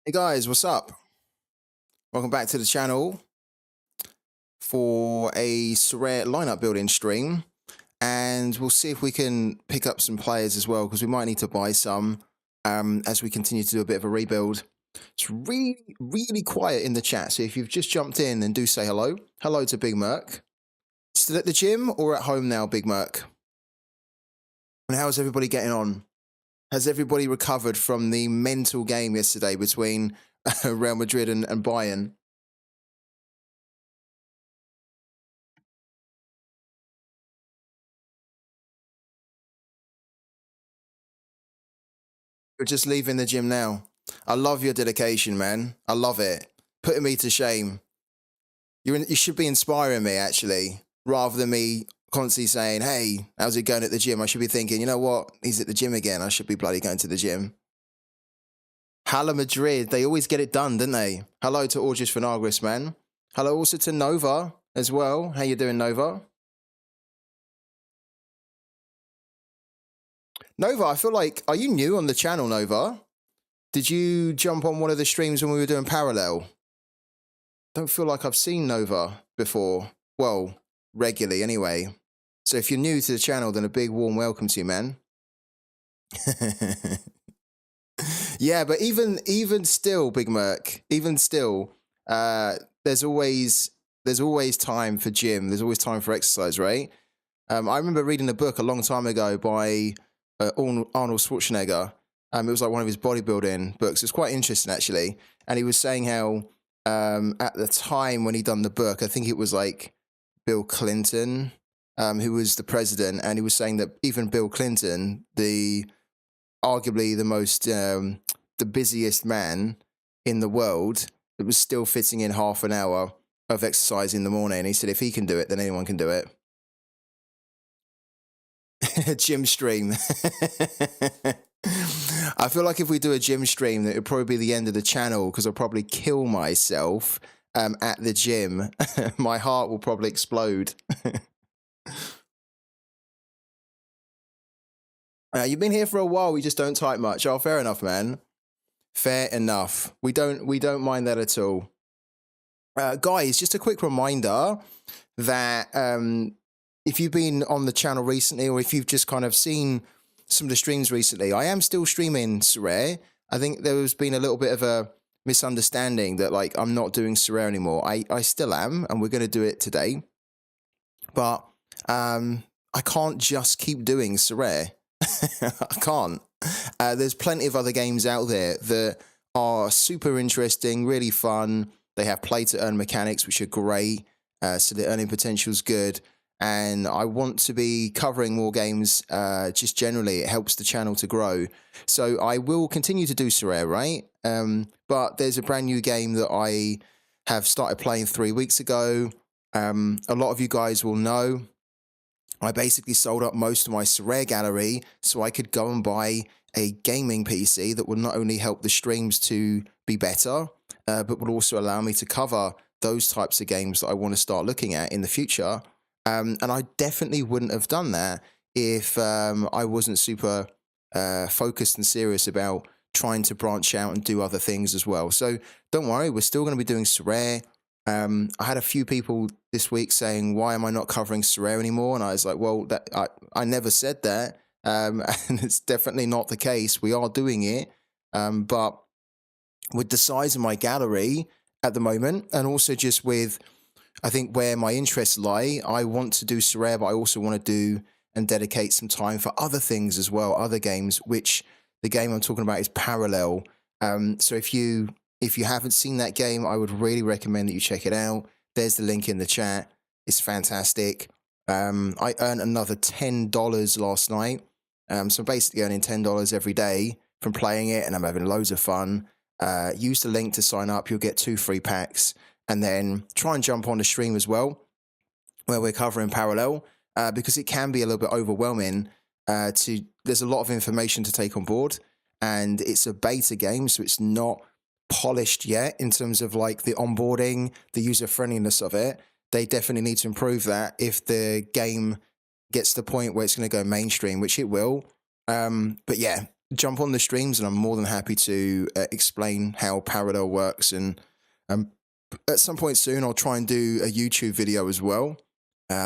Hey guys, what's up? Welcome back to the channel for a Sorare lineup building stream. And we'll see if we can pick up some players as well, because we might need to buy some as we continue to do a bit of a rebuild. It's really quiet in the chat. So if you've just jumped in, then do say hello. Hello to Big Merc. Still at the gym or at home now, Big Merc? And how's everybody getting on? Has everybody recovered from the mental game yesterday between Real Madrid and Bayern? You're just leaving the gym now. I love your dedication, man. I love it. Putting me to shame. You should be inspiring me, actually, rather than me constantly saying, hey, how's it going at the gym? I should be thinking, you know what? He's at the gym again. I should be bloody going to the gym. Hala Madrid, they always get it done, don't they? Hello to August Vinagris, man. Hello also to Nova as well. How you doing, Nova? Nova, I feel like, are you new on the channel, Nova? Did you jump on one of the streams when we were doing parallel? Don't feel like I've seen Nova before. Well, regularly anyway. So if you're new to the channel, then a big warm welcome to you, man. Yeah, but even still, Big Merc, even still, there's always time for gym. There's always time for exercise, right? I remember reading a book a long time ago by Arnold Schwarzenegger. It was like one of his bodybuilding books. It's quite interesting, actually. And he was saying how at the time when he done the book, I think it was like Bill Clinton, who was the president, and he was saying that even Bill Clinton, arguably the most the busiest man in the world, it was still fitting in half an hour of exercise in the morning. He said if he can do it, then anyone can do it. Gym stream. I feel like if we do a gym stream, that it'll probably be the end of the channel, because I'll probably kill myself at the gym. My heart will probably explode. You've been here for a while. We just don't type much. Oh, fair enough, man. Fair enough. We don't mind that at all. Guys, just a quick reminder that if you've been on the channel recently, or if you've just kind of seen some of the streams recently, I am still streaming Sorare. I think there's been a little bit of a misunderstanding that like I'm not doing Sorare anymore. I still am, and we're going to do it today. But I can't just keep doing Sorare. I can't. There's plenty of other games out there that are super interesting, really fun. They have play to earn mechanics, which are great. So the earning potential is good. And I want to be covering more games just generally. It helps the channel to grow. So I will continue to do Sorare, right? But there's a brand new game that I have started playing 3 weeks ago. A lot of you guys will know I basically sold up most of my Sorare gallery so I could go and buy a gaming PC that would not only help the streams to be better, but would also allow me to cover those types of games that I want to start looking at in the future. And I definitely wouldn't have done that if I wasn't super focused and serious about trying to branch out and do other things as well. So don't worry, we're still going to be doing Sorare. I had a few people this week saying, why am I not covering Sorare anymore? And I was like, well, I never said that. And it's definitely not the case. We are doing it. But with the size of my gallery at the moment, and also just with, I think, where my interests lie, I want to do Sorare, but I also want to do and dedicate some time for other things as well, other games, which the game I'm talking about is Parallel. So if you haven't seen that game, I would really recommend that you check it out. There's the link in the chat. It's fantastic. I earned another $10 last night. So I'm basically earning $10 every day from playing it, and I'm having loads of fun. Use the link to sign up. You'll get 2 free packs. And then try and jump on the stream as well, where we're covering Parallel, because it can be a little bit overwhelming. There's a lot of information to take on board, and it's a beta game, so it's not polished yet in terms of like the onboarding, the user friendliness of it. They definitely need to improve that if the game gets to the point where it's going to go mainstream, which it will. But yeah, jump on the streams, and I'm more than happy to explain how parallel works. And um, at some point soon, I'll try and do a YouTube video as well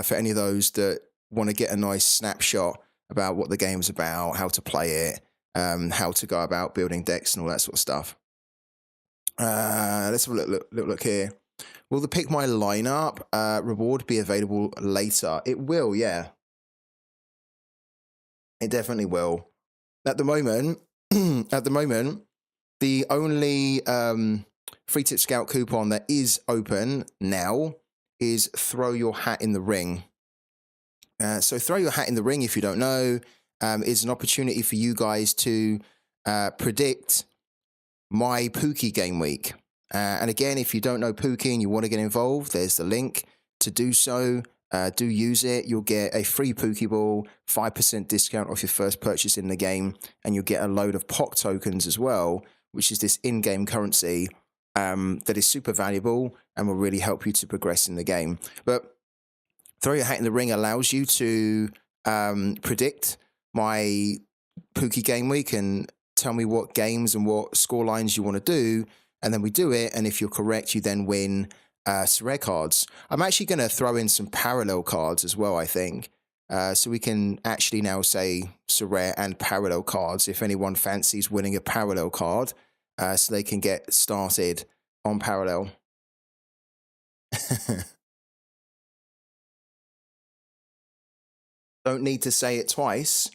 for any of those that want to get a nice snapshot about what the game's about, how to play it, how to go about building decks and all that sort of stuff. Let's have a look here. Will the Pick My Lineup reward be available later? It will, yeah. It definitely will. At the moment, the only free tip scout coupon that is open now is Throw Your Hat in the Ring. So Throw Your Hat in the Ring, if you don't know, is an opportunity for you guys to predict my Pooky game week. And again, if you don't know Pooky and you want to get involved, there's the link to do so. Do use it. You'll get a free Pooky Ball, 5% discount off your first purchase in the game, and you'll get a load of POC tokens as well, which is this in-game currency that is super valuable and will really help you to progress in the game. But Throw Your Hat in the Ring allows you to predict my Pooky game week and tell me what games and what score lines you want to do, and then we do it, and if you're correct, you then win Sorare cards. I'm actually going to throw in some parallel cards as well, I think. So we can actually now say Sorare and parallel cards if anyone fancies winning a parallel card, so they can get started on parallel. Don't need to say it twice.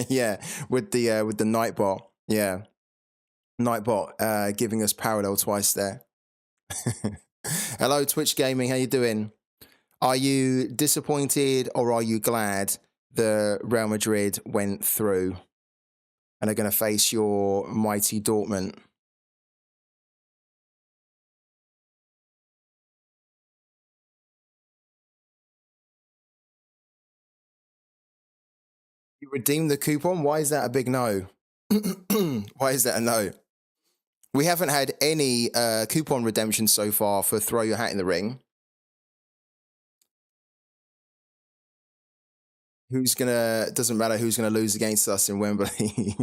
Yeah, with the Nightbot. Yeah, Nightbot giving us parallel twice there. Hello, Twitch Gaming. How you doing? Are you disappointed or are you glad the Real Madrid went through and are going to face your mighty Dortmund? You redeemed the coupon? Why is that a big no? Why is that a no? We haven't had any coupon redemption so far for Throw Your Hat in the Ring. Doesn't matter who's gonna lose against us in Wembley.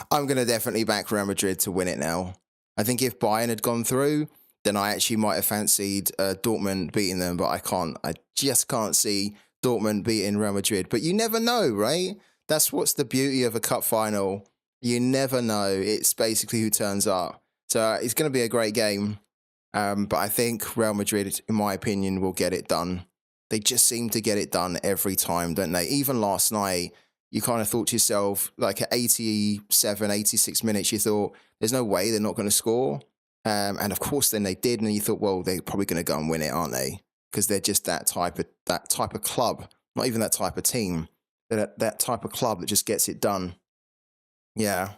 I'm gonna definitely back Real Madrid to win it now. I think if Bayern had gone through, then I actually might have fancied Dortmund beating them, but I just can't see Dortmund beating Real Madrid. But you never know, right? That's what's the beauty of a cup final. You never know. It's basically who turns up. So it's going to be a great game. But I think Real Madrid, in my opinion, will get it done. They just seem to get it done every time, don't they? Even last night, you kind of thought to yourself, like at 87, 86 minutes, you thought, there's no way they're not going to score. And of course, then they did. And you thought, well, they're probably going to go and win it, aren't they? Because they're just that type of club. Not even that type of team. They're that type of club that just gets it done. Yeah.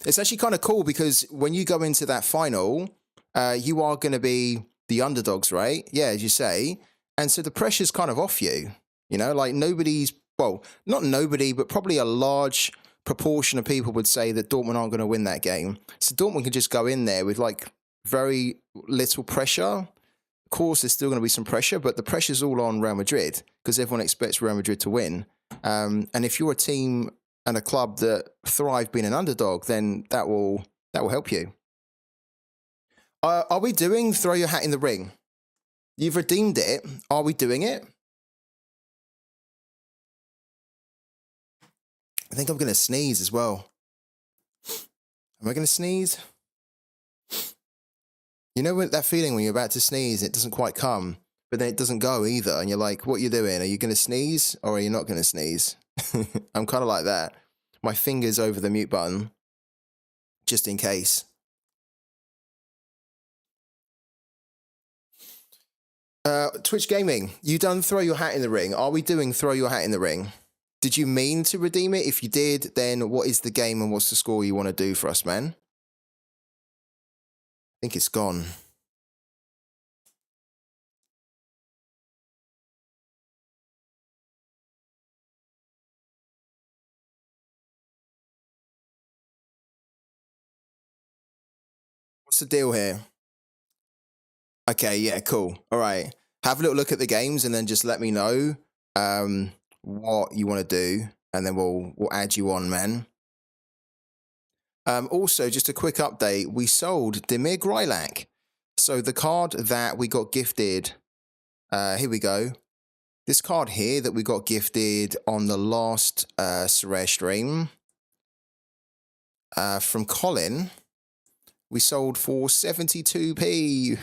It's actually kind of cool because when you go into that final, you are going to be the underdogs, right? Yeah, as you say. And so the pressure's kind of off you, you know, like not nobody, but probably a large proportion of people would say that Dortmund aren't going to win that game. So Dortmund can just go in there with like very little pressure. Of course, there's still going to be some pressure, but the pressure's all on Real Madrid because everyone expects Real Madrid to win. And if you're a team and a club that thrive being an underdog, then that will help you. Are we doing Throw Your Hat in the Ring? You've redeemed it. Are we doing it? I think I'm going to sneeze as well. Am I going to sneeze? You know that feeling when you're about to sneeze, it doesn't quite come, but then it doesn't go either. And you're like, what are you doing? Are you going to sneeze or are you not going to sneeze? I'm kind of like that. My finger's over the mute button, just in case. Twitch Gaming, you done Throw Your Hat in the Ring. Are we doing Throw Your Hat in the Ring? Did you mean to redeem it? If you did, then what is the game and what's the score you want to do for us, man? I think it's gone. What's the deal here? Okay, yeah, cool. All right. Have a little look at the games and then just let me know what you want to do, and then we'll add you on, man. Also, just a quick update. We sold Dimir Grylak. So the card that we got gifted, here we go. This card here that we got gifted on the last Sorare stream from Colin, we sold for 72p.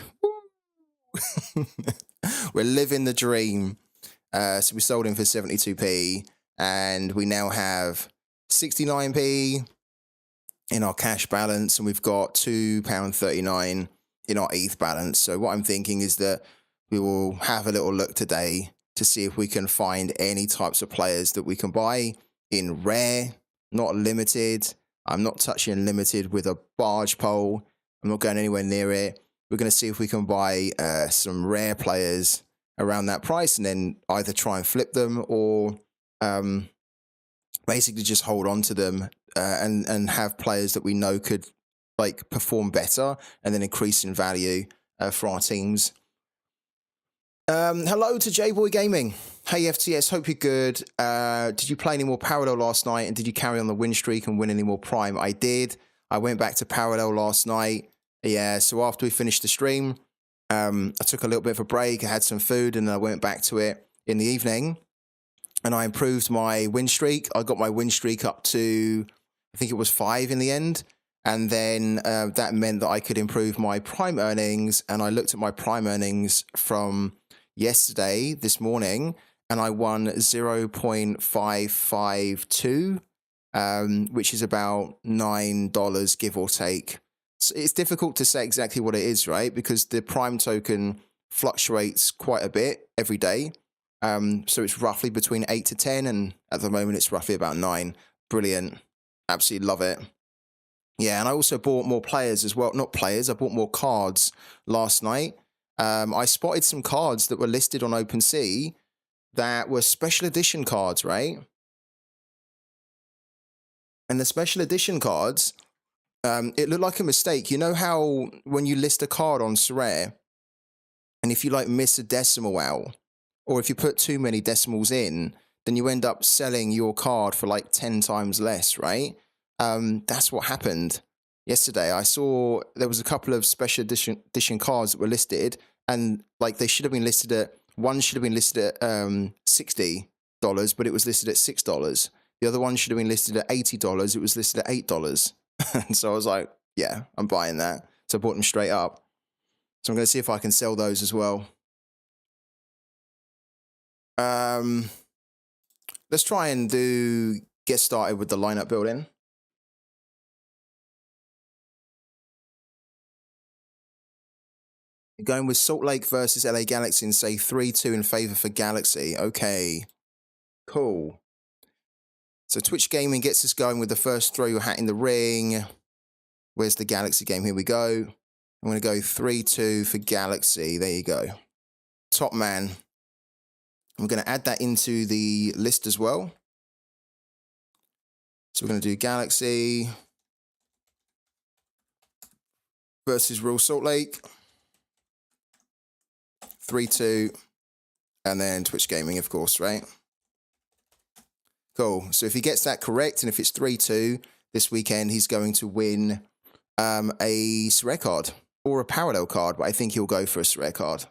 We're living the dream. So we sold him for 72p, and we now have 69p in our cash balance, and we've got £2.39 in our ETH balance. So what I'm thinking is that we will have a little look today to see if we can find any types of players that we can buy in rare, not limited. I'm not touching limited with a barge pole. I'm not going anywhere near it. We're going to see if we can buy some rare players around that price, and then either try and flip them or basically just hold on to them and have players that we know could like perform better and then increase in value for our teams. Hello to J-Boy Gaming. Hey FTS, hope you're good. Did you play any more Parallel last night, and did you carry on the win streak and win any more Prime? I did. I went back to Parallel last night. Yeah, so after we finished the stream, I took a little bit of a break. I had some food, and I went back to it in the evening, and I improved my win streak. I got my win streak up to, I think it was 5 in the end. And then that meant that I could improve my Prime earnings. And I looked at my Prime earnings from yesterday, this morning, and I won 0.552, which is about $9, give or take. So it's difficult to say exactly what it is, right? Because the Prime token fluctuates quite a bit every day. So it's roughly between 8 to 10, and at the moment it's roughly about 9. Brilliant. Absolutely love it. Yeah, and I also bought more players as well. Not players, I bought more cards last night. I spotted some cards that were listed on OpenSea that were special edition cards, right? And the special edition cards, it looked like a mistake. You know how when you list a card on Sorare, and if you like miss a decimal out, or if you put too many decimals in, then you end up selling your card for like 10 times less, right? That's what happened yesterday. I saw there was a couple of special edition cards that were listed, and like they should have been listed at, one should have been listed at $60, but it was listed at $6. The other one should have been listed at $80. It was listed at $8. And so I was like, yeah, I'm buying that. So I bought them straight up. So I'm going to see if I can sell those as well. Let's try and get started with the lineup building. Going with Salt Lake versus LA Galaxy and say 3-2 in favor for Galaxy. Okay, cool. So Twitch Gaming gets us going with the first throw your hat in the ring. Where's the Galaxy game? Here we go. I'm going to go 3-2 for Galaxy. There you go. Top man. I'm going to add that into the list as well. So we're going to do Galaxy versus Real Salt Lake. 3-2. And then Twitch Gaming, of course, right? Cool. So if he gets that correct, and if it's 3-2 this weekend, he's going to win a Sorare card or a Parallel card, but I think he'll go for a Sorare card.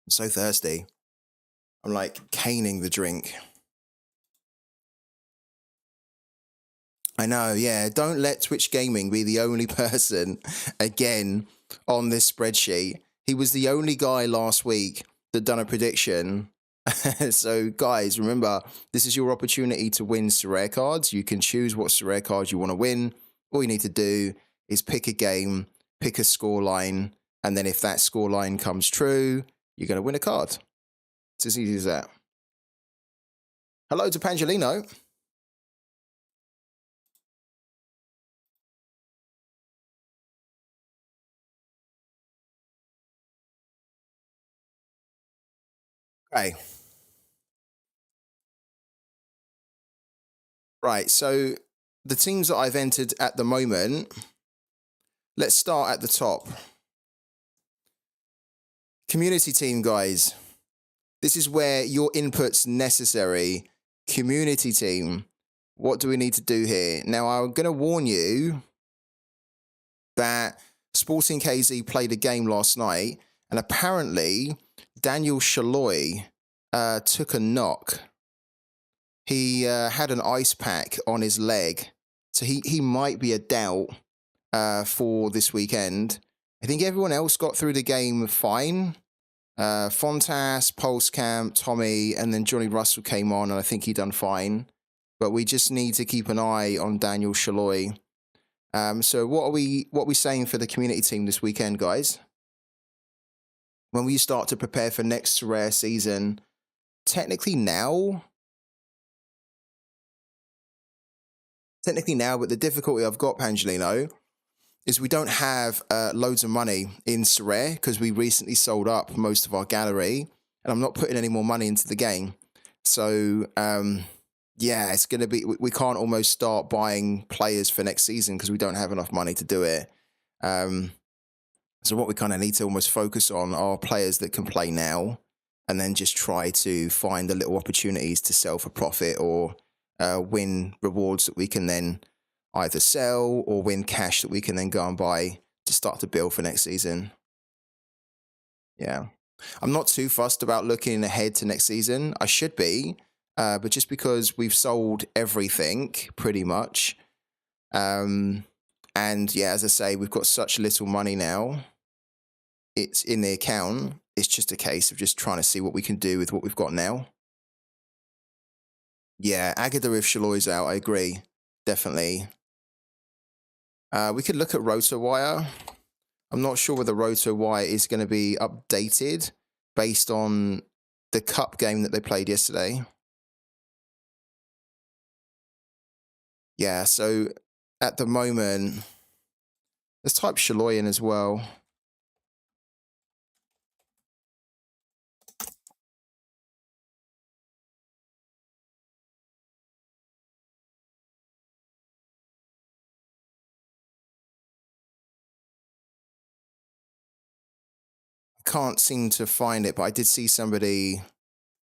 I'm so thirsty. I'm like caning the drink. I know, yeah. Don't let Twitch Gaming be the only person again on this spreadsheet. He was the only guy last week that done a prediction. So guys, remember, this is your opportunity to win Sorare cards. You can choose what Sorare cards you want to win. All you need to do is pick a game, pick a score line, and then if that score line comes true, you're going to win a card. It's as easy as that. Hello to Pangelino. Okay. Right, so the teams that I've entered at the moment, let's start at the top. Community team, guys. This is where your input's necessary. Community team. What do we need to do here? Now, I'm going to warn you that Sporting KZ played a game last night, and apparently Daniel Shaloy took a knock. He had an ice pack on his leg, so he might be a doubt for this weekend. I think everyone else got through the game fine. Fontas, Pulsecamp, Tommy, and then Johnny Russell came on, and I think he done fine. But we just need to keep an eye on Daniel Shaloy. So what are we saying for the community team this weekend, guys? When we start to prepare for next Sorare season, technically now, but the difficulty I've got, Pangelino, is we don't have loads of money in Sorare because we recently sold up most of our gallery, and I'm not putting any more money into the game. So yeah, it's going to be, we can't almost start buying players for next season because we don't have enough money to do it. So what we kind of need to almost focus on are players that can play now, and then just try to find the little opportunities to sell for profit or win rewards that we can then either sell or win cash that we can then go and buy to start to build for next season. Yeah. I'm not too fussed about looking ahead to next season. I should be. But just because we've sold everything pretty much, and yeah, as I say, we've got such little money now, it's in the account. It's just a case of just trying to see what we can do with what we've got now. Yeah, Agada if Shaloy's out, I agree. Definitely. We could look at RotoWire. I'm not sure whether RotoWire is going to be updated based on the cup game that they played yesterday. Yeah, so at the moment, let's type Shaloy in as well. I can't seem to find it, but I did see somebody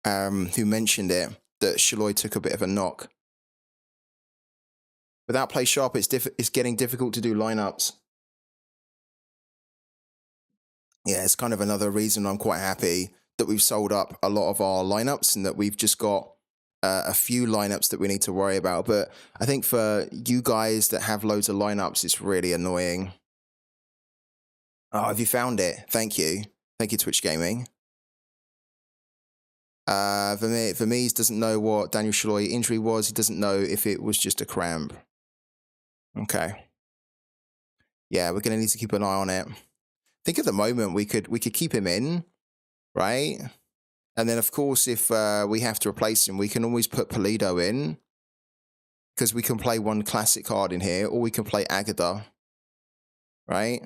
who mentioned it, that Shaloy took a bit of a knock. Without play sharp, it's getting difficult to do lineups. Yeah, it's kind of another reason I'm quite happy that we've sold up a lot of our lineups and that we've just got a few lineups that we need to worry about. But I think for you guys that have loads of lineups, it's really annoying. Oh, have you found it? Thank you. Thank you, Twitch Gaming. Vermees doesn't know what Daniel Shaloy injury was. He doesn't know if it was just a cramp. Okay. Yeah, we're going to need to keep an eye on it. I think at the moment we could keep him in, right? And then, of course, if we have to replace him, we can always put Polido in because we can play one classic card in here, or we can play Agada, right?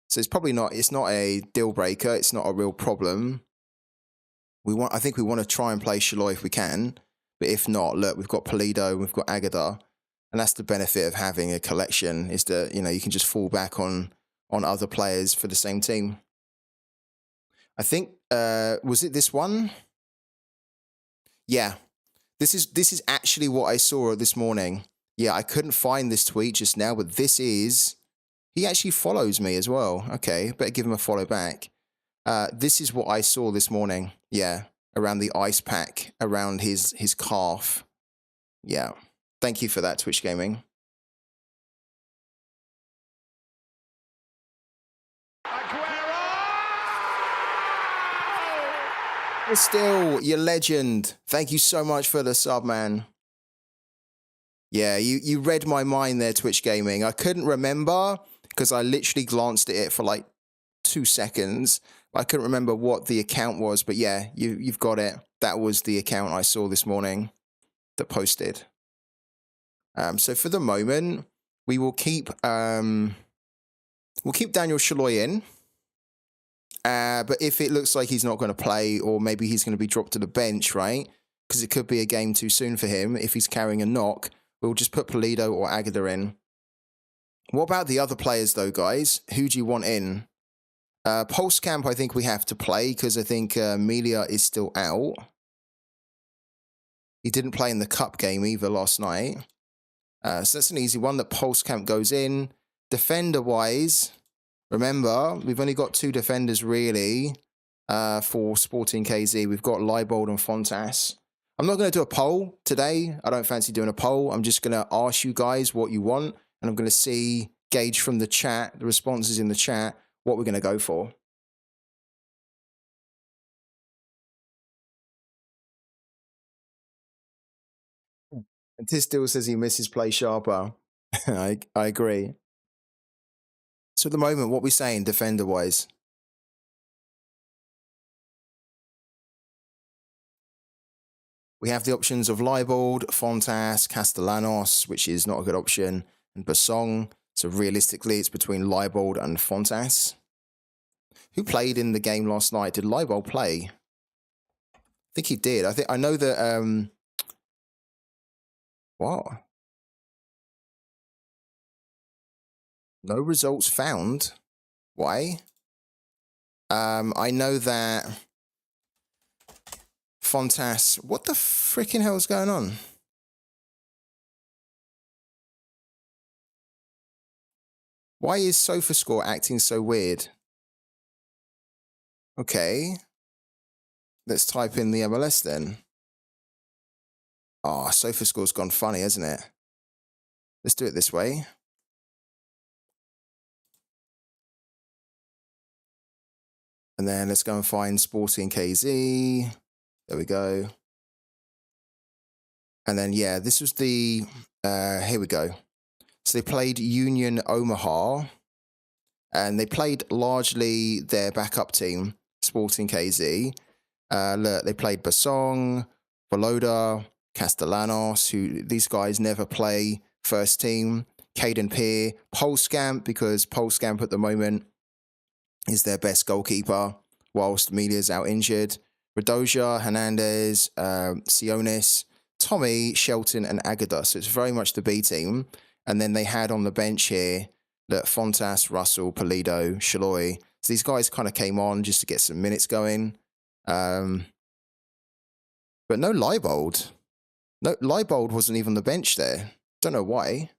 So it's not a deal breaker. It's not a real problem. I think we want to try and play Shaloy if we can, but if not, look, we've got Polido, we've got Agada, and that's the benefit of having a collection, is that, you know, you can just fall back on other players for the same team. I think, was it this one? Yeah, this is actually what I saw this morning. Yeah, I couldn't find this tweet just now, but this is, he actually follows me as well. Okay, better give him a follow back. This is what I saw this morning. Yeah, around the ice pack, around his calf. Yeah, thank you for that, Twitch Gaming. Still, you legend. Thank you so much for the sub, man. Yeah, you read my mind there, Twitch Gaming. I couldn't remember because I literally glanced at it for like 2 seconds. I couldn't remember what the account was, but yeah, you've got it. That was the account I saw this morning that posted. So for the moment, we will keep Daniel Shaloy in. But if it looks like he's not going to play, or maybe he's going to be dropped to the bench, right? Because it could be a game too soon for him. If he's carrying a knock, we'll just put Polido or Agada in. What about the other players, though, guys? Who do you want in? Pulsecamp, I think we have to play because I think Melia is still out. He didn't play in the cup game either last night. So that's an easy one that Pulsecamp goes in. Defender-wise, remember, we've only got 2 defenders really for Sporting KZ. We've got Leibold and Fontas. I'm not going to do a poll today. I don't fancy doing a poll. I'm just going to ask you guys what you want, and I'm going to gauge from the chat, the responses in the chat, what we're going to go for. And Tis still says he misses play sharper. I agree. So at the moment, what we're saying defender-wise? We have the options of Leibold, Fontas, Castellanos, which is not a good option, and Basong. So realistically, it's between Leibold and Fontas. Who played in the game last night? Did Leibold play? I think he did. I know that what? No results found. Why? I know that Fontas. What the freaking hell is going on? Why is SofaScore acting so weird? Okay. Let's type in the MLS then. Oh, SofaScore's gone funny, hasn't it? Let's do it this way. And then let's go and find Sporting KZ. There we go. And then, yeah, this was the, here we go. So they played Union Omaha, and they played largely their backup team, Sporting KZ. Look, they played Basong, Voloda, Castellanos, who these guys never play first team. Caden Peer, Pulsecamp, because Pulsecamp at the moment is their best goalkeeper, whilst Emilia's out injured. Radoja, Hernandez, Sionis, Tommy, Shelton, and Agada. So it's very much the B team. And then they had on the bench here, look, Fontas, Russell, Polido, Shaloy. So these guys kind of came on just to get some minutes going. But no Leibold. No, Leibold wasn't even on the bench there. Don't know why.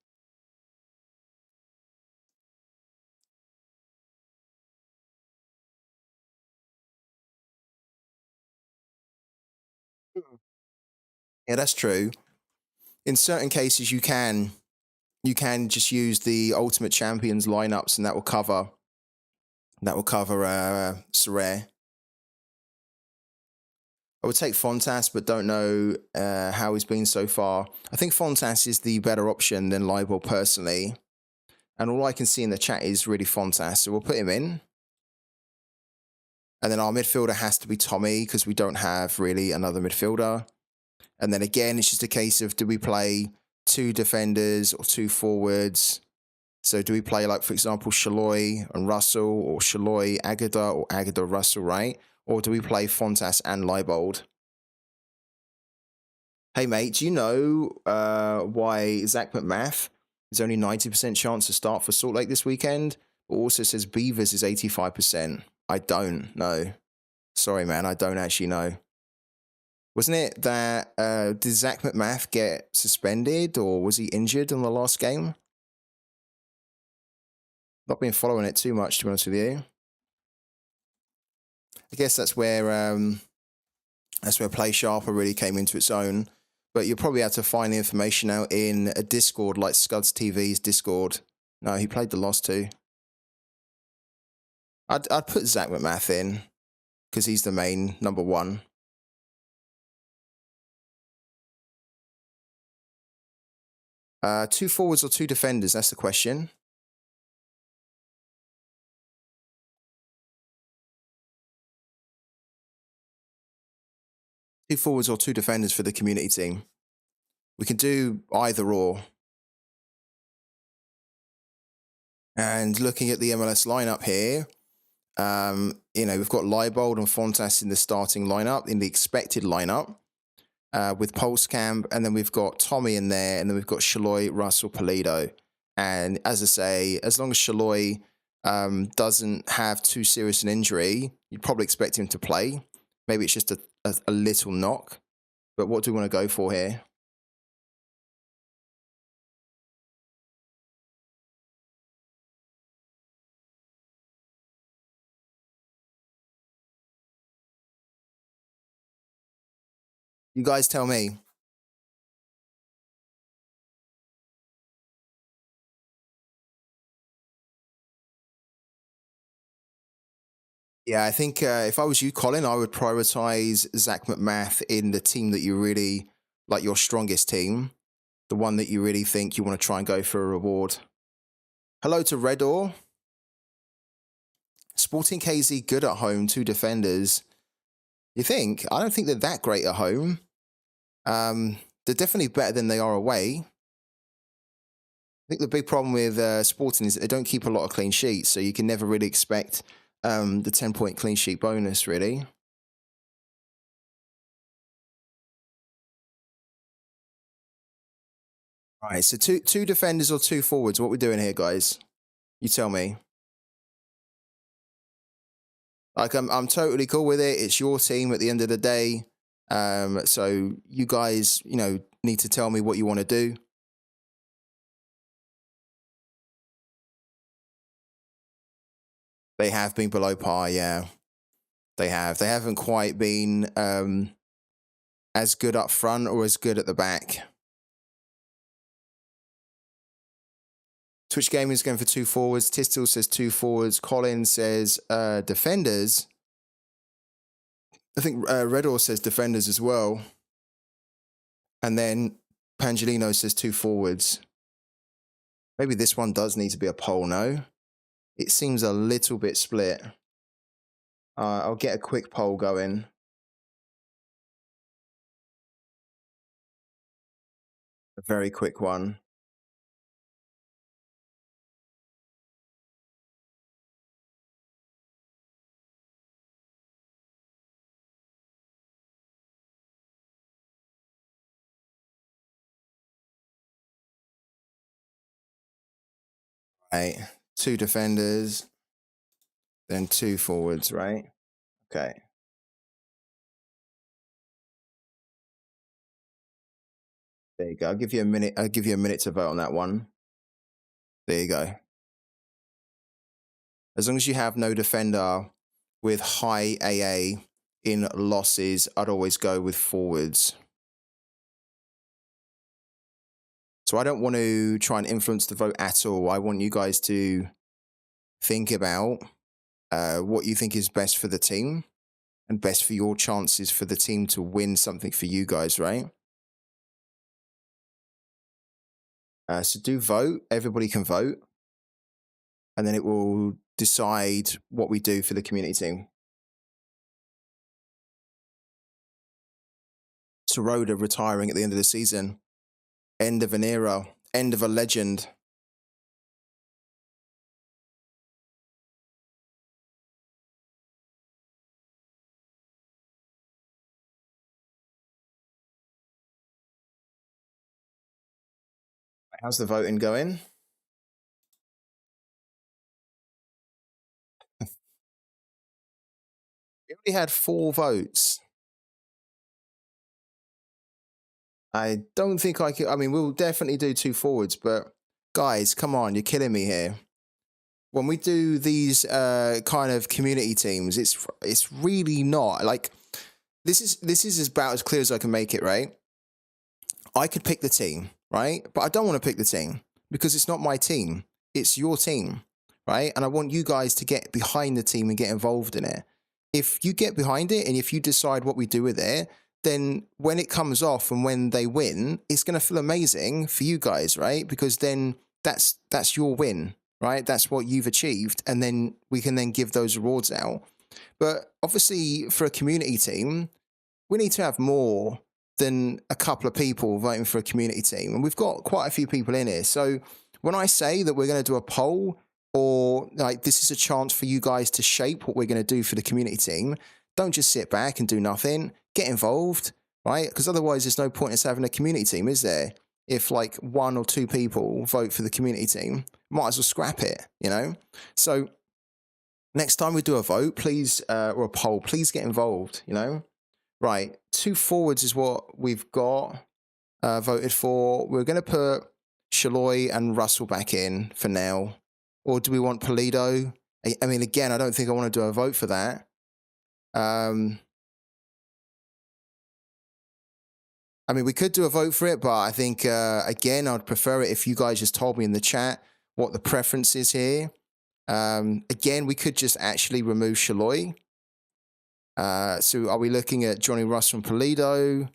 Yeah, that's true. In certain cases, you can just use the Ultimate Champions lineups, and that will cover Sorare. I would take Fontas, but don't know how he's been so far. I think Fontas is the better option than Leibold personally. And all I can see in the chat is really Fontas, so we'll put him in. And then our midfielder has to be Tommy, because we don't have really another midfielder. And then again, it's just a case of, do we play 2 defenders or 2 forwards? So do we play, like, for example, Shaloy and Russell, or Shaloy, Agada, or Agada, Russell, right? Or do we play Fontas and Leibold? Hey, mate, do you know why Zach McMath is only 90% chance to start for Salt Lake this weekend? But also says Beavers is 85%. I don't know. Sorry, man, I don't actually know. Wasn't it that, did Zach McMath get suspended, or was he injured in the last game? Not been following it too much, to be honest with you. I guess that's where Play Sharper really came into its own. But you'll probably have to find the information out in a Discord like Scuds TV's Discord. No, he played the last 2. I'd put Zach McMath in, because he's the main number 1. Two forwards or 2 defenders, that's the question. Two forwards or 2 defenders for the community team. We can do either or. And looking at the MLS lineup here, you know, we've got Leibold and Fontas in the starting lineup, in the expected lineup, with Pulsecamp, and then we've got Tommy in there, and then we've got Shaloy, Russell, Polido. And as I say, as long as Shaloy doesn't have too serious an injury, you'd probably expect him to play. Maybe it's just a little knock. but what do we want to go for here? You guys tell me. Yeah, I think if I was you, Colin, I would prioritize Zach McMath in the team that you really like, your strongest team, the one that you really think you want to try and go for a reward. Hello to Redor. Sporting KZ good at home, 2 defenders. You think? I don't think they're that great at home. They're definitely better than they are away. I think the big problem with Sporting is that they don't keep a lot of clean sheets, so you can never really expect the 10-point clean sheet bonus, really. All right, so two defenders or 2 forwards. What we're doing here, guys? You tell me. Like, I'm totally cool with it. It's your team at the end of the day. So you guys, need to tell me what you want to do. They have been below par, yeah. They have. They haven't quite been as good up front or as good at the back. Twitch Gaming is going for 2 forwards. Tistel says 2 forwards. Colin says defenders. I think Redor says defenders as well. And then Pangelino says 2 forwards. Maybe this one does need to be a poll, no? It seems a little bit split. I'll get a quick poll going. A very quick one. Right, 2 defenders, then 2 forwards, right? Okay. There you go. I'll give you a minute. I'll give you a minute to vote on that one. There you go. As long as you have no defender with high AA in losses, I'd always go with forwards. So I don't want to try and influence the vote at all. I want you guys to think about what you think is best for the team and best for your chances for the team to win something for you guys, right? So do vote. Everybody can vote. And then it will decide what we do for the community team. Sorare retiring at the end of the season. End of an era. End of a legend. How's the voting going? We only had 4 votes. I don't think I could. I mean, we'll definitely do 2 forwards, but guys, come on, you're killing me here. When we do these kind of community teams, it's really not like this is about as clear as I can make it, right? I could pick the team, right? But I don't want to pick the team because it's not my team. It's your team, right? And I want you guys to get behind the team and get involved in it. If you get behind it and if you decide what we do with it, then when it comes off and when they win, it's going to feel amazing for you guys, right? Because then that's your win, right? That's what you've achieved. And then we can then give those rewards out. But obviously for a community team, we need to have more than a couple of people voting for a community team. And we've got quite a few people in here. So when I say that we're going to do a poll or like this is a chance for you guys to shape what we're going to do for the community team, don't just sit back and do nothing. Get involved, right? Because otherwise there's no point in us having a community team, is there? If like 1 or 2 people vote for the community team, might as well scrap it, So next time we do a vote, please, or a poll, please get involved, Right, 2 forwards is what we've got voted for. We're going to put Shaloi and Russell back in for now. Or do we want Polito? I mean, again, I don't think I want to do a vote for that. I mean, we could do a vote for it, but I think, again, I'd prefer it if you guys just told me in the chat what the preference is here. Again, we could just actually remove Shaloi. So are we looking at Johnny Russell and Polito?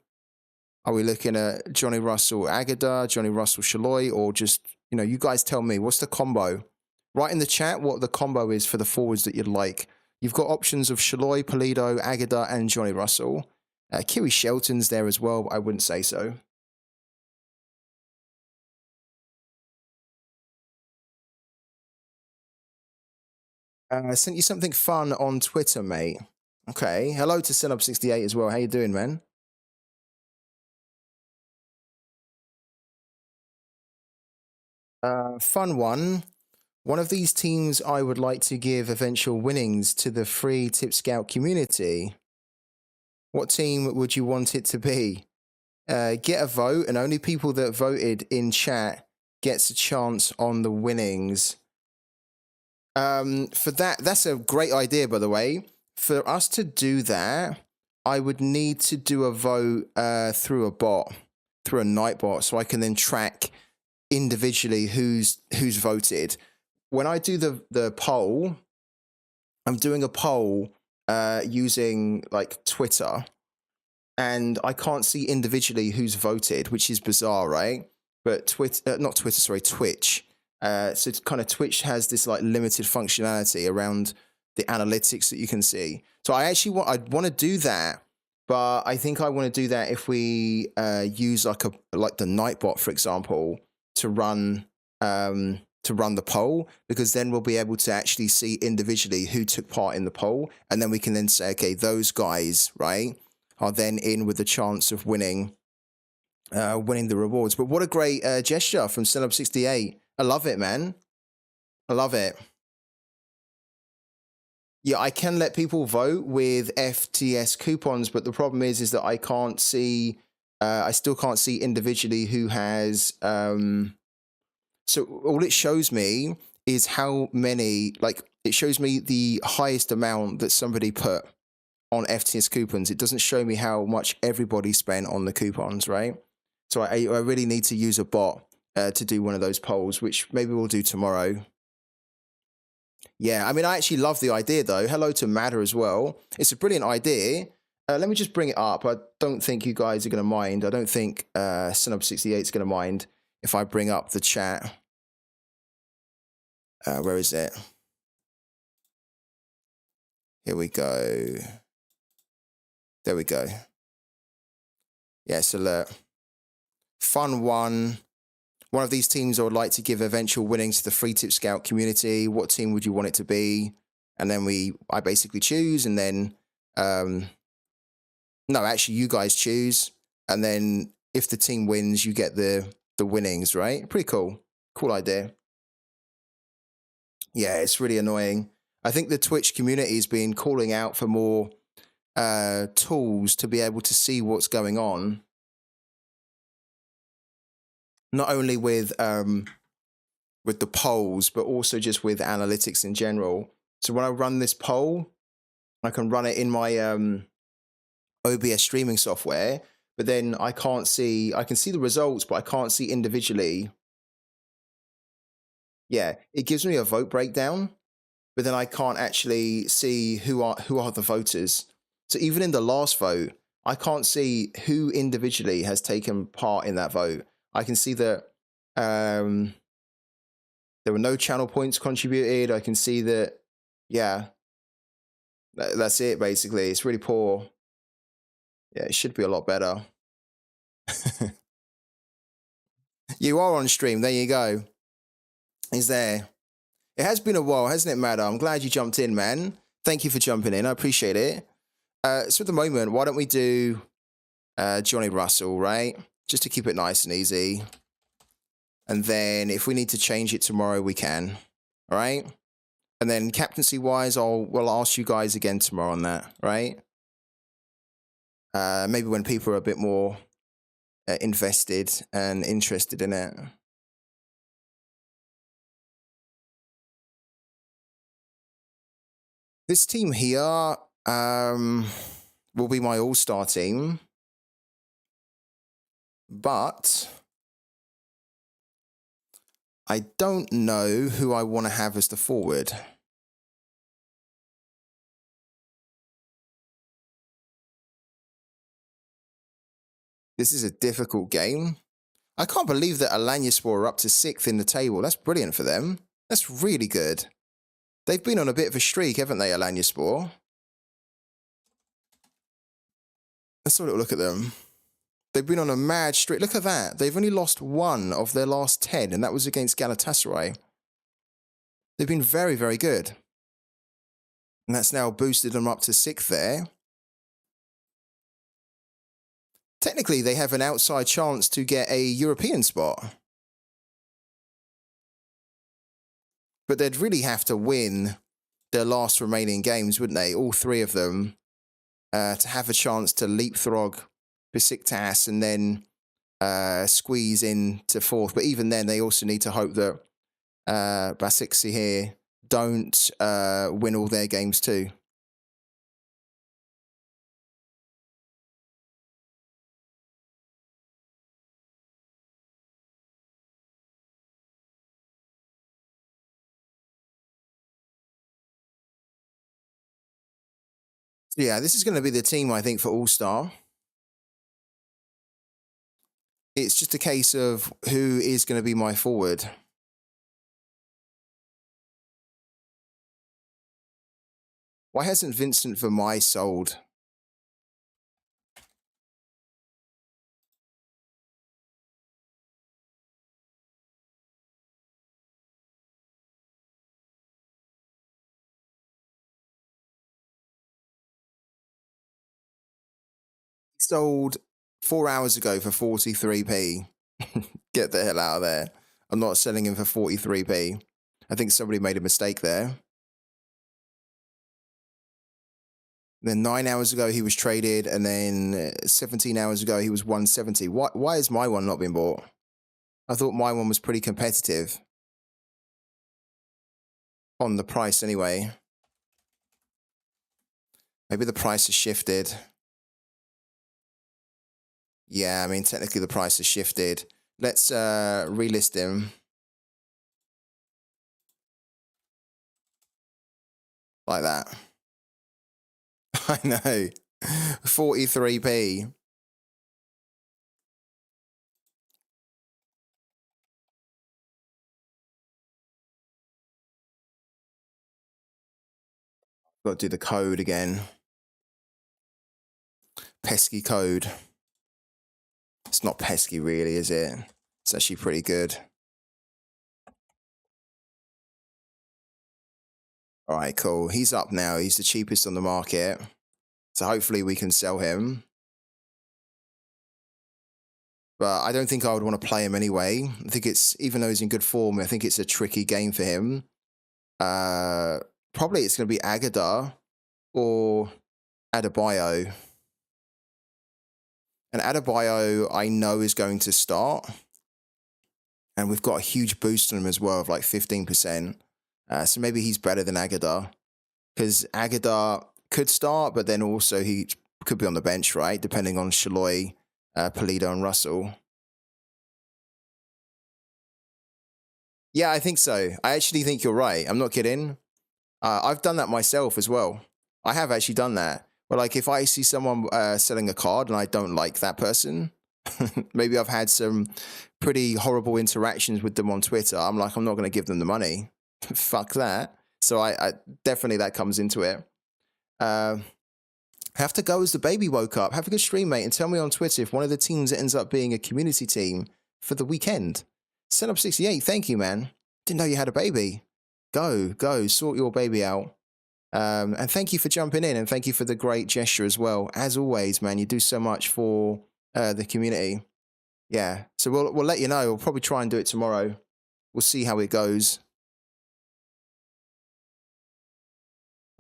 Are we looking at Johnny Russell Agada, Johnny Russell Shaloi, or just, you know, you guys tell me, what's the combo? Write in the chat what the combo is for the forwards that you'd like. You've got options of Shaloi, Polito, Agada, and Johnny Russell. Kiri Shelton's there as well, but I wouldn't say so. I sent you something fun on Twitter, mate. Okay. Hello to Senup68 as well. How you doing, man? Fun one. One of these teams I would like to give eventual winnings to the free Tip Scout community. What team would you want it to be? Get a vote, and only people that voted in chat gets a chance on the winnings. For that, that's a great idea, by the way. For us to do that, I would need to do a vote through a bot, through a night bot, so I can then track individually who's voted. When I do the poll, I'm doing a poll using like Twitter, and I can't see individually who's voted, which is bizarre, right? But Twitch. So kind of Twitch has this like limited functionality around the analytics that you can see. So I'd want to do that, but I think I want to do that if we use like the Nightbot, for example, to run the poll, because then we'll be able to actually see individually who took part in the poll, and then we can then say, okay, those guys, right, are then in with the chance of winning the rewards. But what a great gesture from Celeb68. I love it, man. I love it. Yeah, I can let people vote with FTS coupons, but the problem is that I can't see. I still can't see individually who has. So all it shows me is how many. Like, it shows me the highest amount that somebody put on FTS coupons. It doesn't show me how much everybody spent on the coupons, right? So I really need to use a bot to do one of those polls, which maybe we'll do tomorrow. Yeah, I mean, I actually love the idea, though. Hello to Matter as well. It's a brilliant idea. Let me just bring it up. I don't think you guys are going to mind. I don't think Sunub68 is going to mind if I bring up the chat. Where is it? Here we go. There we go. Yes, alert. Fun one. One of these teams I would like to give eventual winnings to the free Tip Scout community. What team would you want it to be? And then I basically choose, and then, no, actually you guys choose. And then if the team wins, you get the winnings, right? Pretty cool. Cool idea. Yeah, it's really annoying. I think the Twitch community has been calling out for more tools to be able to see what's going on. Not only with the polls, but also just with analytics in general. So when I run this poll, I can run it in my OBS streaming software, but then I can see the results, but I can't see individually. Yeah, it gives me a vote breakdown, but then I can't actually see who are the voters. So even in the last vote, I can't see who individually has taken part in that vote. I can see that there were no channel points contributed. I can see that, yeah, that's it, basically. It's really poor. Yeah, it should be a lot better. You are on stream. There you go. He's there. It has been a while, hasn't it, Matt? I'm glad you jumped in, man. Thank you for jumping in. I appreciate it. So at the moment, why don't we do Johnny Russell, right? Just to keep it nice and easy. And then if we need to change it tomorrow, we can. All right? And then captaincy-wise, we'll ask you guys again tomorrow on that, right? Maybe when people are a bit more invested and interested in it. This team here will be my all-star team, but I don't know who I want to have as the forward. This is a difficult game. I can't believe that Alanyaspor are up to 6th in the table. That's brilliant for them. That's really good. They've been on a bit of a streak, haven't they, Alanyaspor? Let's have a little look at them. They've been on a mad streak. Look at that. They've only lost 1 of their last 10, and that was against Galatasaray. They've been very, very good. And that's now boosted them up to 6th there. Technically, they have an outside chance to get a European spot. But they'd really have to win their last remaining games, wouldn't they? All 3 of them, to have a chance to leapfrog Besiktas and then squeeze into 4th. But even then, they also need to hope that Besiktas here don't win all their games too. Yeah, this is going to be the team, I think, for All-Star. It's just a case of who is going to be my forward. Why hasn't Vincent Vermeij sold? Sold 4 hours ago for 43p. Get the hell out of there. I'm not selling him for 43p. I think somebody made a mistake there. Then 9 hours ago he was traded, and then 17 hours ago he was 170. Why has my one not been bought? I thought my one was pretty competitive. On the price anyway. Maybe the price has shifted. Yeah, I mean, technically the price has shifted. Let's relist him. Like that. I know. 43p. Got to do the code again. Pesky code. It's not pesky really, is it? It's actually pretty good. All right, cool. He's up now. He's the cheapest on the market. So hopefully we can sell him. But I don't think I would want to play him anyway. I think it's, even though he's in good form, I think it's a tricky game for him. Probably it's going to be Agadar or Adebayo. And Adebayo, I know, is going to start. And we've got a huge boost on him as well of like 15%. So maybe he's better than Agadar. Because Agadar could start, but then also he could be on the bench, right? Depending on Shaloi, Pulido, and Russell. Yeah, I think so. I actually think you're right. I'm not kidding. I've done that myself as well. I have actually done that. But like if I see someone selling a card and I don't like that person, maybe I've had some pretty horrible interactions with them on Twitter. I'm like, I'm not going to give them the money. Fuck that. So I definitely that comes into it. Have to go as the baby woke up. Have a good stream, mate, and tell me on Twitter if one of the teams ends up being a community team for the weekend. Set up 68. Thank you, man. Didn't know you had a baby. Go, sort your baby out. And thank you for jumping in, and thank you for the great gesture as well. As always, man, you do so much for the community. Yeah, so we'll let you know. We'll probably try and do it tomorrow. We'll see how it goes.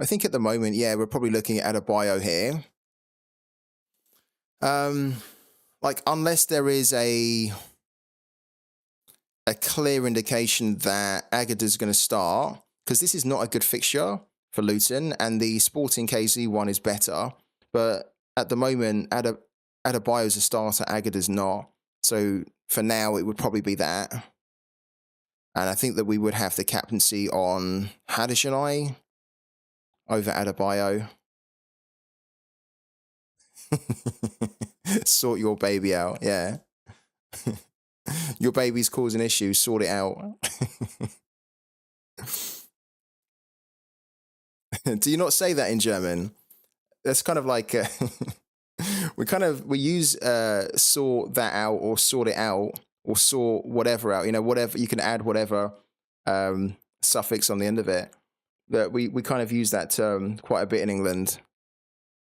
I think at the moment, yeah, we're probably looking at a bio here. Um, like unless there is a clear indication that Agada's going to start, because this is not a good fixture for Luton, and the Sporting KZ one is better. But at the moment, Adebayo's a starter, Agada's not. So for now, it would probably be that. And I think that we would have the captaincy on Hadishanai over Adebayo. Sort your baby out, yeah. Your baby's causing issues, sort it out. Do you not say that in German? That's kind of like we use sort that out or sort it out or sort whatever out. You know, whatever you can add whatever suffix on the end of it. That we kind of use that term quite a bit in England.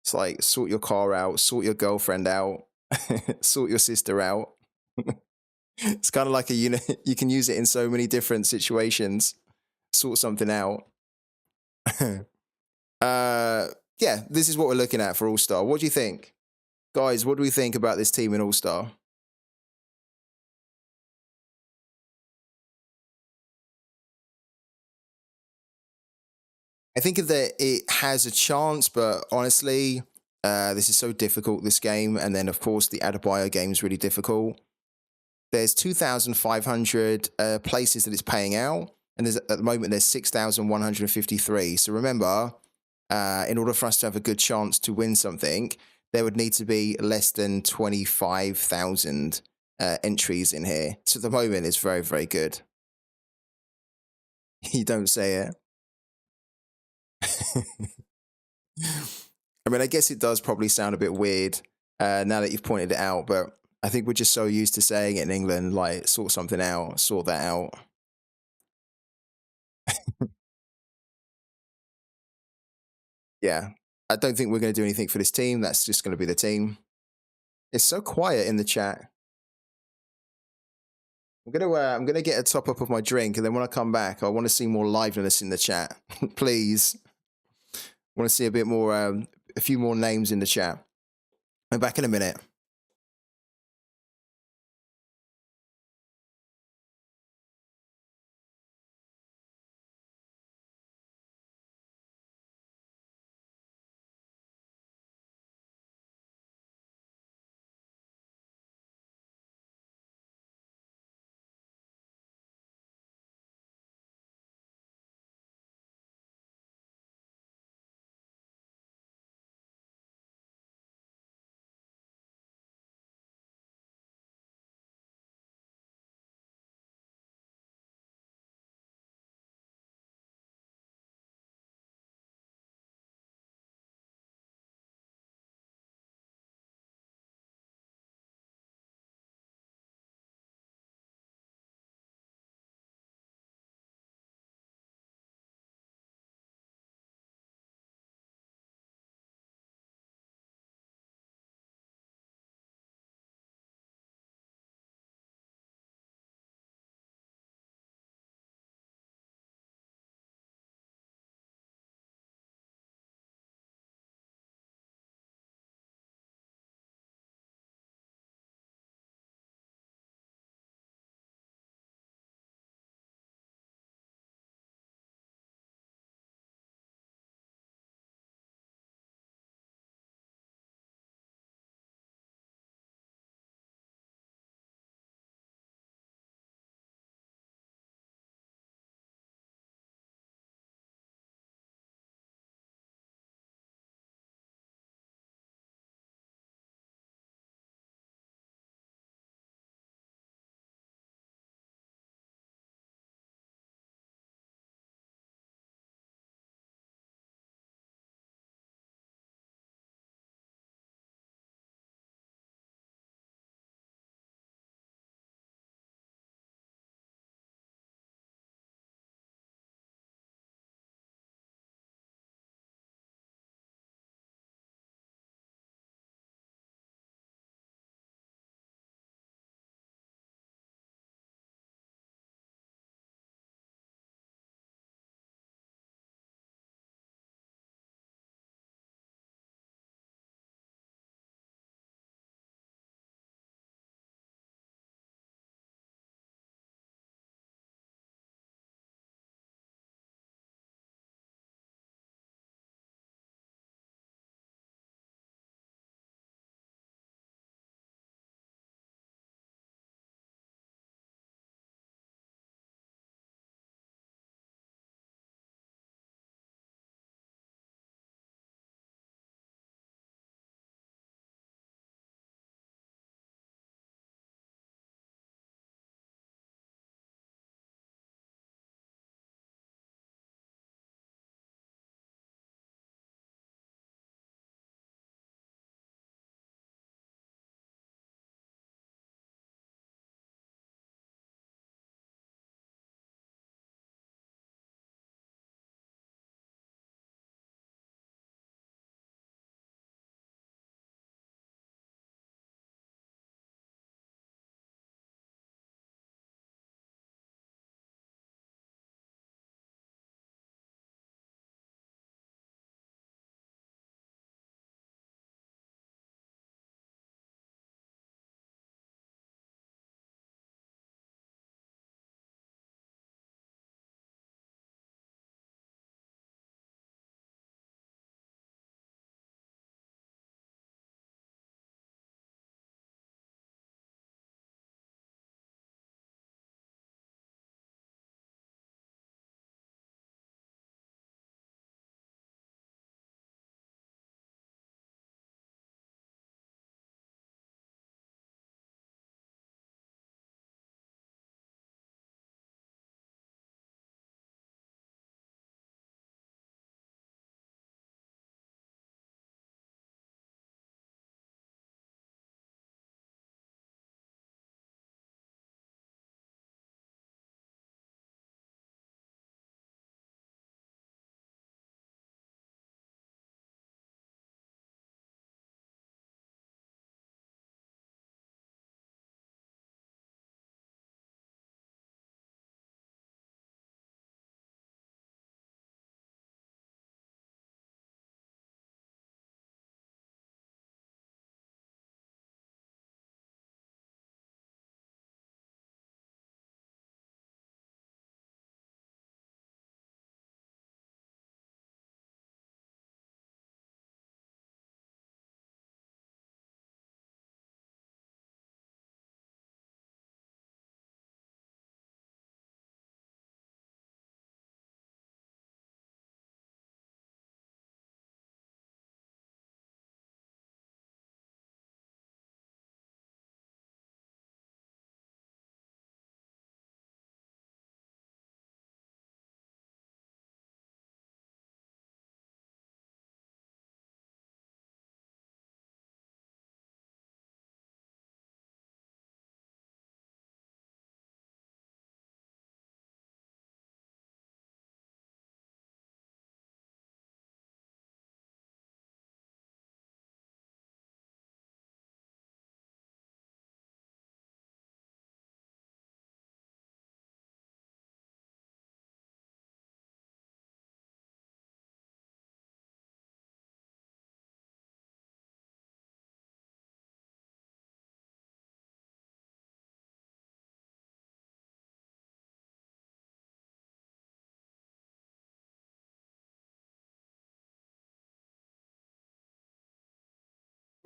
It's like sort your car out, sort your girlfriend out, sort your sister out. It's kind of like a unit. You can use it in so many different situations. Sort something out. Yeah, this is what we're looking at for All Star. What do you think, guys? What do we think about this team in All Star? I think that it has a chance, but honestly, this is so difficult. This game, and then of course the Adebayo game is really difficult. There's 2,500 places that it's paying out, and there's at the moment there's 6,153. So remember, in order for us to have a good chance to win something, there would need to be less than 25,000 entries in here. So at the moment, it's very, very good. You don't say it. I mean, I guess it does probably sound a bit weird now that you've pointed it out, but I think we're just so used to saying it in England, like sort something out, sort that out. Yeah. I don't think we're going to do anything for this team. That's just going to be the team. It's so quiet in the chat. I'm gonna get a top up of my drink, and then when I come back, I want to see more liveliness in the chat. Please, I want to see a bit more, a few more names in the chat. I'm back in a minute.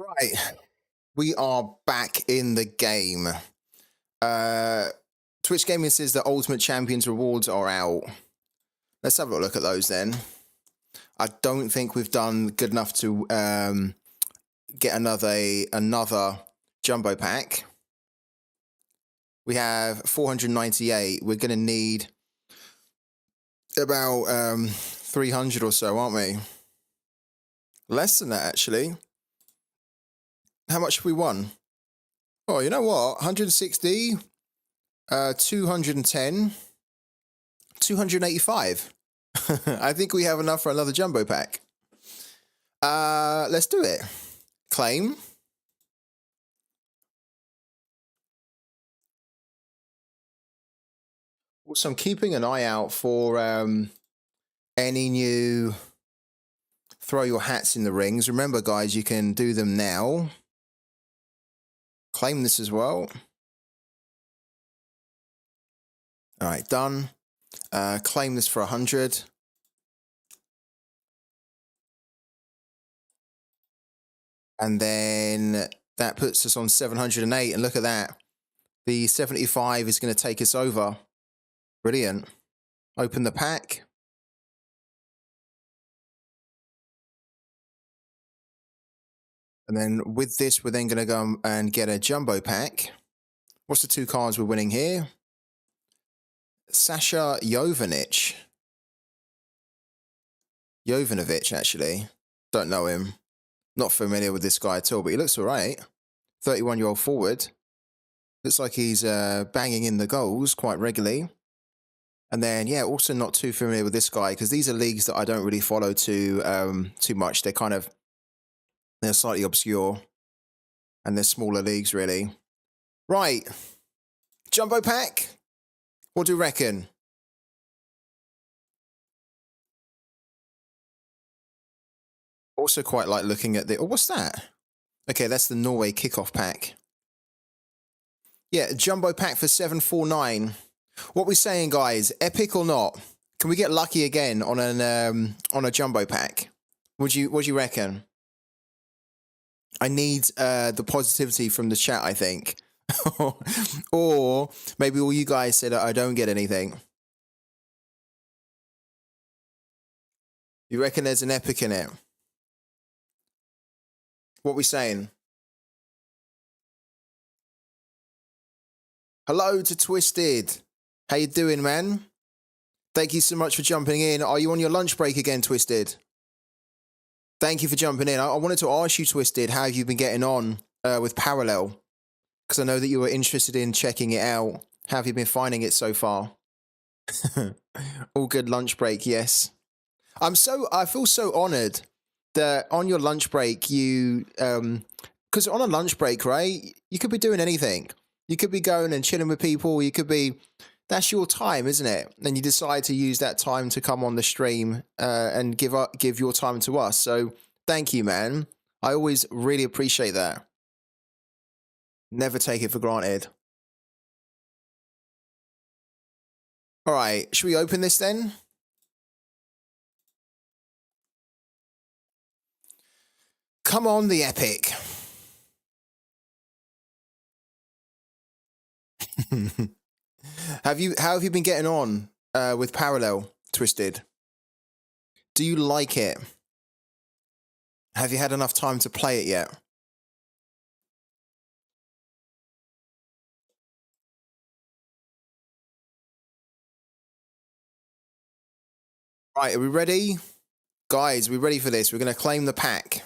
Right, we are back in the game. Twitch Gaming says that Ultimate Champions rewards are out. Let's have a look at those then. I don't think we've done good enough to get another jumbo pack. We have 498. We're going to need about 300 or so, aren't we? Less than that, actually. How much have we won? Oh, you know what? 160, 210, 285. I think we have enough for another jumbo pack. Let's do it. Claim. Also, I'm keeping an eye out for any new throw your hats in the rings. Remember, guys, you can do them now. Claim this as well. All right, done. Claim this for 100. And then that puts us on 708. And look at that. The 75 is going to take us over. Brilliant. Open the pack. And then with this, we're then going to go and get a jumbo pack. What's the two cards we're winning here? Sasha Jovanovic, actually. Don't know him. Not familiar with this guy at all, but he looks all right. 31-year-old forward. Looks like he's banging in the goals quite regularly. And then, yeah, also not too familiar with this guy because these are leagues that I don't really follow too much. They're slightly obscure and they're smaller leagues, really. Right. Jumbo pack. What do you reckon? Also quite like looking at the... Oh, what's that? Okay, that's the Norway kickoff pack. Yeah, jumbo pack for 749. What we saying, guys? Epic or not? Can we get lucky again on a jumbo pack? What do you reckon? I need the positivity from the chat, I think. Or maybe all you guys said I don't get anything. You reckon there's an epic in it? What we saying? Hello to Twisted. How you doing, man? Thank you so much for jumping in. Are you on your lunch break again, Twisted? Thank you for jumping in. I wanted to ask you, Twisted, how have you been getting on with Parallel? Because I know that you were interested in checking it out. How have you been finding it so far? All good lunch break, yes. I feel so honored that on your lunch break you because on a lunch break, right, you could be doing anything. You could be going and chilling with people. You could be, that's your time, isn't it? And you decide to use that time to come on the stream and give your time to us. So thank you, man. I always really appreciate that. Never take it for granted. All right, should we open this then? Come on, the epic. How have you been getting on with Parallel, Twisted? Do you like it? Have you had enough time to play it yet? Right, are we ready? Guys, we're ready for this. We're going to claim the pack.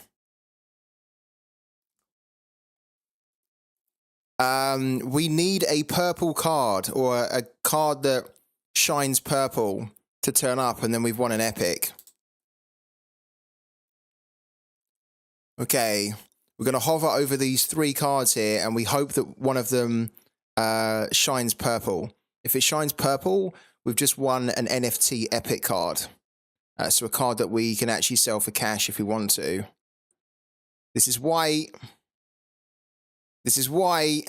We need a purple card or a card that shines purple to turn up, and then we've won an epic. Okay, we're going to hover over these three cards here, and we hope that one of them shines purple. If it shines purple, we've just won an NFT epic card. So a card that we can actually sell for cash if we want to. This is white. This is white.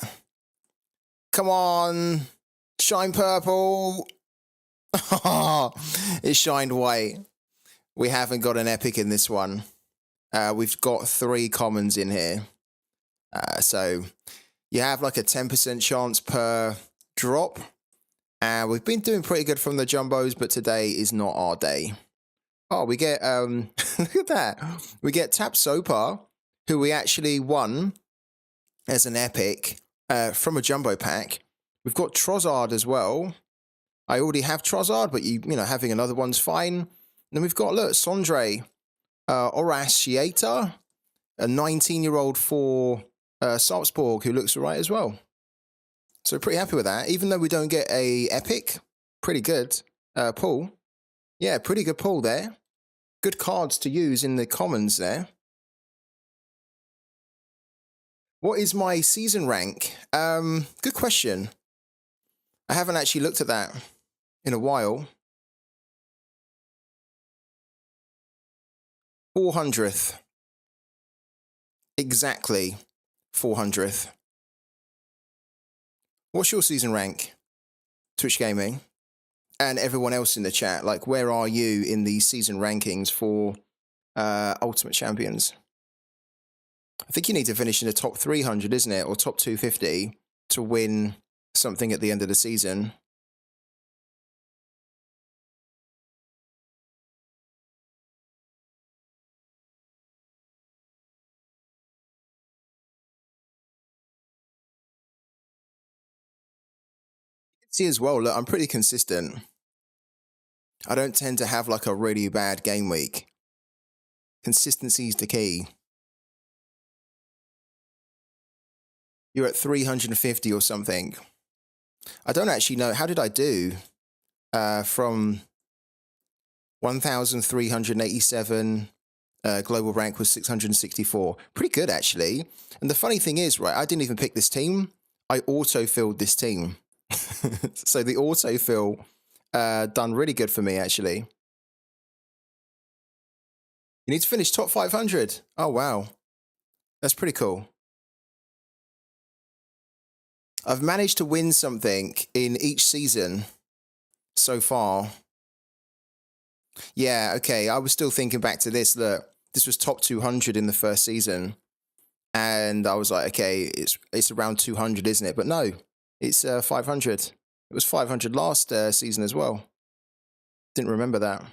Come on. Shine purple. It shined white. We haven't got an epic in this one. We've got 3 commons in here. So you have like a 10% chance per drop. And we've been doing pretty good from the jumbos, but today is not our day. Oh, we get, look at that. We get Tap Sopa, who we actually won as an epic from a jumbo pack. We've got Trossard as well. I already have Trossard, but you know, having another one's fine. And then we've got, look, Sondre, Orasieta, a 19-year-old for Salzburg, who looks all right as well. So pretty happy with that. Even though we don't get a epic, pretty good pull. Yeah, pretty good pull there. Good cards to use in the commons there. What is my season rank? Good question. I haven't actually looked at that in a while. 400th. Exactly 400th. What's your season rank, Twitch Gaming? And everyone else in the chat, like, where are you in the season rankings for Ultimate Champions? I think you need to finish in the top 300, isn't it? Or top 250 to win something at the end of the season. See as well, look, I'm pretty consistent. I don't tend to have like a really bad game week. Consistency is the key. You're at 350 or something. I don't actually know. How did I do? From 1,387, global rank was 664. Pretty good, actually. And the funny thing is, right, I didn't even pick this team. I auto-filled this team. So the autofill done really good for me, actually. You need to finish top 500. Oh, wow. That's pretty cool. I've managed to win something in each season so far. Yeah, okay. I was still thinking back to this. Look, this was top 200 in the first season. And I was like, okay, it's around 200, isn't it? But no, it's 500. It was 500 last season as well. Didn't remember that.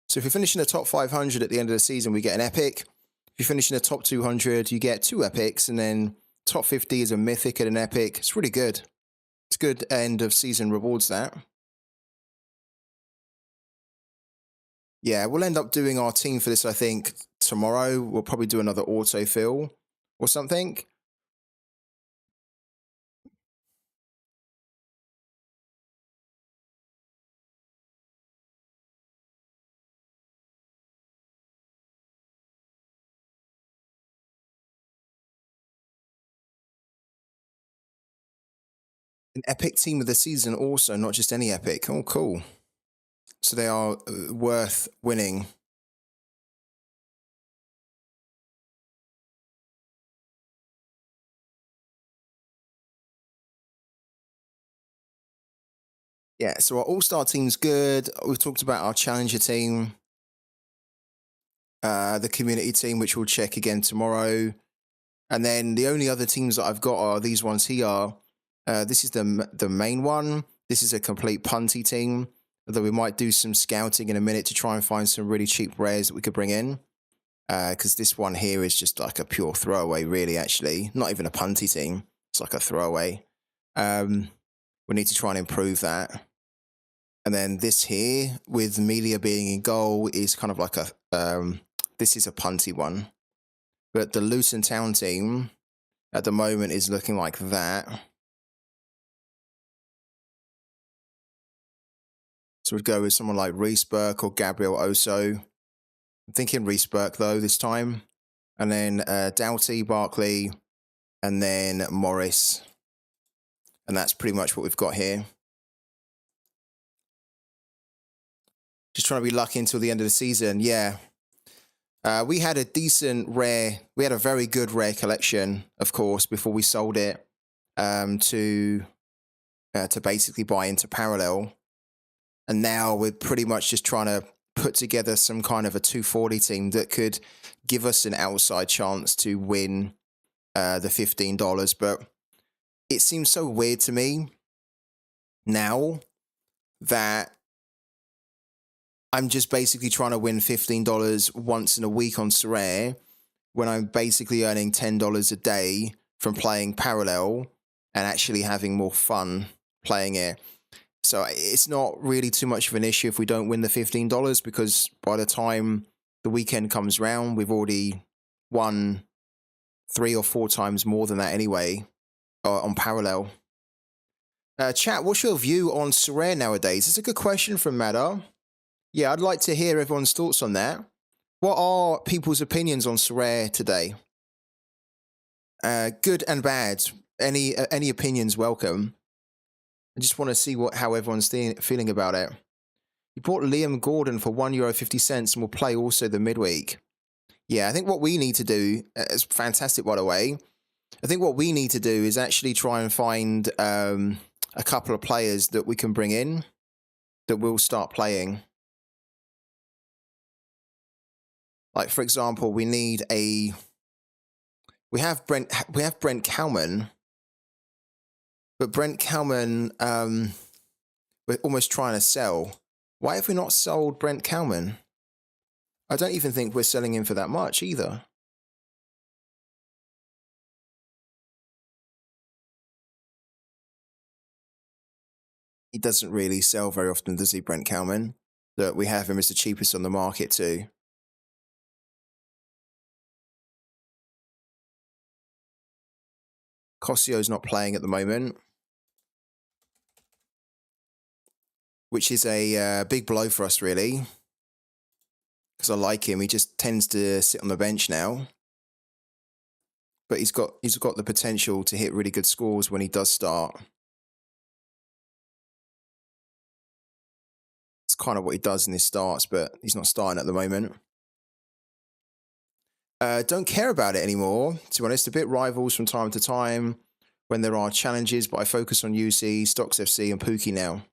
So if you finish in the top 500 at the end of the season, we get an epic. If you finish in the top 200, you get 2 epics. And then top 50 is a mythic and an epic. It's really good. It's good end of season rewards, that. Yeah, we'll end up doing our team for this, I think, tomorrow. We'll probably do another autofill or something. An epic team of the season also, not just any epic. Oh, cool. So they are worth winning. Yeah, so our all-star team's good. We've talked about our challenger team. The community team, which we'll check again tomorrow. And then the only other teams that I've got are these ones here. This is the main one. This is a complete punty team, although we might do some scouting in a minute to try and find some really cheap rares that we could bring in. Because this one here is just like a pure throwaway, really, actually. Not even a punty team. It's like a throwaway. We need to try and improve that. And then this here, with Melia being in goal, is kind of like a... this is a punty one. But the Luton Town team, at the moment, is looking like that. So we'd go with someone like Reece Burke or Gabriel Oso. I'm thinking Reece Burke, though, this time. And then Doughty, Barkley, and then Morris. And that's pretty much what we've got here. Just trying to be lucky until the end of the season. Yeah. We had a decent rare, we had a very good rare collection, of course, before we sold it to basically buy into Parallel. And now we're pretty much just trying to put together some kind of a 240 team that could give us an outside chance to win the $15, but it seems so weird to me now that I'm just basically trying to win $15 once in a week on Sorare when I'm basically earning $10 a day from playing parallel and actually having more fun playing it. So it's not really too much of an issue if we don't win the $15 because by the time the weekend comes round, we've already won 3 or 4 times more than that anyway on parallel. Chat, what's your view on Sorare nowadays? It's a good question from Madda. Yeah, I'd like to hear everyone's thoughts on that. What are people's opinions on Sorare today? Good and bad. Any opinions welcome. I just want to see how everyone's feeling about it. You bought Liam Gordon for €1.50 and will play also the midweek. Yeah, I think what we need to do, it's fantastic by the way, I think what we need to do is actually try and find a couple of players that we can bring in that will start playing. Like for example, we have Brent Kalman, but Brent Kalman we're almost trying to sell. Why have we not sold Brent Kalman? I don't even think we're selling him for that much either. He doesn't really sell very often, does he, Brent Kalman? That we have him as the cheapest on the market too. Cossio's not playing at the moment, which is a big blow for us, really, because I like him. He just tends to sit on the bench now, but he's got the potential to hit really good scores when he does start. It's kind of what he does in his starts, but he's not starting at the moment. Don't care about it anymore, to be honest. A bit rivals from time to time when there are challenges, but I focus on UC, Stocks FC, and Pooky now.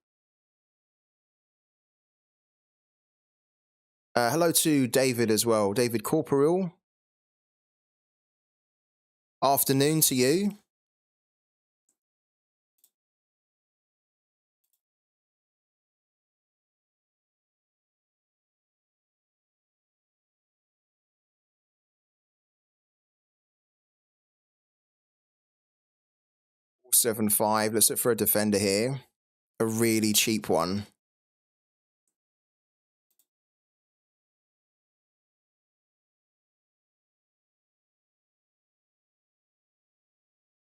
Hello to David as well. David Corporeal. Afternoon to you. $7.5. Let's look for a defender here. A really cheap one.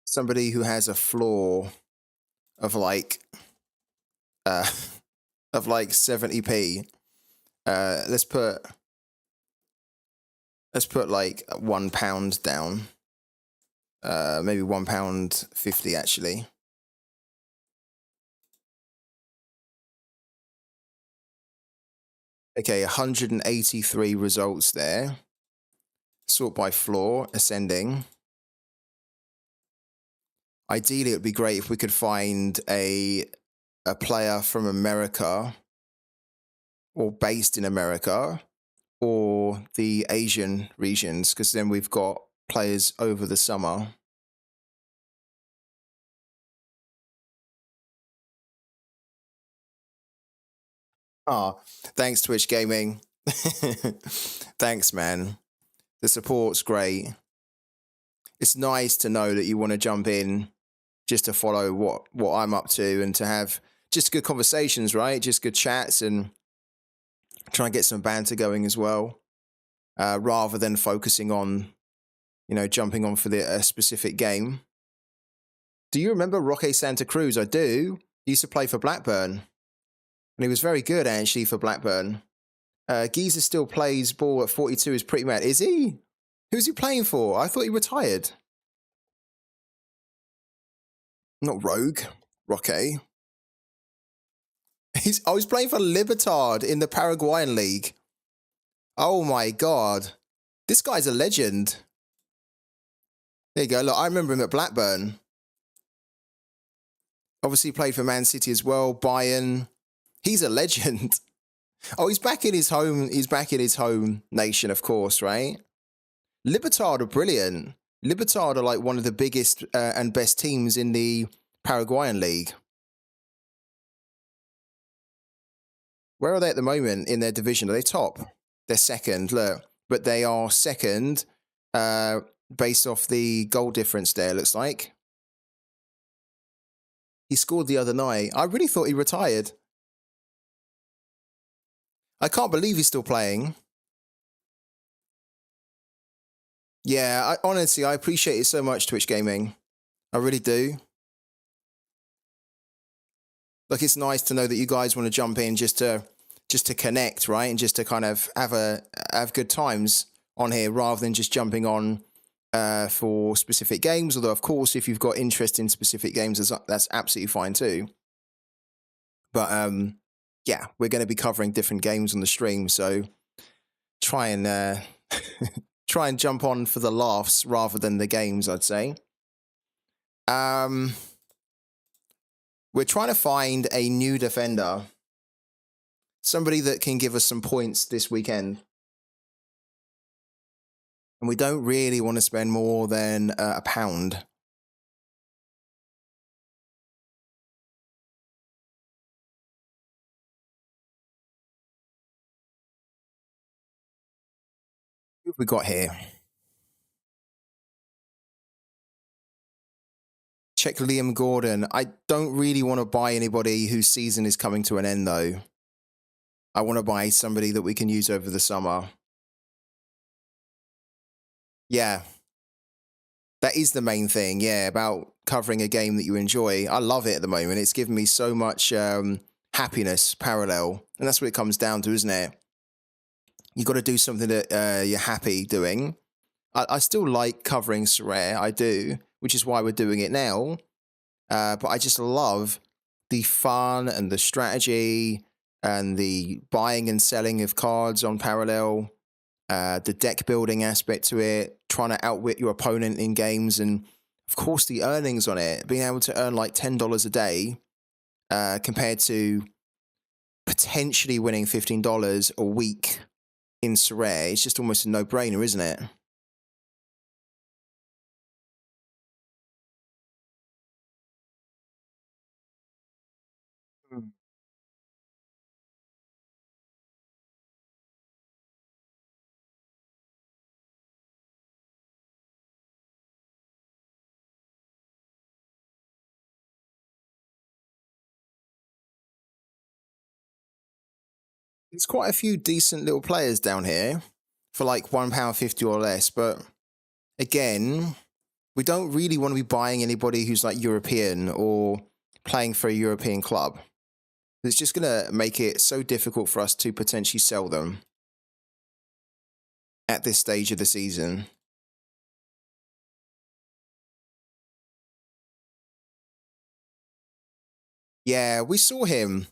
Somebody who has a floor of like 70p. Let's put like £1 down. Maybe £1.50 actually. Okay, 183 results there. Sort by floor, ascending. Ideally, it would be great if we could find a player from America or based in America or the Asian regions, because then we've got players over the summer. Thanks, Twitch Gaming. Thanks, man. The support's great. It's nice to know that you want to jump in just to follow what I'm up to and to have just good conversations, right? Just good chats and try and get some banter going as well, rather than focusing on, jumping on for a specific game. Do you remember Roque Santa Cruz? I do. He used to play for Blackburn. And he was very good, actually, for Blackburn. Geezer still plays ball at 42, is pretty mad. Is he? Who's he playing for? I thought he retired. Not Rogue. Roque. He's playing for Libertad in the Paraguayan League. Oh my God. This guy's a legend. There you go. Look, I remember him at Blackburn. Obviously played for Man City as well. Bayern. He's a legend. Oh, he's back in his home. He's back in his home nation, of course, right? Libertad are brilliant. Libertad are like one of the biggest and best teams in the Paraguayan league. Where are they at the moment in their division? Are they top? They're second, look. But they are second based off the goal difference there, looks like. He scored the other night. I really thought he retired. I can't believe he's still playing. Yeah, honestly, I appreciate it so much, Twitch Gaming. I really do. Like, it's nice to know that you guys want to jump in just to connect, right? And just to kind of have good times on here rather than just jumping on for specific games. Although, of course, if you've got interest in specific games, that's absolutely fine too. But yeah, we're going to be covering different games on the stream, so try and try and jump on for the laughs rather than the games, I'd say. We're trying to find a new defender, somebody that can give us some points this weekend. And we don't really want to spend more than £1. Who have we got here? Check Liam Gordon. I don't really want to buy anybody whose season is coming to an end, though. I want to buy somebody that we can use over the summer. Yeah. That is the main thing, yeah, about covering a game that you enjoy. I love it at the moment. It's given me so much happiness, parallel. And that's what it comes down to, isn't it? You've got to do something that you're happy doing. I still like covering Sorare, I do, which is why we're doing it now. But I just love the fun and the strategy and the buying and selling of cards on Parallel, the deck building aspect to it, trying to outwit your opponent in games, and of course the earnings on it, being able to earn like $10 a day compared to potentially winning $15 a week in Sorare. It's just almost a no-brainer, isn't it? There's quite a few decent little players down here for like £1.50 or less, but again, we don't really want to be buying anybody who's like European or playing for a European club. It's just going to make it so difficult for us to potentially sell them at this stage of the season. Yeah, we saw him.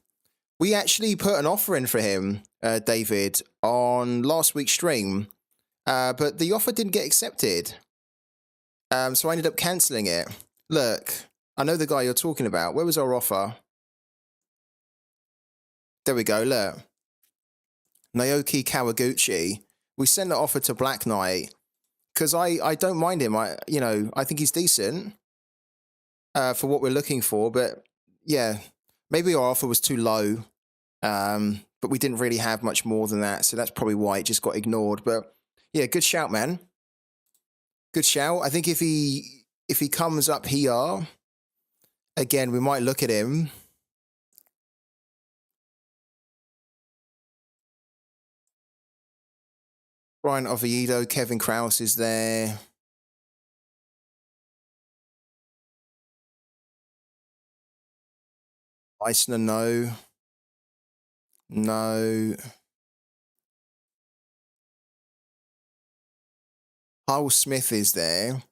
We actually put an offer in for him, David, on last week's stream, but the offer didn't get accepted. So I ended up cancelling it. Look, I know the guy you're talking about. Where was our offer? There we go, look. Naoki Kawaguchi. We sent the offer to Black Knight because I don't mind him. I think he's decent for what we're looking for, but yeah, maybe our offer was too low. But we didn't really have much more than that, so that's probably why it just got ignored. But yeah, good shout, man. Good shout. I think if he comes up here again, we might look at him. Brian Oviedo, Kevin Krause is there. Eisner, no. No. Carl Smith is there.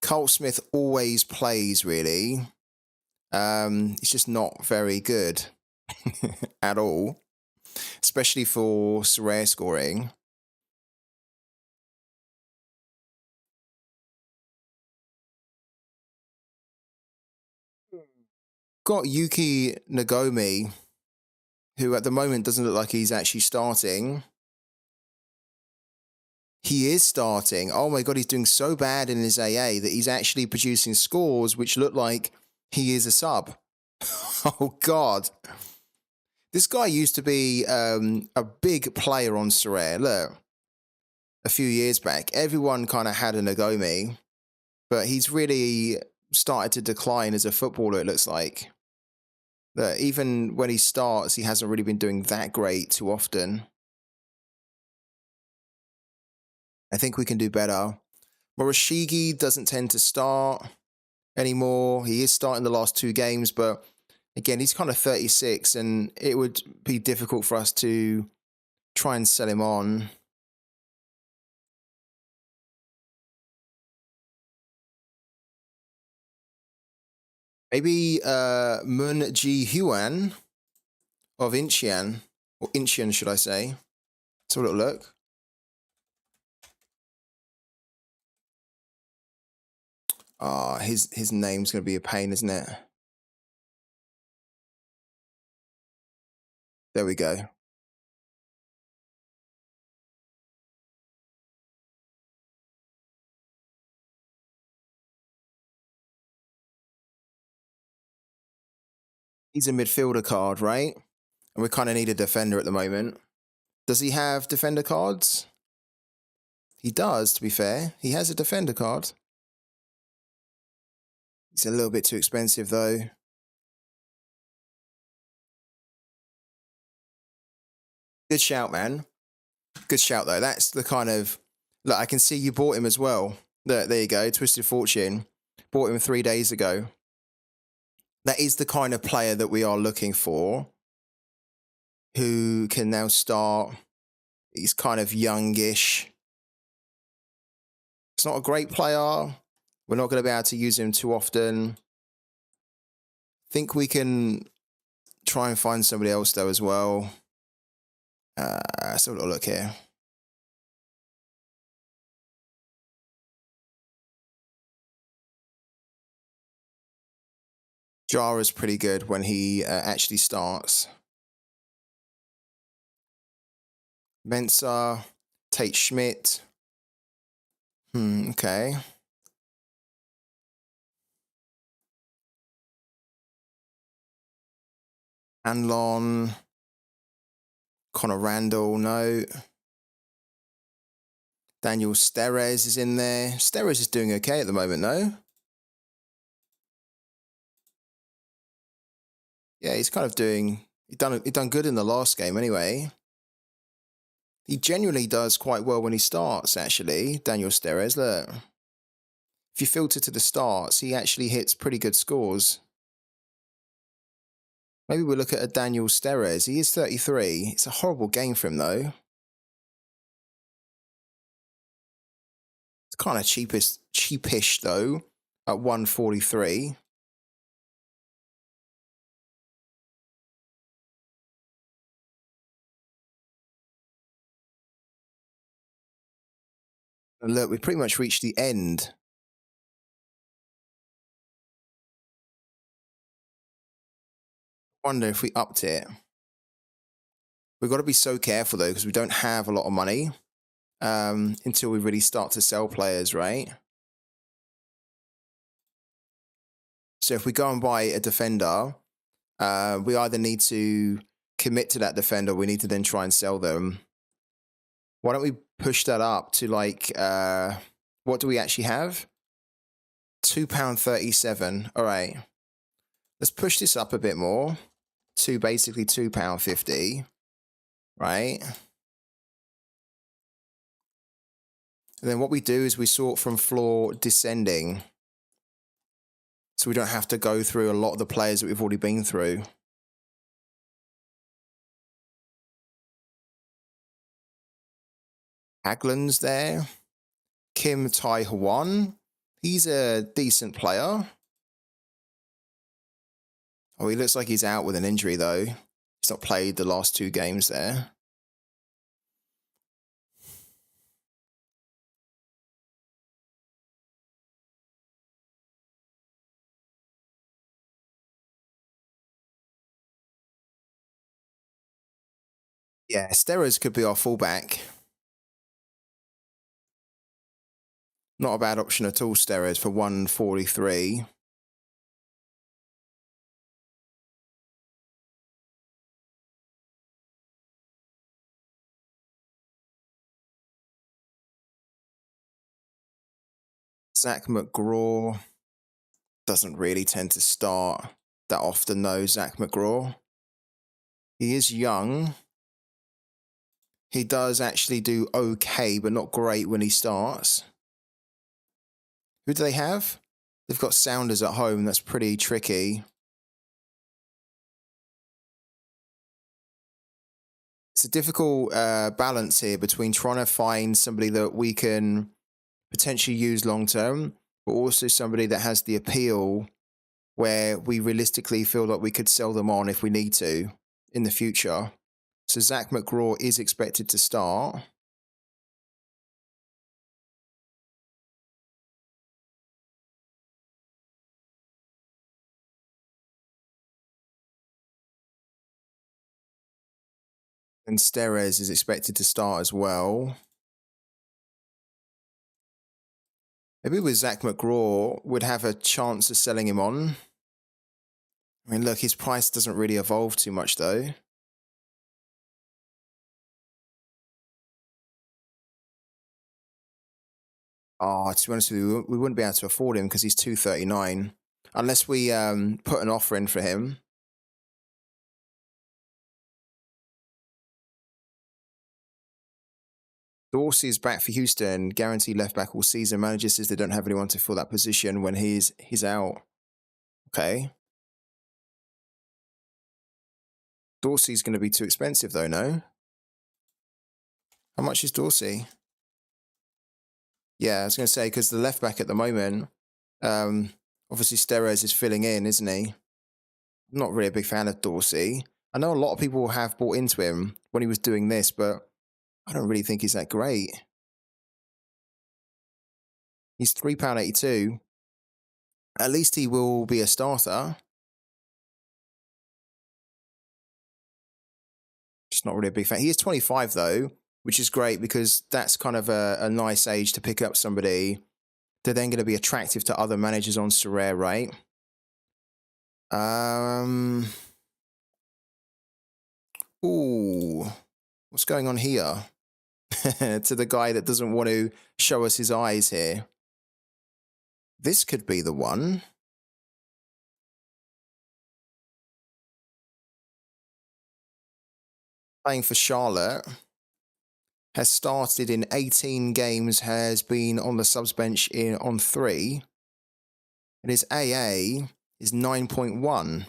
Carl Smith always plays, really. It's just not very good at all, especially for rare scoring. Got Yuki Nagomi, who at the moment doesn't look like he's actually starting. He is starting. Oh my God, he's doing so bad in his AA that he's actually producing scores which look like he is a sub. Oh God. This guy used to be a big player on Sorare. Look, a few years back, everyone kind of had a Nagomi, but he's really started to decline as a footballer, it looks like. Look, even when he starts, he hasn't really been doing that great too often. I think we can do better. Morishige doesn't tend to start anymore. He is starting the last 2 games, but again, he's kind of 36, and it would be difficult for us to try and sell him on. Maybe Moon Ji Huan of Incheon, or Incheon, should I say? Let's have a little look. Ah, his name's going to be a pain, isn't it? There we go. He's a midfielder card, right? And we kind of need a defender at the moment. Does he have defender cards? He does, to be fair. He has a defender card. He's a little bit too expensive, though. Good shout, man. Good shout, though. That's the kind of... Look, I can see you bought him as well. There you go. Twisted Fortune. Bought him 3 days ago. That is the kind of player that we are looking for, who can now start. He's kind of youngish. It's not a great player. We're not going to be able to use him too often. Think we can try and find somebody else, though, as well. Let's have a little look here. Jara's pretty good when he actually starts. Mensah, Tate Schmidt. Okay. Anlon. Connor Randall, no. Daniel Steres is in there. Steres is doing okay at the moment, though. Yeah, he's kind of doing... He done good in the last game, anyway. He genuinely does quite well when he starts, actually, Daniel Steres. Look. If you filter to the starts, he actually hits pretty good scores. Maybe we'll look at a Daniel Steres. He is 33. It's a horrible game for him, though. It's kind of cheapish, though, at 143. And look, we've pretty much reached the end. Wonder if we upped it. We've got to be so careful, though, because we don't have a lot of money until we really start to sell players, right? So if we go and buy a defender, we either need to commit to that defender, or we need to then try and sell them. Why don't we push that up to, like, what do we actually have? £2.37. All right. Let's push this up a bit more to basically £2.50, right? And then what we do is we sort from floor descending, so we don't have to go through a lot of the players that we've already been through. Hagland's there. Kim Tai-hwan. He's a decent player. Oh, he looks like he's out with an injury, though. He's not played the last 2 games there. Yeah, Steres could be our fullback. Not a bad option at all, Steres, for 143. Zach McGraw doesn't really tend to start that often, though, Zach McGraw. He is young. He does actually do okay, but not great when he starts. Who do they have? They've got Sounders at home. That's pretty tricky. It's a difficult balance here between trying to find somebody that we can potentially use long term, but also somebody that has the appeal where we realistically feel like we could sell them on if we need to in the future. So Zach McGraw is expected to start. And Steres is expected to start as well. Maybe with Zach McGraw, would have a chance of selling him on. I mean, look, his price doesn't really evolve too much, though. Oh, to be honest with you, we wouldn't be able to afford him because he's 239. Unless we put an offer in for him. Dorsey is back for Houston, guaranteed left back all season. Manager says they don't have anyone to fill that position when he's out. Okay. Dorsey's going to be too expensive, though, no? How much is Dorsey? Yeah, I was going to say, because the left back at the moment, obviously Steres is filling in, isn't he? I'm not really a big fan of Dorsey. I know a lot of people have bought into him when he was doing this, but I don't really think he's that great. He's £3.82. At least he will be a starter. Just not really a big fan. He is 25, though, which is great because that's kind of a nice age to pick up somebody. They're then going to be attractive to other managers on Sorare, right? Ooh, what's going on here? To the guy that doesn't want to show us his eyes here. This could be the one. Playing for Charlotte. Has started in 18 games, has been on the subs bench on 3. And his AA is 9.1.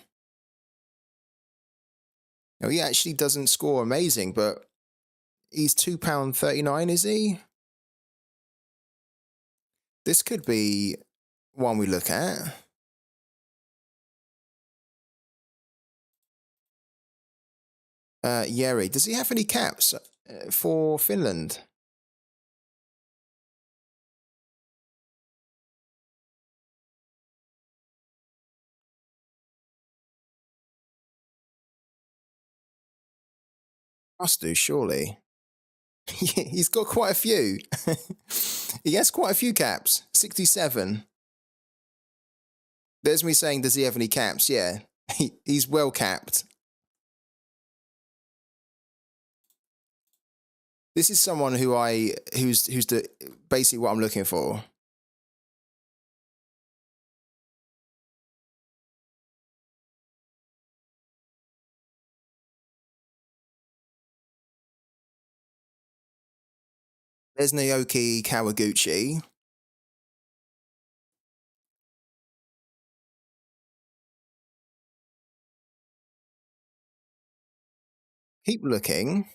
Now, he actually doesn't score amazing, but he's £2.39, is he? This could be one we look at. Jere, does he have any caps for Finland? Must do, surely. He's got quite a few. He has quite a few caps. 67. There's me saying, does he have any caps? Yeah, he's well capped. This is someone who's the basically what I'm looking for. There's Naoki Kawaguchi. Keep looking.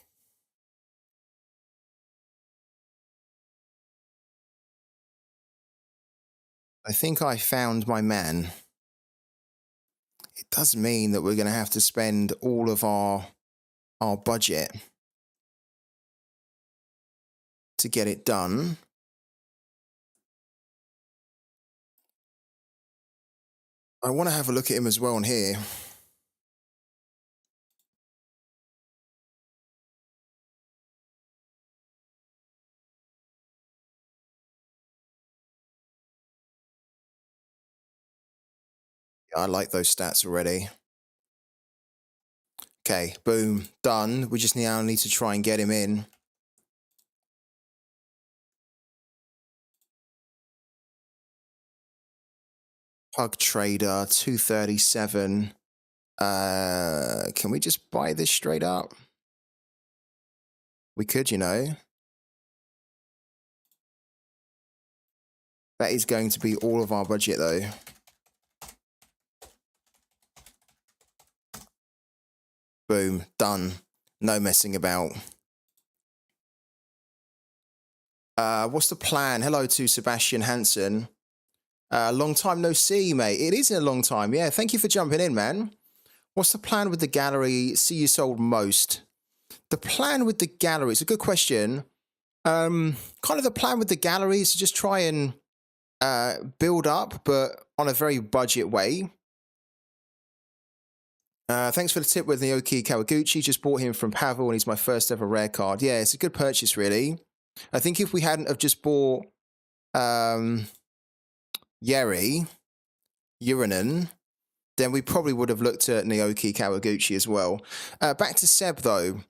I think I found my man. It does mean that we're going to have to spend all of our budget to get it done. I want to have a look at him as well on here. I like those stats already. Okay, boom, done. We just now need to try and get him in. Pug Trader, 237. Can we just buy this straight up? We could, you know. That is going to be all of our budget, though. Boom, done. No messing about. What's the plan? Hello to Sebastian Hansen. Long time no see, mate. It is a long time. Yeah, thank you for jumping in, man. What's the plan with the gallery? See you sold most. The plan with the gallery is a good question. Kind of the plan with the gallery is to just try and build up, but on a very budget way. Thanks for the tip with Naoki Kawaguchi. Just bought him from Pavel and he's my first ever rare card. Yeah, it's a good purchase, really. I think if we hadn't have just bought Yeri, Urinen, then we probably would have looked at Naoki Kawaguchi as well. Back to Seb, though.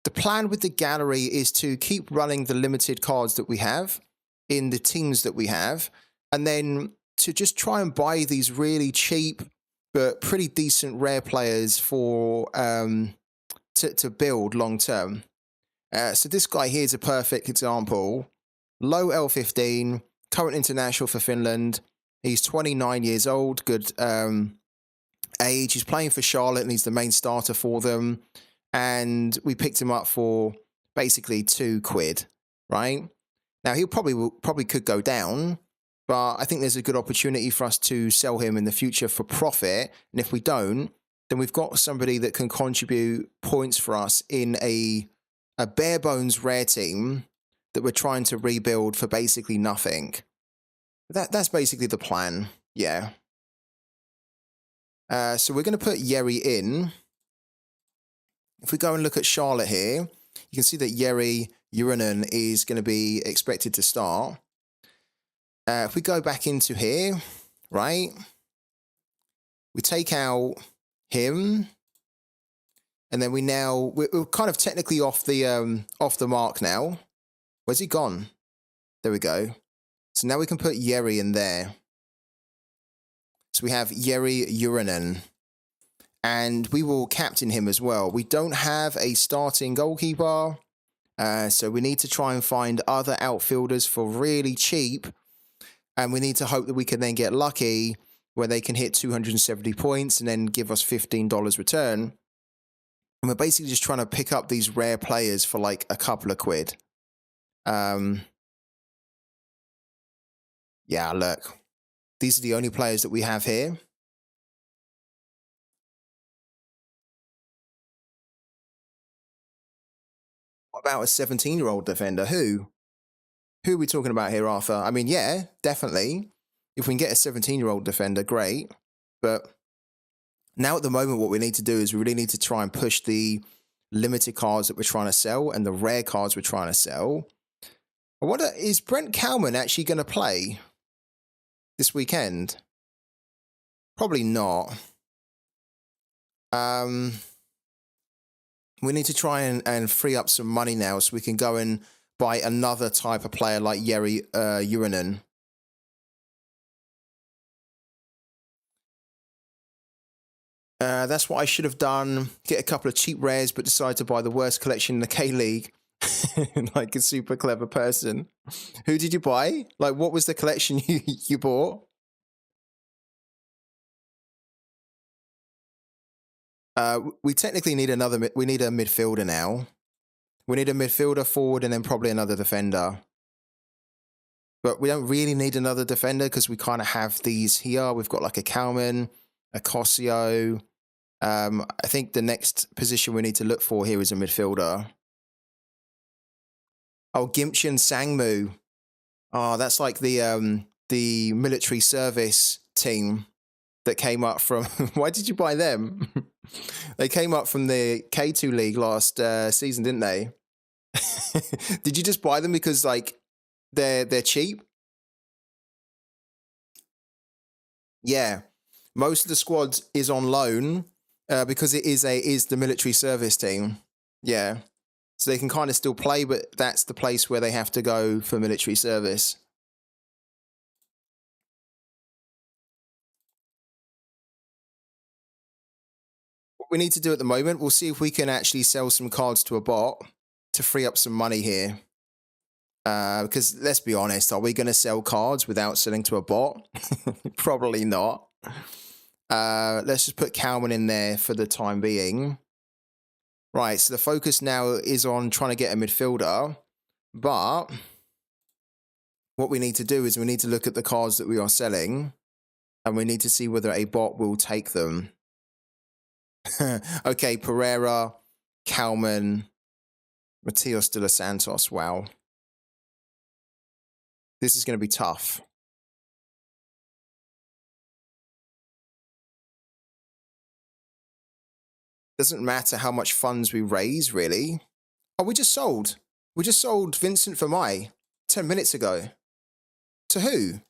The plan with the gallery is to keep running the limited cards that we have in the teams that we have, and then to just try and buy these really cheap but pretty decent rare players for to build long term. So this guy here is a perfect example. Low L15, current international for Finland. He's 29 years old, good age. He's playing for Charlotte and he's the main starter for them. And we picked him up for basically £2, right? Now he probably could go down, but I think there's a good opportunity for us to sell him in the future for profit. And if we don't, then we've got somebody that can contribute points for us in a bare bones rare team that we're trying to rebuild for basically nothing. That's basically the plan. Yeah. So we're going to put Yeri in. If we go and look at Charlotte here, you can see that Yeri Urinen is going to be expected to start. If we go back into here, right, we take out him, and then we're kind of technically off the mark now. Where's he gone? There we go. So now we can put Yeri in there. So we have Yeri Urinen. And we will captain him as well. We don't have a starting goalkeeper, so we need to try and find other outfielders for really cheap. And we need to hope that we can then get lucky where they can hit 270 points and then give us $15 return. And we're basically just trying to pick up these rare players for like a couple of quid. Yeah, look. These are the only players that we have here. What about a 17-year-old defender? Who are we talking about here, Arthur? I mean, yeah, definitely. If we can get a 17-year-old defender, great. But now at the moment, what we need to do is we really need to try and push the limited cards that we're trying to sell and the rare cards we're trying to sell. I wonder, is Brent Kalman actually going to play this weekend? Probably not. We need to try and free up some money now so we can go and buy another type of player like Yeri Urinen. That's what I should have done. Get a couple of cheap rares, but decide to buy the worst collection in the K-League. Like a super clever person. Who did you buy? Like, what was the collection you bought? We technically need we need a midfielder now. We need a midfielder, forward, and then probably another defender. But we don't really need another defender because we kind of have these here. We've got like a Kalman, a Cosio. I think the next position we need to look for here is a midfielder. Oh, Gimchen Sangmu. Oh, that's like the military service team that came up from... Why did you buy them? They came up from the K2 League last season, didn't they? Did you just buy them because, like, they're cheap? Yeah. Most of the squad is on loan because it is the military service team. Yeah. So they can kind of still play, but that's the place where they have to go for military service. What we need to do at the moment, we'll see if we can actually sell some cards to a bot to free up some money here. Because let's be honest, are we going to sell cards without selling to a bot? Probably not. Let's just put Calman in there for the time being. Right, so the focus now is on trying to get a midfielder. But what we need to do is we need to look at the cards that we are selling. And we need to see whether a bot will take them. Okay, Pereira, Calman, Matias de los Santos. Wow. This is going to be tough. Doesn't matter how much funds we raise, really. Oh, we just sold. We just sold Vincent Vermey 10 minutes ago. To who?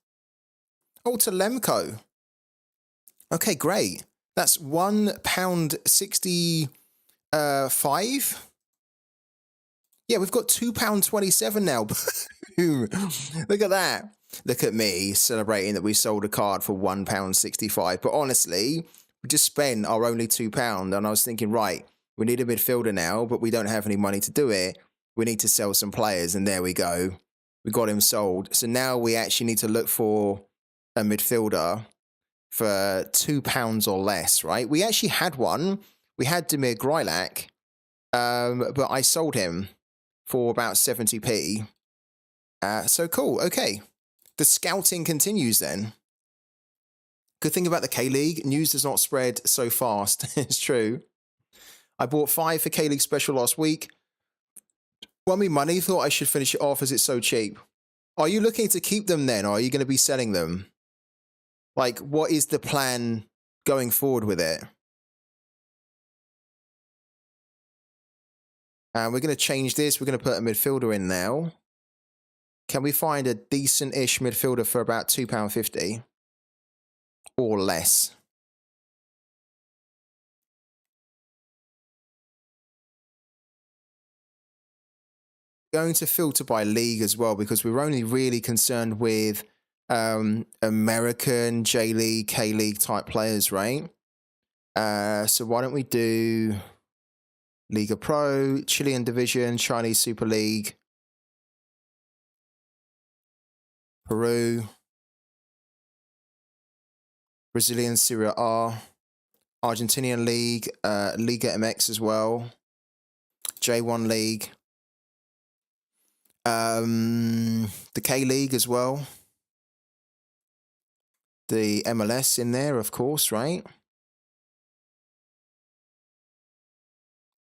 Oh, to Lemco. Okay, great. That's £1.65. Yeah, we've got £2.27 now. Look at that. Look at me celebrating that we sold a card for £1.65. But honestly, we just spent our only £2. And I was thinking, right, we need a midfielder now, but we don't have any money to do it. We need to sell some players. And there we go. We got him sold. So now we actually need to look for a midfielder for £2 or less, right? We actually had one. We had Demir Grilak, but I sold him for about 70p. So cool. Okay. The scouting continues then. Good thing about the K-League, news does not spread so fast. It's true. I bought 5 for K-League Special last week. Won me money, thought I should finish it off as it's so cheap. Are you looking to keep them then, or are you going to be selling them? Like, what is the plan going forward with it? And we're going to change this. We're going to put a midfielder in now. Can we find a decent-ish midfielder for about £2.50 or less? Going to filter by league as well because we're only really concerned with American J-League, K-League type players, right? So why don't we do Liga Pro, Chilean Division, Chinese Super League, Peru, Brazilian Serie A, Argentinian League, Liga MX as well, J1 League, the K-League as well, the MLS in there, of course, right?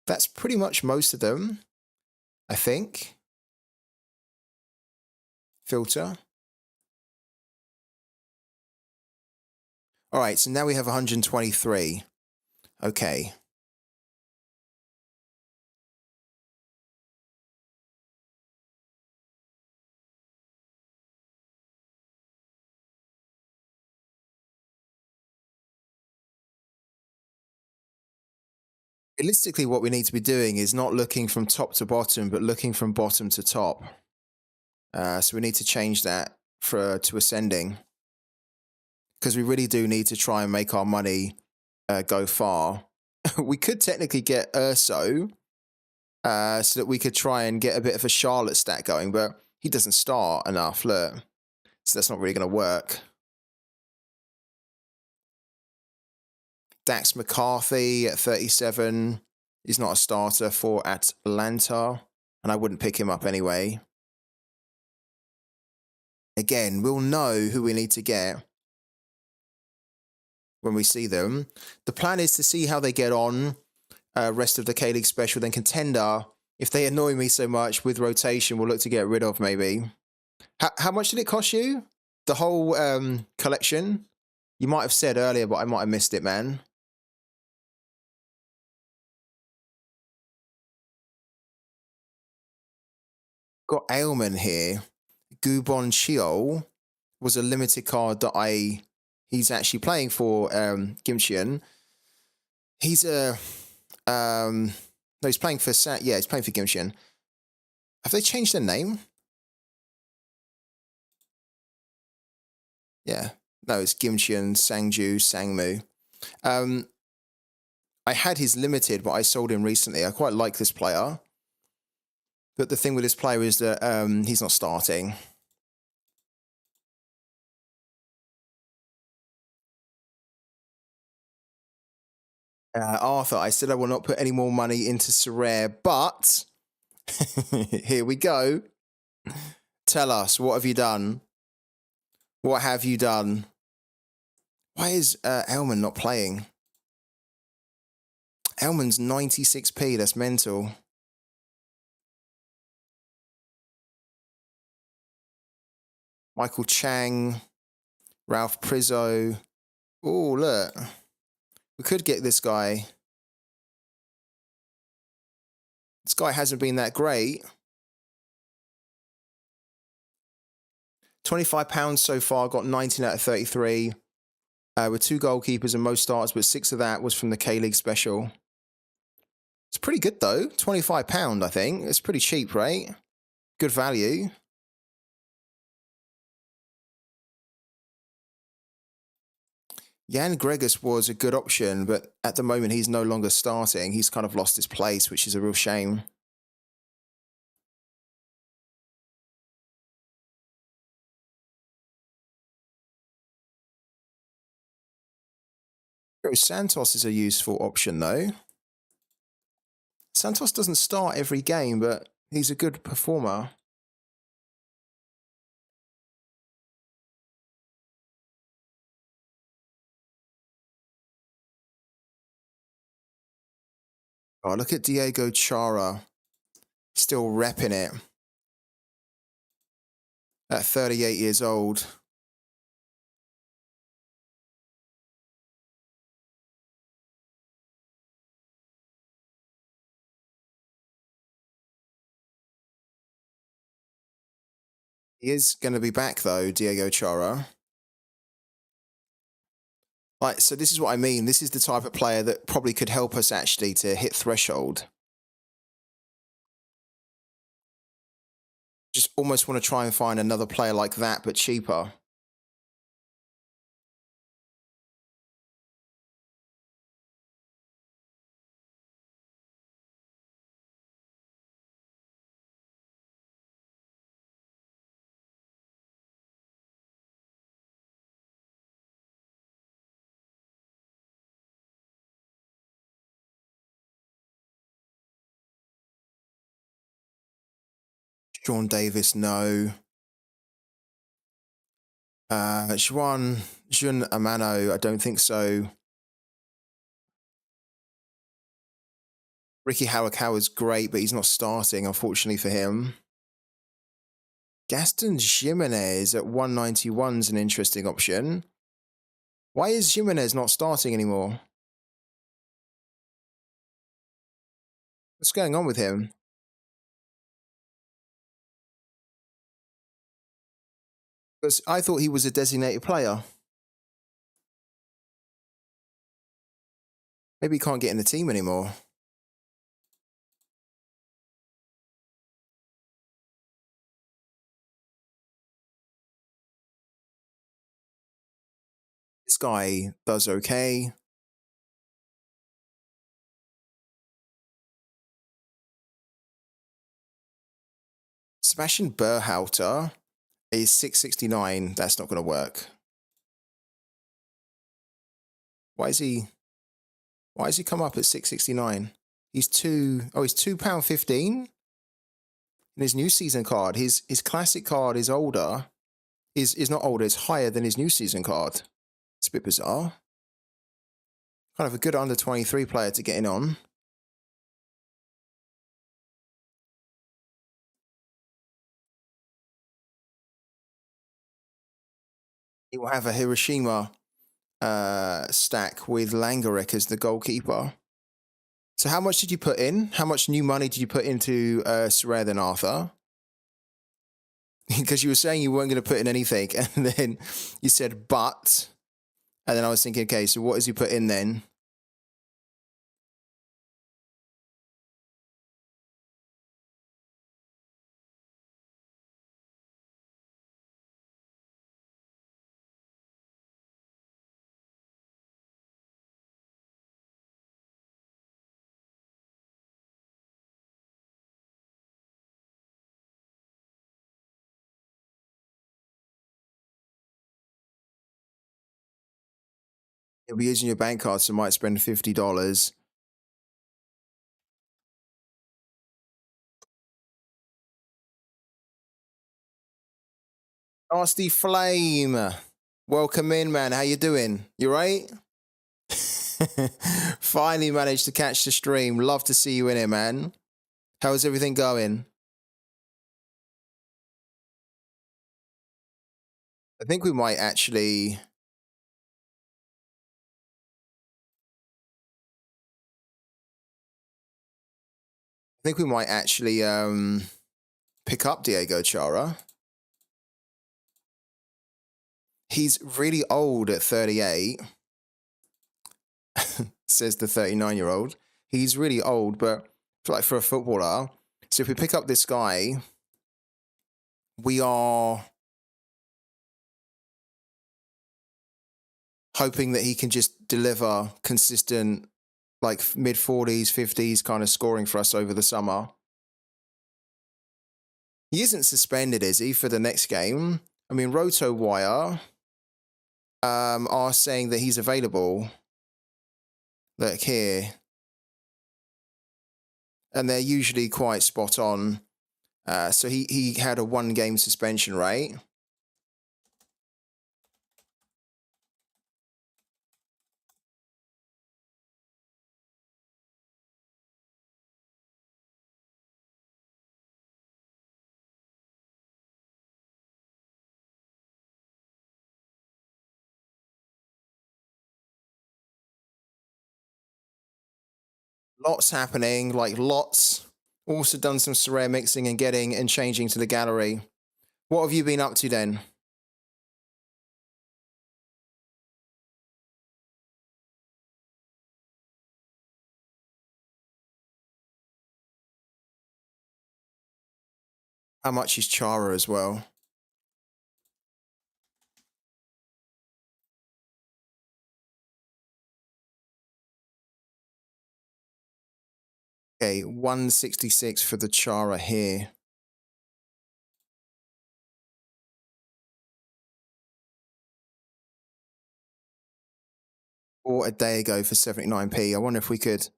That's pretty much most of them, I think. Filter. All right, so now we have 123. Okay. Realistically, what we need to be doing is not looking from top to bottom, but looking from bottom to top. So we need to change that to ascending. Because we really do need to try and make our money go far. We could technically get Urso so that we could try and get a bit of a Charlotte stat going, but he doesn't start enough, look. So that's not really going to work. Dax McCarthy at 37. He's not a starter for Atlanta, and I wouldn't pick him up anyway. Again, we'll know who we need to get when we see them. The plan is to see how they get on rest of the K-League Special, then Contender. If they annoy me so much with rotation, we'll look to get rid of maybe. How much did it cost you? The whole collection? You might have said earlier, but I might have missed it, man. Got Ailman here. Gubon Chiol was a limited card that I he's actually playing for Gimcheon. He's a no, he's playing for he's playing for Gimcheon. Have they changed their name? Yeah, no, it's Gimcheon, Sangju, Sangmu. I had his limited, but I sold him recently. I quite like this player, but the thing with this player is that he's not starting. Arthur, I said I will not put any more money into Sorare, but here we go. Tell us, what have you done? What have you done? Why is Elman not playing? Elman's 96p, that's mental. Michael Chang, Ralph Prizzo. Oh, look. We could get this guy. This guy hasn't been that great. £25 so far, got 19 out of 33. With 2 goalkeepers and most starters, but 6 of that was from the K-League special. It's pretty good though, £25 I think. It's pretty cheap, right? Good value. Jan Gregus was a good option, but at the moment he's no longer starting. He's kind of lost his place, which is a real shame. Santos is a useful option though. Santos doesn't start every game, but he's a good performer. Oh, look at Diego Chara. Still repping it. At 38 years old. He is going to be back though, Diego Chara. Like, so this is what I mean. This is the type of player that probably could help us actually to hit threshold. Just almost want to try and find another player like that, but cheaper. Sean Davis, no. Jun Amano, I don't think so. Ricky Hawakawa is great, but he's not starting, unfortunately for him. Gaston Jimenez at 191 is an interesting option. Why is Jimenez not starting anymore? What's going on with him? Because I thought he was a designated player. Maybe he can't get in the team anymore. This guy does okay. Sebastian Berhalter is 669. That's not going to work. Why is he come up at 669? He's £2.15 in his new season card. His classic card is older. Is not older, it's higher than his new season card. It's a bit bizarre. Kind of a good under 23 player to get in on. He will have a Hiroshima stack with Langarek as the goalkeeper. So how much did you put in? How much new money did you put into Sorare then, Arthur? Because you were saying you weren't going to put in anything, and then you said, but And then I was thinking, okay, so what has he put in then? You'll be using your bank card, so might spend $50. Nasty Flame. Welcome in, man. How you doing? You right? Finally managed to catch the stream. Love to see you in it, man. How's everything going? I think we might actually... pick up Diego Chara. He's really old at 38, says the 39-year-old. He's really old, but like for a footballer. So if we pick up this guy, we are hoping that he can just deliver consistent, like mid-40s, 50s kind of scoring for us over the summer. He isn't suspended, is he, for the next game? I mean, RotoWire are saying that he's available. Look here. And they're usually quite spot on. So he had a 1-game suspension, right? Lots happening, like lots. Also done some Sorare mixing and getting and changing to the gallery. What have you been up to then? How much is Chara as well? Okay, 166 for the Chara here. Or a day ago for 79p. I wonder if we could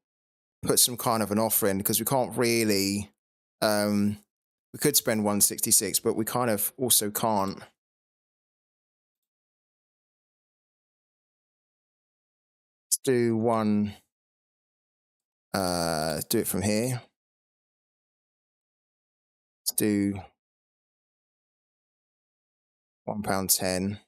put some kind of an offer in, because we can't really... we could spend 166, but we kind of also can't. Let's do one... do it from here. Let's do £1.10. I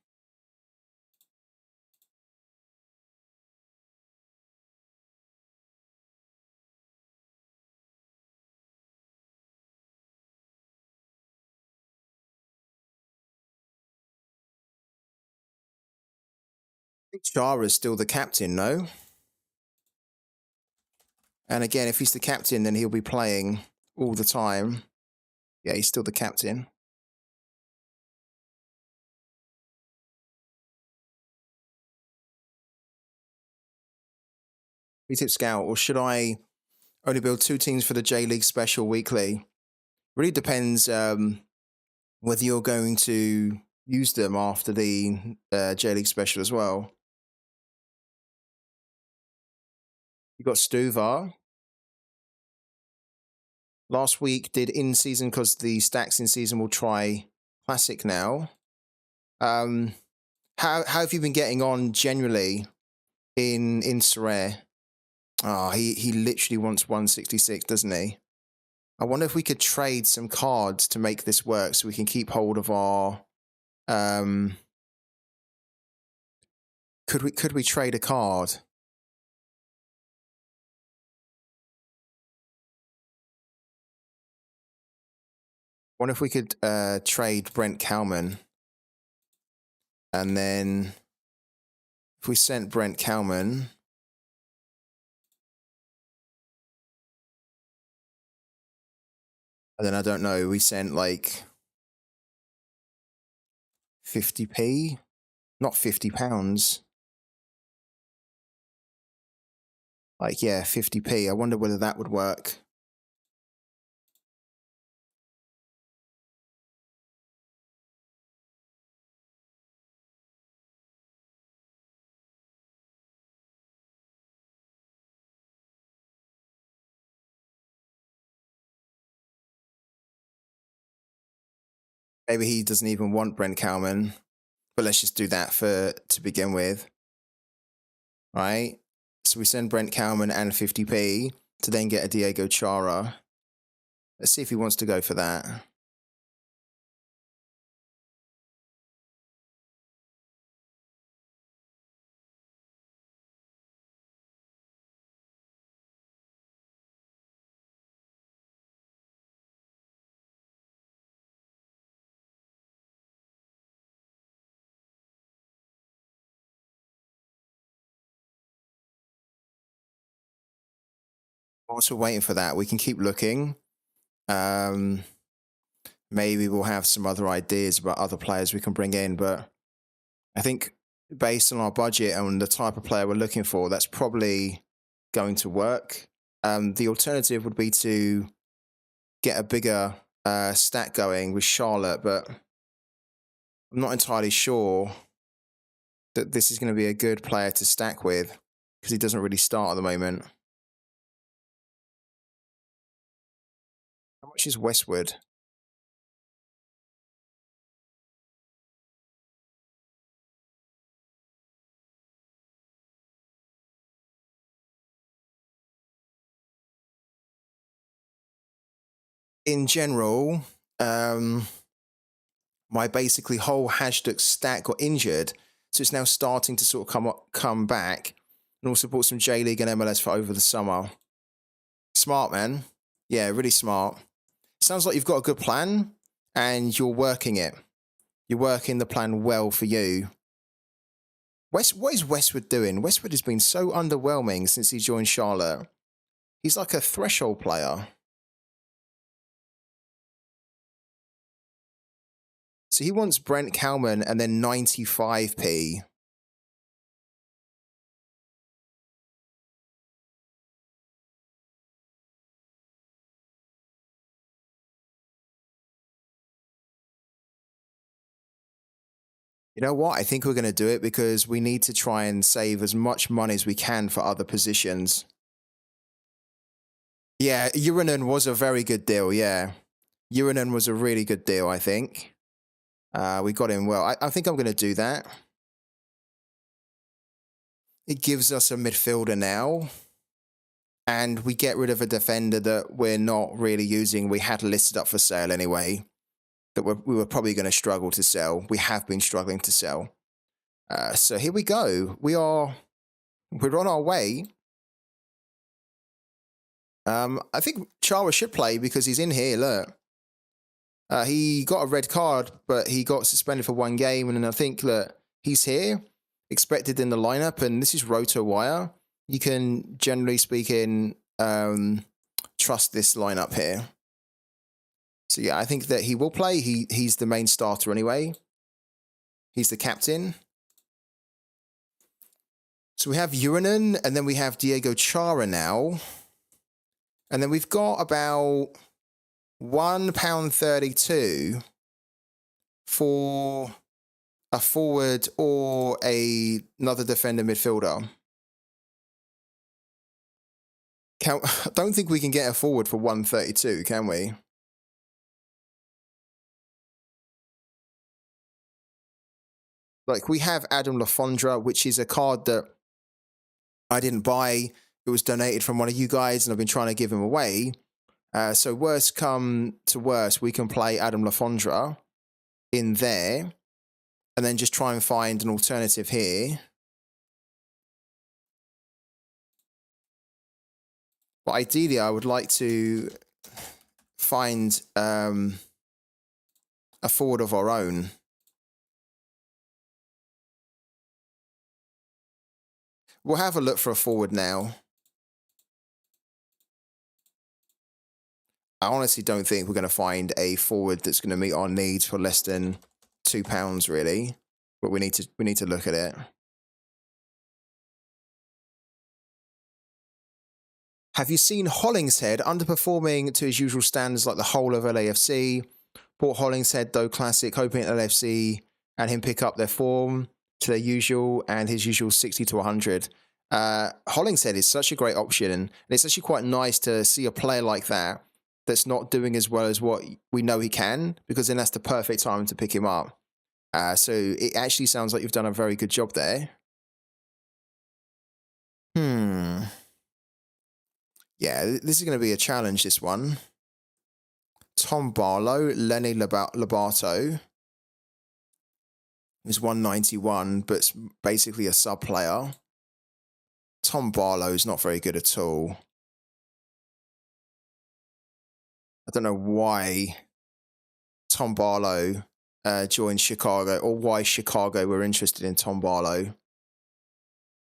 think Chara's still the captain, no? And again, if he's the captain, then he'll be playing all the time. Yeah, he's still the captain. Tip Scout, or should I only build 2 teams for the J-League special weekly? Really depends whether you're going to use them after the J-League special as well. You got Stuvar. Last week did in-season because the stacks in-season will try Classic now. How have you been getting on generally in Sorare? Oh, he literally wants 166, doesn't he? I wonder if we could trade some cards to make this work so we can keep hold of our... Could we trade a card? Wonder if we could trade Brent Kalman. And then If we sent Brent Kalman, and then I don't know, we sent like 50p, not £50. Like, yeah, 50p. I wonder whether that would work. Maybe he doesn't even want Brent Kalman, but let's just do that to begin with. Right? So we send Brent Kalman and 50p to then get a Diego Chara. Let's see if he wants to go for that. Whilst we're waiting for that, we can keep looking. Maybe we'll have some other ideas about other players we can bring in, but I think based on our budget and the type of player we're looking for, that's probably going to work. The alternative would be to get a bigger stack going with Charlotte, but I'm not entirely sure that this is going to be a good player to stack with because he doesn't really start at the moment. How much is Westwood? In general, my basically whole Hashtag stack got injured, so it's now starting to sort of come back. And also bought some J League and MLS for over the summer. Smart, man. Yeah, really smart. Sounds like you've got a good plan and you're working it. You're working the plan well for you. What is Westwood doing? Westwood has been so underwhelming since he joined Charlotte. He's like a threshold player. So he wants Brent Kalman and then 95p. You know what? I think we're going to do it because we need to try and save as much money as we can for other positions. Yeah, Uranen was a very good deal, yeah. Uranen was a really good deal, I think. We got him well. I think I'm going to do that. It gives us a midfielder now. And we get rid of a defender that we're not really using. We had listed up for sale anyway. That we were probably going to struggle to sell. We have been struggling to sell. So here we go. We're on our way. I think Chara should play because he's in here. Look, he got a red card, but he got suspended for one game, and then I think that he's here, expected in the lineup, and this is RotoWire. You can, generally speaking, trust this lineup here. So yeah, I think that he will play. He's the main starter anyway. He's the captain. So we have Uranen, and then we have Diego Chara now. And then we've got about £1.32 for a forward or another defender midfielder. I don't think we can get a forward for 132, can we? Like, we have Adam Lafondra, which is a card that I didn't buy. It was donated from one of you guys, and I've been trying to give him away. So worst come to worst, we can play Adam Lafondra in there, and then just try and find an alternative here. But ideally, I would like to find a forward of our own. We'll have a look for a forward now. I honestly don't think we're going to find a forward that's going to meet our needs for less than £2, really. But we need to look at it. Have you seen Hollingshead underperforming to his usual standards like the whole of LAFC? Bought Hollingshead, though, classic, hoping LAFC and him pick up their form to their usual and his usual 60 to 100. Hollingshead is such a great option, and it's actually quite nice to see a player like that that's not doing as well as what we know he can, because then that's the perfect time to pick him up. So it actually sounds like you've done a very good job there. Yeah, this is going to be a challenge, this one. Tom Barlow, Lenny Lobato, who's 191, but basically a sub player. Tom Barlow is not very good at all. I don't know why Tom Barlow joined Chicago, or why Chicago were interested in Tom Barlow.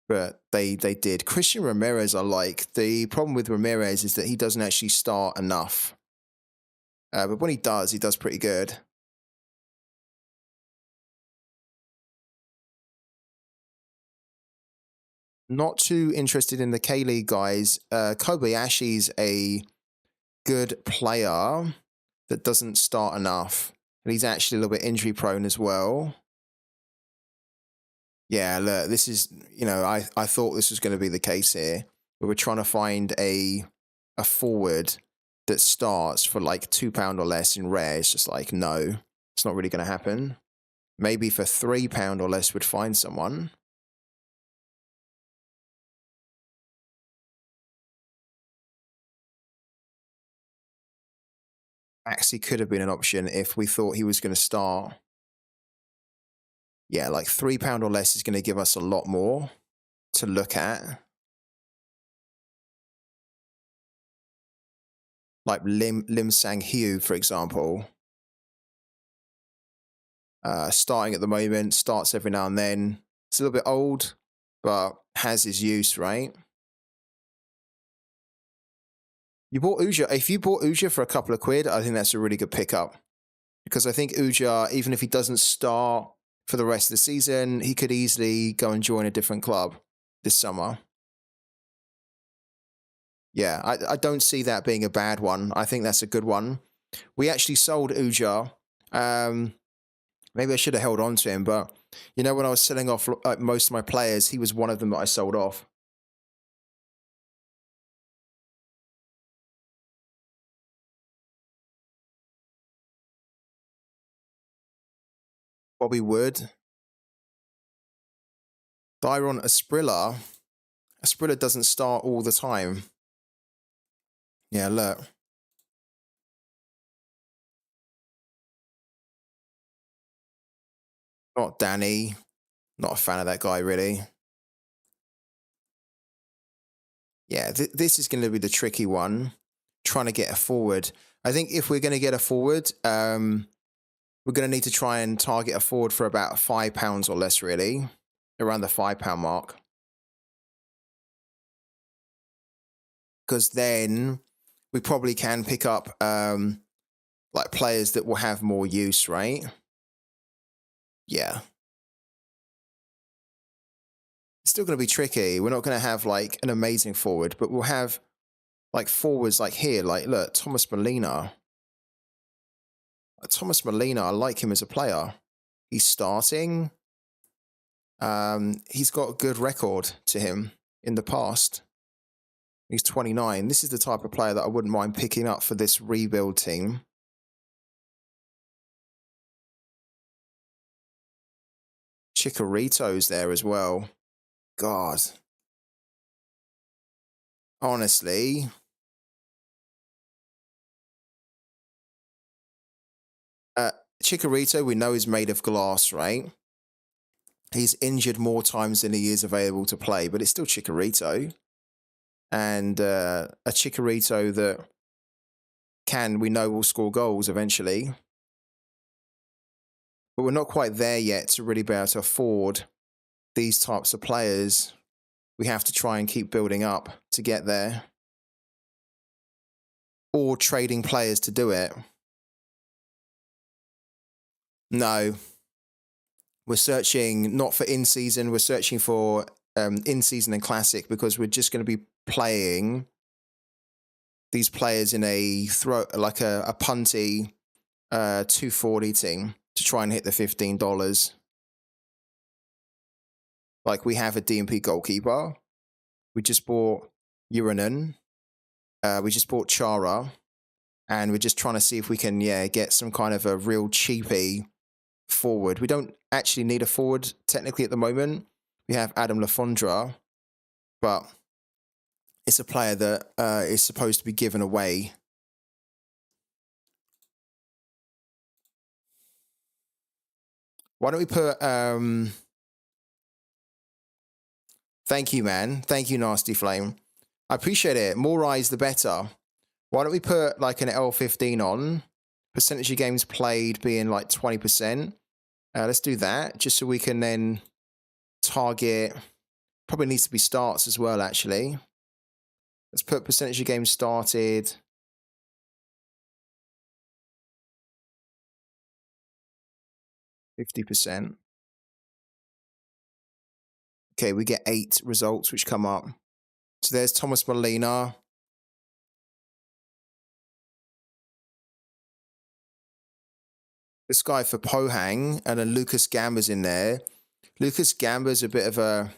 But they did. Christian Ramirez, I like. The problem with Ramirez is that he doesn't actually start enough. But when he does pretty good. Not too interested in the K-League guys. Kobayashi's a good player that doesn't start enough. And he's actually a little bit injury prone as well. Yeah, look, this is, I thought this was going to be the case here. But we're trying to find a forward that starts for like £2 or less in rare. It's just like, no, it's not really going to happen. Maybe for £3 or less we'd find someone. Actually could have been an option if we thought he was going to start. Yeah, like £3 or less is going to give us a lot more to look at. Like Lim Sang Hugh, for example. Starting at the moment, starts every now and then. It's a little bit old, but has his use, right? You bought Uja. If you bought Uja for a couple of quid, I think that's a really good pickup. Because I think Uja, even if he doesn't start for the rest of the season, he could easily go and join a different club this summer. Yeah, I don't see that being a bad one. I think that's a good one. We actually sold Uja. Maybe I should have held on to him, but when I was selling off most of my players, he was one of them that I sold off. Bobby Wood. Dyron Asprilla. Asprilla doesn't start all the time. Yeah, look. Not Danny. Not a fan of that guy, really. Yeah, this is going to be the tricky one. Trying to get a forward. I think if we're going to get a forward, we're going to need to try and target a forward for about £5 or less, really. Around the £5 mark. Because then we probably can pick up like players that will have more use, right? Yeah. It's still going to be tricky. We're not going to have like an amazing forward, but we'll have like forwards like here, like look, Thomas Molina. Thomas Molina, I like him as a player. He's starting. He's got a good record to him in the past. He's 29. This is the type of player that I wouldn't mind picking up for this rebuild team. Chikorito's there as well. God. Honestly. Chikorito, we know, is made of glass, right? He's injured more times than he is available to play, but it's still Chikorito. And a Chikorito that we know will score goals eventually. But we're not quite there yet to really be able to afford these types of players. we have to try and keep building up to get there. Or trading players to do it. No. We're searching not for in-season, we're searching for in-season and classic, because we're just going to be playing these players in a like a punty 240 team to try and hit the $15. Like, we have a DMP goalkeeper. We just bought Uranen. We just bought Chara. And we're just trying to see if we can, get some kind of a real cheapy forward. We don't actually need a forward technically at the moment. We have Adam Lafondra, but it's a player that is supposed to be given away. Why don't we put... Thank you, man. Thank you, Nasty Flame. I appreciate it. More eyes, the better. Why don't we put like an L15 on? Percentage of games played being like 20%. Let's do that, just so we can then target... Probably needs to be starts as well, actually. Let's put percentage of games started. 50%. Okay, we get 8 results which come up. So there's Thomas Molina. This guy for Pohang, and then Lucas Gamba's in there. Lucas Gamba's a bit of a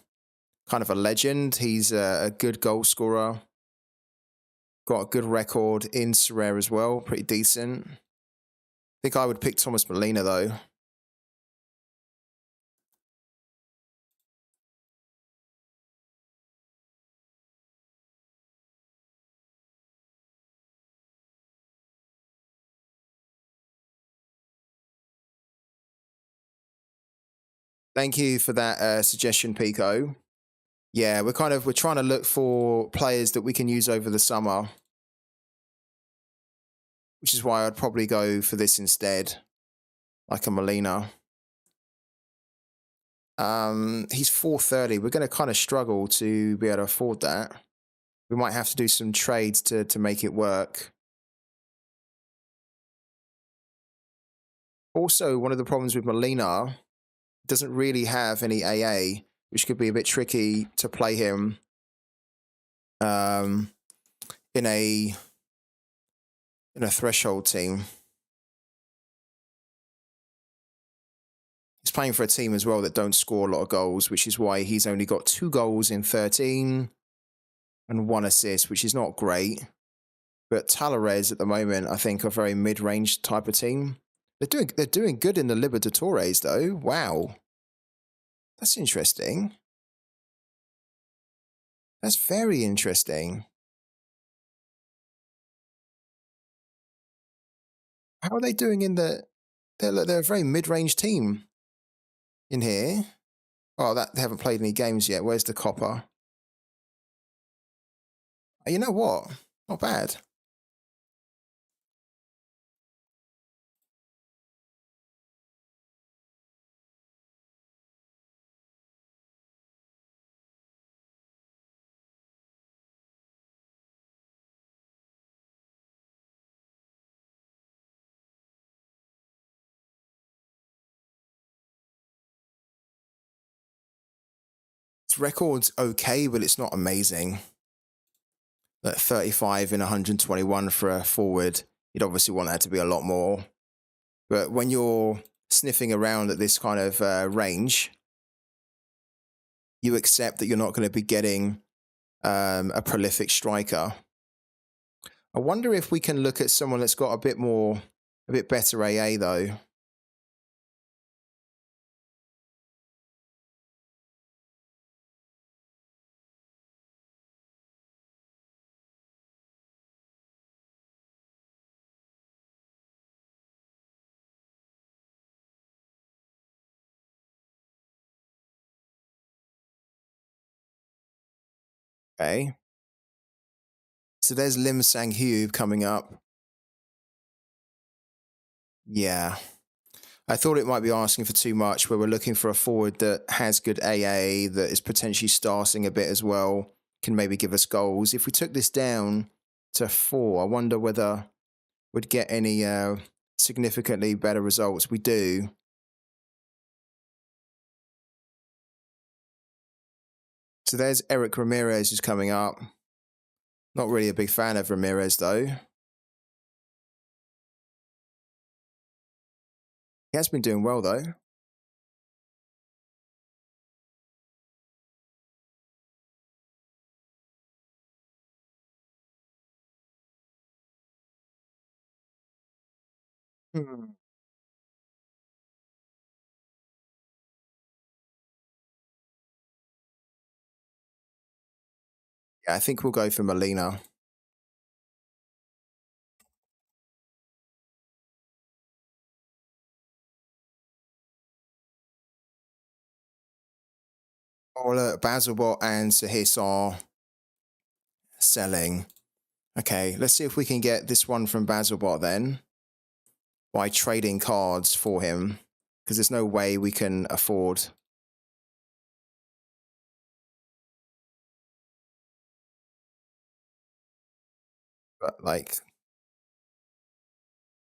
kind of a legend. He's a good goal scorer. Got a good record in Sorare as well. Pretty decent. I think I would pick Thomas Molina, though. Thank you for that suggestion, Pico. Yeah, we're trying to look for players that we can use over the summer, which is why I'd probably go for this instead, like a Molina. He's 430. We're going to kind of struggle to be able to afford that. We might have to do some trades to make it work. Also, one of the problems with Molina, doesn't really have any AA, which could be a bit tricky to play him in a threshold team. He's playing for a team as well that don't score a lot of goals, which is why he's only got 2 goals in 13 and 1 assist, which is not great. But Talares at the moment, I think, are a very mid-range type of team. They're doing good in the Libertadores, though. Wow. That's interesting. That's very interesting. How are they doing in the... They're a very mid-range team in here. Oh, they haven't played any games yet. Where's the copper? You know what? Not bad. Its record's okay, but it's not amazing. Like 35 and 121 for a forward. You'd obviously want that to be a lot more. But when you're sniffing around at this kind of range, you accept that you're not going to be getting a prolific striker. I wonder if we can look at someone that's got a bit better AA, though. Okay. So there's Lim Sang-Hube coming up. Yeah. I thought it might be asking for too much, where we're looking for a forward that has good AA, that is potentially starting a bit as well, can maybe give us goals. If we took this down to 4, I wonder whether we'd get any significantly better results. We do. So there's Eric Ramirez who's coming up. Not really a big fan of Ramirez, though. He has been doing well, though. Hmm. Yeah, I think we'll go for Molina. Oh, look, Basilbot and Sahis are selling. Okay, let's see if we can get this one from Basilbot then by trading cards for him, because there's no way we can afford. But like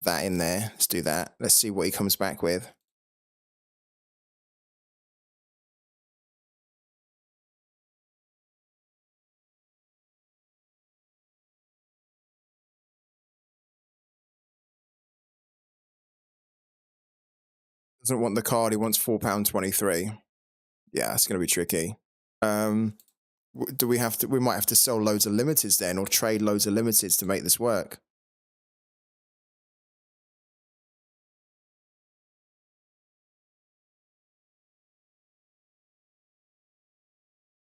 that in there. Let's do that. Let's see what he comes back with. Doesn't want the card. He wants £4.23. Yeah, it's going to be tricky. Do we have to? We might have to sell loads of limiteds then, or trade loads of limiteds to make this work.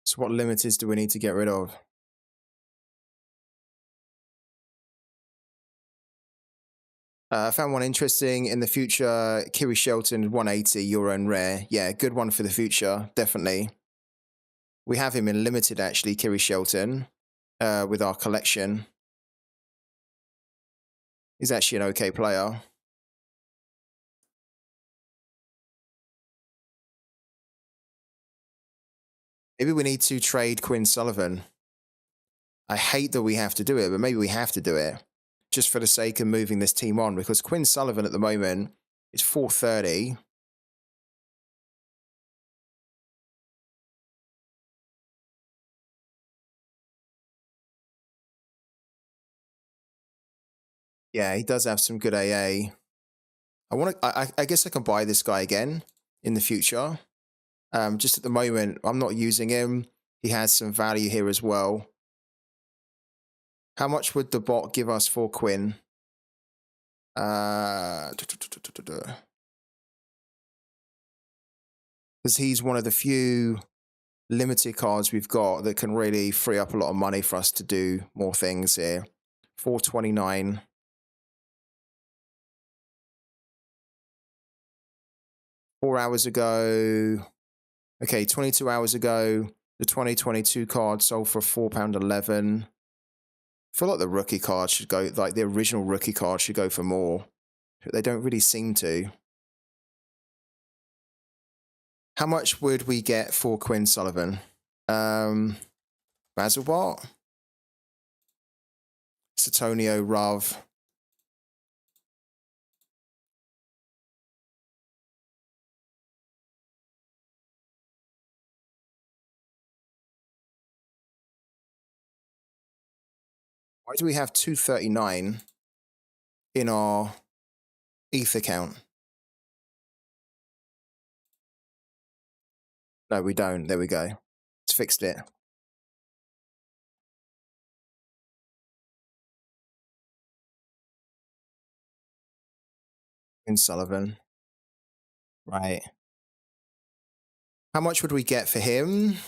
So what limiteds do we need to get rid of? I found one interesting in the future. Kiri Shelton, 180 euro and rare. Yeah, good one for the future, definitely. We have him in limited actually, Kiri Shelton, with our collection. He's actually an okay player. Maybe we need to trade Quinn Sullivan. I hate that we have to do it, but maybe we have to do it just for the sake of moving this team on, because Quinn Sullivan at the moment is 430. Yeah, he does have some good AA. I guess I can buy this guy again in the future. Just at the moment, I'm not using him. He has some value here as well. How much would the bot give us for Quinn? Because he's one of the few limited cards we've got that can really free up a lot of money for us to do more things here. 429. $4 hours ago. Okay, 22 hours ago, the 2022 card sold for £4.11. I feel like the rookie card should go, like the original rookie card should go for more. But they don't really seem to. How much would we get for Quinn Sullivan? Basilbot? Satonio, Rav. Why do we have 239 in our ETH account? No, we don't. There we go. It's fixed it. Quinn Sullivan. Right. How much would we get for him?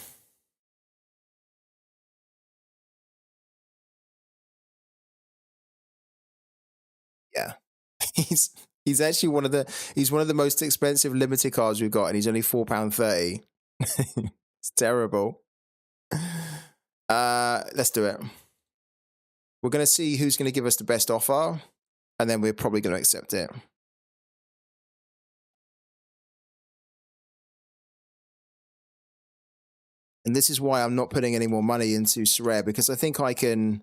Yeah. He's actually one of the most expensive limited cards we've got, and he's only £4.30. It's terrible. Let's do it. We're gonna see who's gonna give us the best offer, and then we're probably gonna accept it. And this is why I'm not putting any more money into Sorare, because I think I can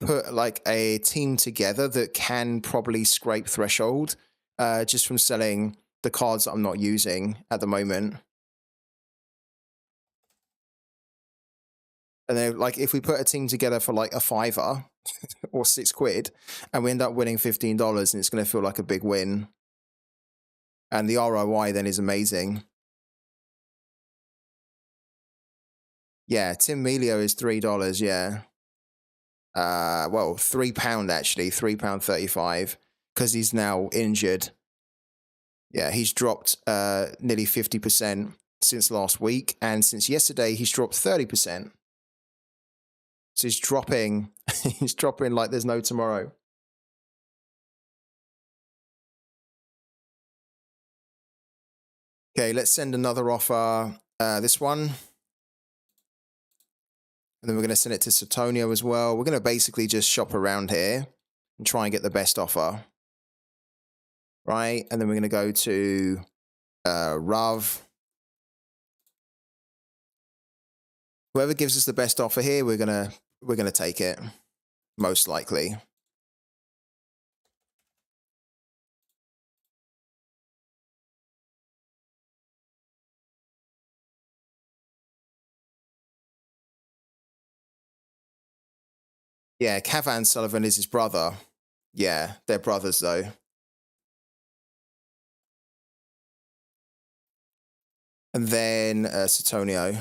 put like a team together that can probably scrape threshold just from selling the cards that I'm not using at the moment. And then, like, if we put a team together for like a $5 or £6 and we end up winning $15, and it's going to feel like a big win. And the ROI then is amazing. Yeah, Tim Melio is $3, yeah. Well, £3 actually, £3.35, because he's now injured. Yeah, he's dropped nearly 50% since last week, and since yesterday he's dropped 30%. So he's dropping, he's dropping like there's no tomorrow. Okay, let's send another offer. This one. And then we're going to send it to Satonio as well. We're going to basically just shop around here and try and get the best offer. Right? And then we're going to go to Rav. Whoever gives us the best offer here, we're gonna take it, most likely. Yeah, Cavan Sullivan is his brother. Yeah, they're brothers though. And then Satonio.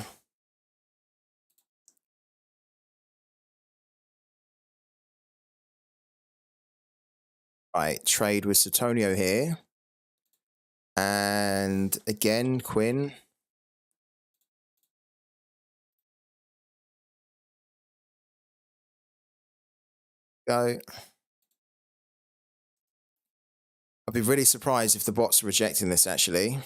Right, trade with Satonio here. And again, Quinn. Go. I'd be really surprised if the bots are rejecting this, actually.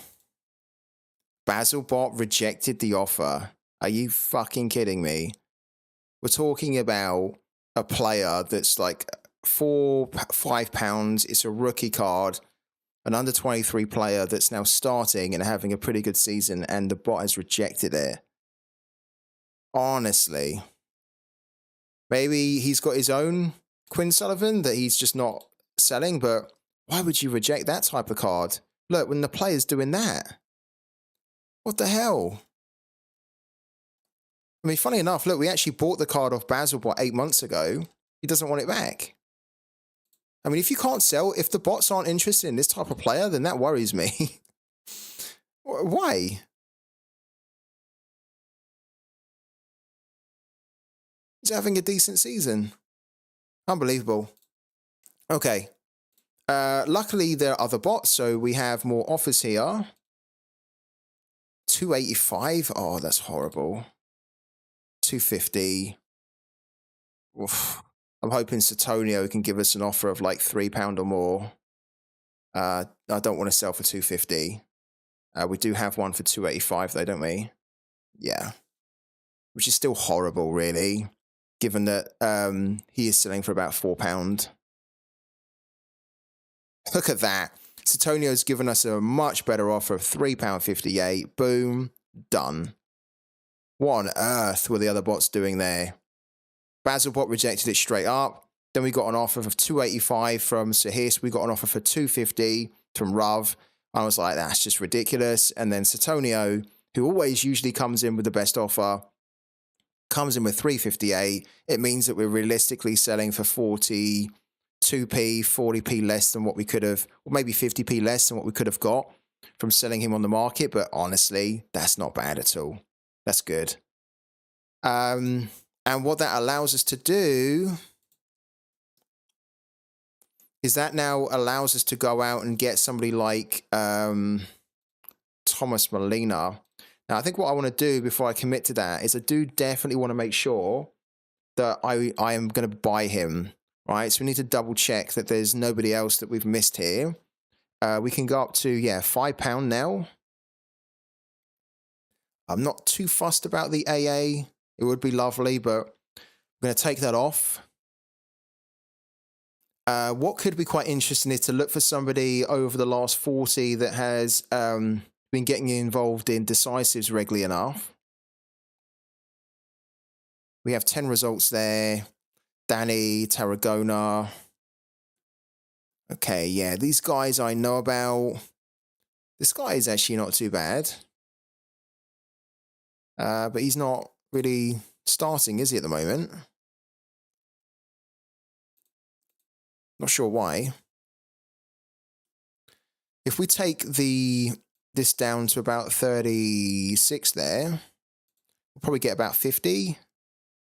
Basil bot rejected the offer. Are you fucking kidding me? We're talking about a player that's like £5. It's a rookie card, an under 23 player that's now starting and having a pretty good season, and the bot has rejected it. Honestly. Maybe he's got his own Quinn Sullivan that he's just not selling, but why would you reject that type of card? Look, when the player's doing that. What the hell? I mean, funny enough, look, we actually bought the card off Basil, 8 months ago. He doesn't want it back. I mean, if you can't sell, if the bots aren't interested in this type of player, then that worries me. Why? He's having a decent season. Unbelievable. Okay. Luckily, there are other bots, so we have more offers here. 285. Oh, that's horrible. 250. Oof. I'm hoping Satonio can give us an offer of like £3 or more. I don't want to sell for 250. We do have one for 285 though, don't we? Yeah. Which is still horrible, really, given that he is selling for about £4. Look at that. Satonio's given us a much better offer of £3.58. Boom. Done. What on earth were the other bots doing there? Basilbot rejected it straight up. Then we got an offer of 285 from Sahis. We got an offer for 250 from Rav. I was like, that's just ridiculous. And then Satonio, who always usually comes in with the best offer, comes in with 358. It means that we're realistically selling for 42p, 40p less than what we could have, or maybe 50p less than what we could have got from selling him on the market. But honestly, that's not bad at all. That's good. And what that allows us to do is that now allows us to go out and get somebody like Thomas Molina. Now, I think what I want to do before I commit to that is I do definitely want to make sure that I am going to buy him, right? So we need to double check that there's nobody else that we've missed here. We can go up to, yeah, £5 now. I'm not too fussed about the AA. It would be lovely, but I'm going to take that off. What could be quite interesting is to look for somebody over the last 40 that has been getting involved in decisives regularly enough. We have 10 results there. Danny, Tarragona. Okay, yeah, these guys I know about. This guy is actually not too bad. But he's not really starting, is he, at the moment? Not sure why. If we take this down to about 36 there, we'll probably get about 50.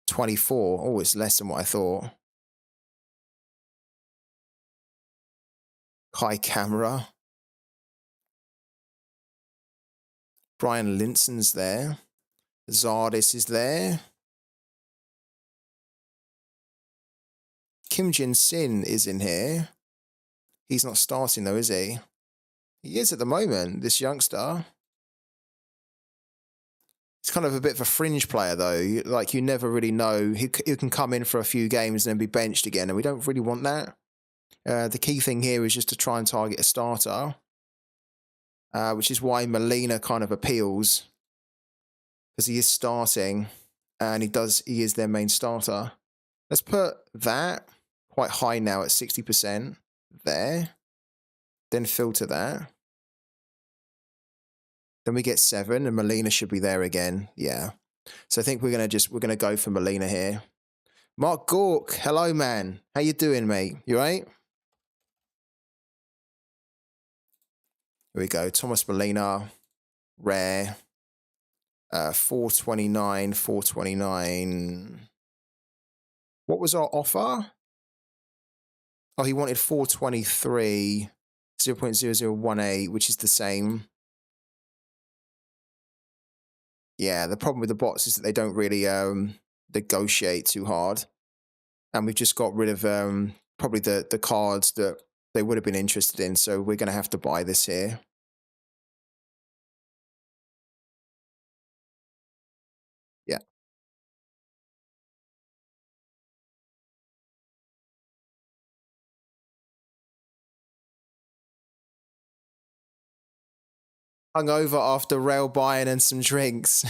24. Oh, it's less than what I thought. High camera. Brian Linson's there. Zardis is there. Kim Jin Sin is in here. He's not starting though, is he? He is at the moment, this youngster. He's kind of a bit of a fringe player though. Like, you never really know. He can come in for a few games and then be benched again, and we don't really want that. The key thing here is just to try and target a starter, which is why Molina kind of appeals, because he is starting and he is their main starter. Let's put that quite high now at 60% there. Then filter that. Then we get 7 and Molina should be there again. Yeah. So I think we're gonna go for Molina here. Mark Gork, hello man. How you doing, mate? You right? Here we go. Thomas Molina, rare. 429, 429. What was our offer? Oh, he wanted 423, 0.0018, which is the same. Yeah, the problem with the bots is that they don't really negotiate too hard. And we've just got rid of probably the cards that they would have been interested in. So we're going to have to buy this here. Yeah. Hungover after rail buying and some drinks.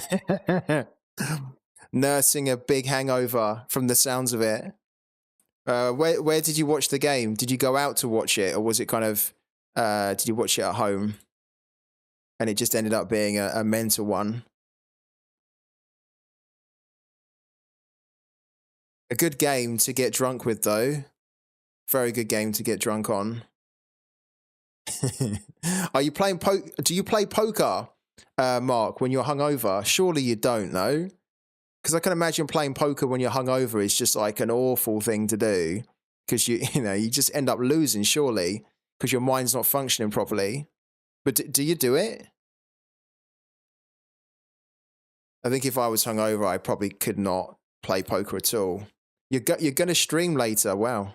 Nursing a big hangover from the sounds of it. Where did you watch the game? Did you go out to watch it, or was it kind of did you watch it at home? And it just ended up being a mental one. A good game to get drunk with, though. Very good game to get drunk on. Are you playing do you play poker, Mark, when you're hungover? Surely you don't, no? Because I can imagine playing poker when you're hungover is just like an awful thing to do. Because you just end up losing, surely, because your mind's not functioning properly. But do you do it? I think if I was hungover, I probably could not play poker at all. You're going to stream later. Wow.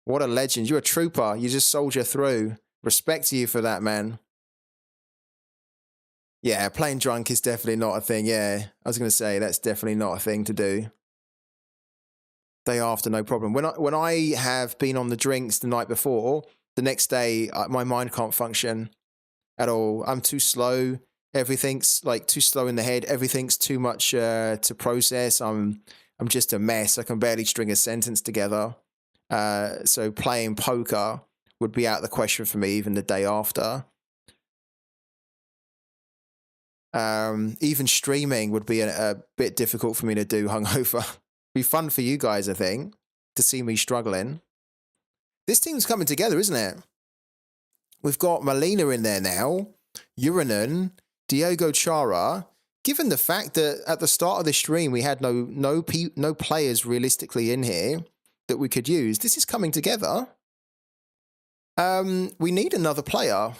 What a legend. You're a trooper. You just soldier through. Respect to you for that, man. Yeah, playing drunk is definitely not a thing. Yeah, I was going to say that's definitely not a thing to do. Day after, no problem. When I have been on the drinks the night before, the next day, my mind can't function at all. I'm too slow. Everything's like too slow in the head. Everything's too much to process. I'm just a mess. I can barely string a sentence together. So playing poker would be out of the question for me even the day after. Even streaming would be a bit difficult for me to do hungover. Be fun for you guys, I think, to see me struggling. This team's coming together, isn't it? We've got Molina in there now, Uranen, Diego Chara. Given the fact that at the start of the stream we had no players realistically in here that we could use, this is coming together. We need another player.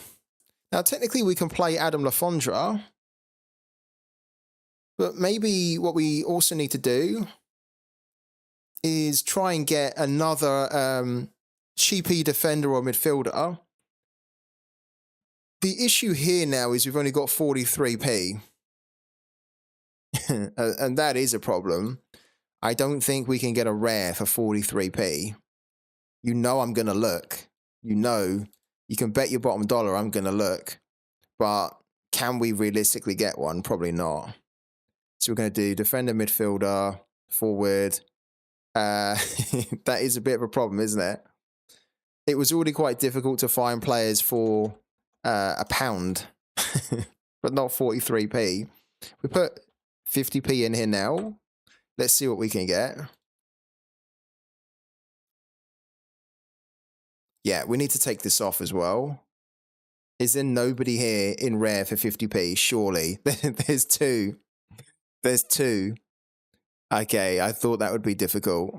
Now, technically, we can play Adam Lafondra, but maybe what we also need to do is try and get another cheapy defender or midfielder. The issue here now is we've only got 43p. And that is a problem. I don't think we can get a rare for 43p. You know I'm going to look. You know, you can bet your bottom dollar I'm going to look. But can we realistically get one? Probably not. So we're going to do defender, midfielder, forward. That is a bit of a problem, isn't it? It was already quite difficult to find players for £1, but not 43p. We put 50p in here now. Let's see what we can get. Yeah, we need to take this off as well. Is there nobody here in rare for 50p? Surely. There's two. There's two. Okay, I thought that would be difficult.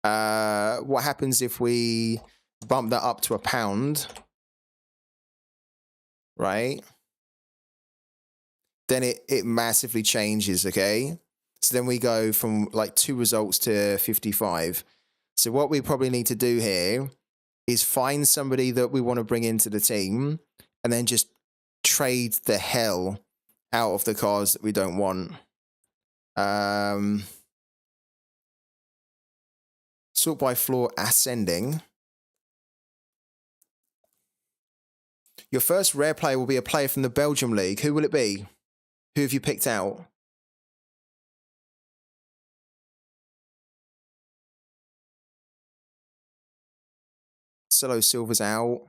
What happens if we bump that up to £1? Right? Then it massively changes, okay? So then we go from like 2 results to 55. So what we probably need to do here is find somebody that we want to bring into the team and then just trade the hell out of the cards that we don't want. Sort by floor ascending. Your first rare player will be a player from the Belgium League. Who will it be? Who have you picked out? Solo Silver's out.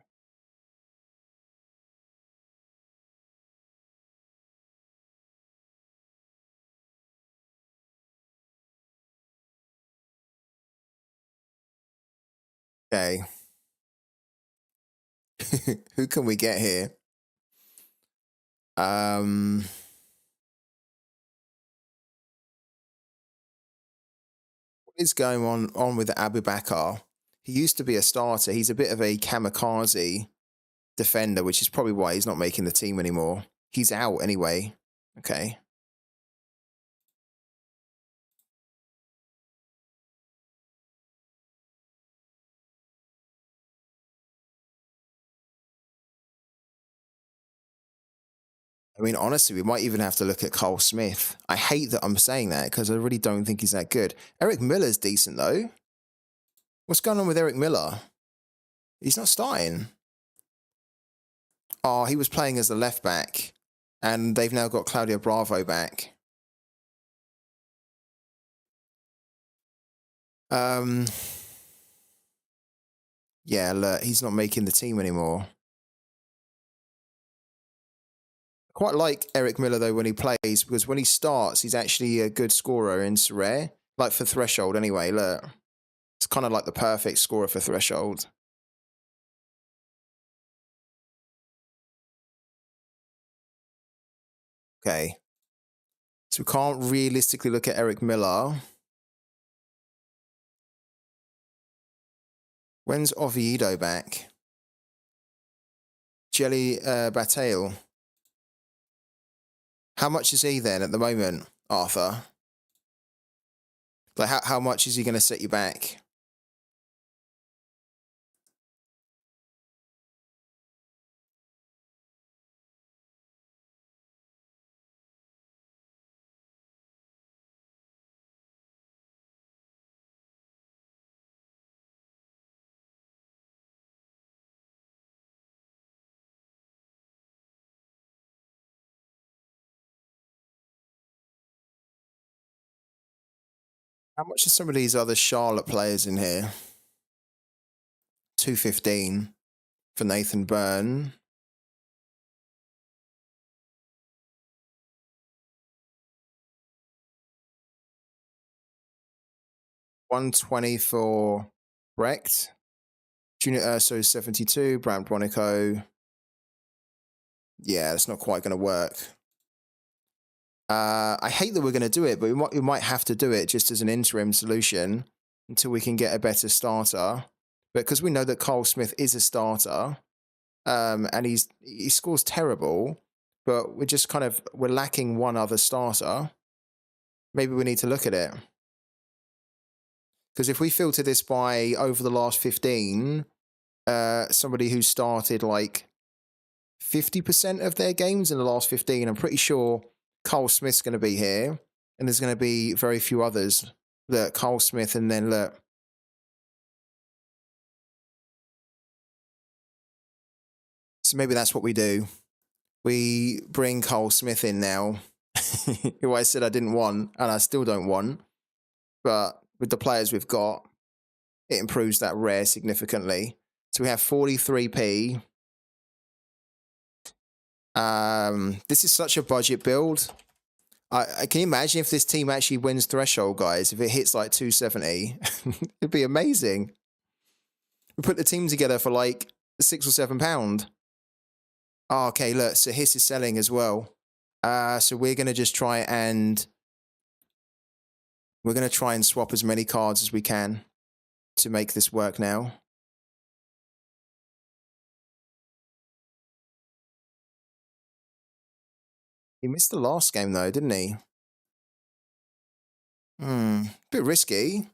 Okay. Who can we get here? What is going on with Abu Bakar? He used to be a starter. He's a bit of a kamikaze defender, which is probably why he's not making the team anymore. He's out anyway. Okay. I mean, honestly, we might even have to look at Cole Smith. I hate that I'm saying that because I really don't think he's that good. Eric Miller's decent, though. What's going on with Eric Miller? He's not starting. Oh, he was playing as the left back, and they've now got Claudio Bravo back. Yeah, look, he's not making the team anymore. Quite like Eric Miller, though, when he plays, because when he starts, he's actually a good scorer in Sorare. Like for Threshold, anyway, look. It's kind of like the perfect scorer for Threshold. Okay. So we can't realistically look at Eric Miller. When's Oviedo back? Jelly Bataille. How much is he then at the moment, Arthur? Like, how much is he going to set you back? How much are some of these other Charlotte players in here? 215 for Nathan Byrne. $120 for Brecht. Junior Urso 72, Brant Bronico. Yeah, it's not quite going to work. I hate that we're going to do it, but we might have to do it just as an interim solution until we can get a better starter. But because we know that Cole Smith is a starter, and he scores terrible, but we're lacking one other starter. Maybe we need to look at it. Because if we filter this by over the last 15, somebody who started like 50% of their games in the last 15, I'm pretty sure Cole Smith's going to be here. And there's going to be very few others. Look, Cole Smith, and then look. So maybe that's what we do. We bring Cole Smith in now. who I said I didn't want, and I still don't want. But with the players we've got, it improves that rare significantly. So we have 43p. This is such a budget build. I can you imagine if this team actually wins threshold, guys? If it hits like 270, it'd be amazing. We put the team together for like £6 or £7. Oh, okay, look, so Hiss is selling as well. So we're gonna just try and swap as many cards as we can to make this work now. He missed the last game though, didn't he? Bit risky.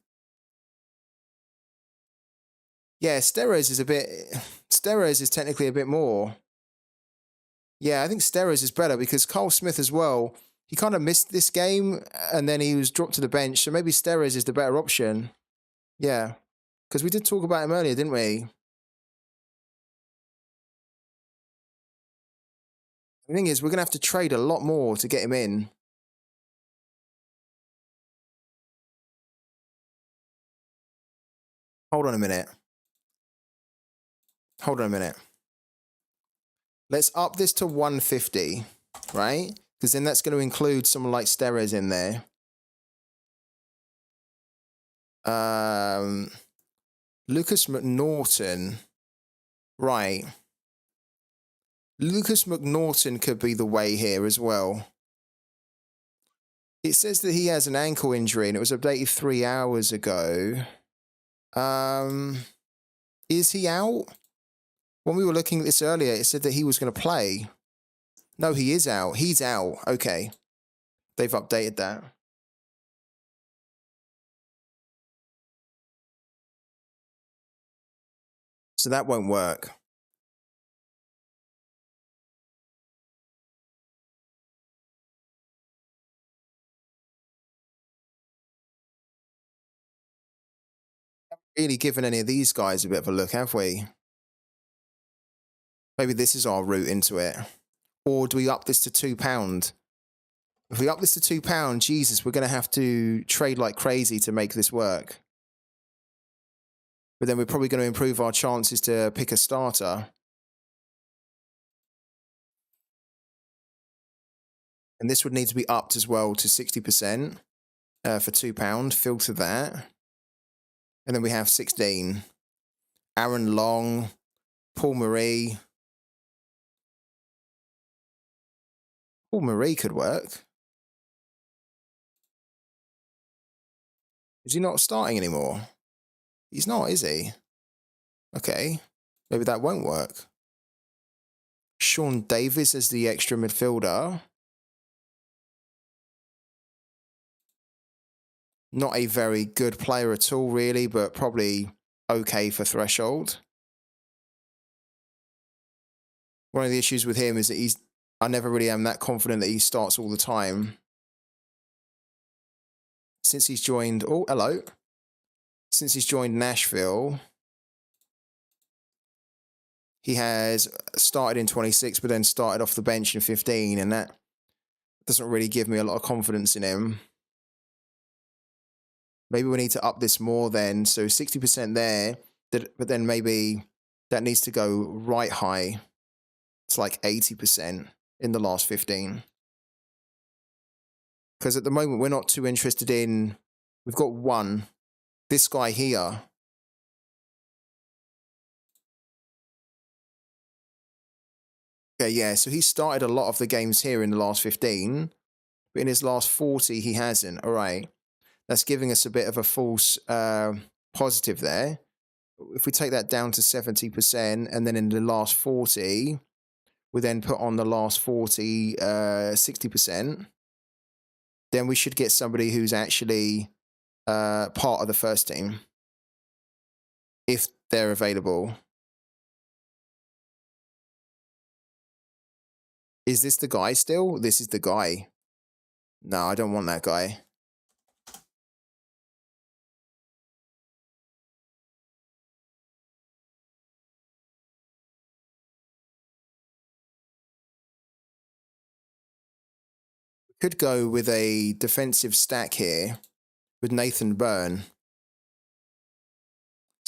Yeah, Steros is technically a bit more. Yeah, I think Steros is better because Carl Smith as well, he kind of missed this game and then he was dropped to the bench. So maybe Steros is the better option. Yeah, because we did talk about him earlier, didn't we? The thing is, we're going to have to trade a lot more to get him in. Hold on a minute. Let's up this to 150, right? Because then that's going to include someone like Steres in there. Lucas McNaughton. Right. Lucas McNaughton could be the way here as well. It says that he has an ankle injury and it was updated 3 hours ago. Is he out? When we were looking at this earlier, it said that he was going to play. No, he is out. He's out. Okay. They've updated that. So that won't work. Really given any of these guys a bit of a look, have we? Maybe this is our route into it. Or do we up this to £2? If we up this to £2, Jesus, we're going to have to trade like crazy to make this work. But then we're probably going to improve our chances to pick a starter. And this would need to be upped as well to 60% for £2. Filter that. And then we have 16. Aaron Long, Paul Marie. Paul Marie could work. Is he not starting anymore? He's not, is he? Okay. Maybe that won't work. Sean Davis as the extra midfielder. Not a very good player at all, really, but probably okay for threshold. One of the issues with him is that I never really am that confident that he starts all the time. Since he's joined, oh, hello. Since he's joined Nashville, he has started in 26, but then started off the bench in 15, and that doesn't really give me a lot of confidence in him. Maybe we need to up this more then. So 60% there, but then maybe that needs to go right high. It's like 80% in the last 15. Because at the moment, we're not too interested in... We've got one. This guy here. Okay, yeah, so he started a lot of the games here in the last 15. But in his last 40, he hasn't. All right. That's giving us a bit of a false positive there. If we take that down to 70%, and then in the last 40... we then put on the last 40, 60%, then we should get somebody who's actually part of the first team, if they're available. Is this the guy still? This is the guy. No, I don't want that guy. Could go with a defensive stack here with Nathan Byrne.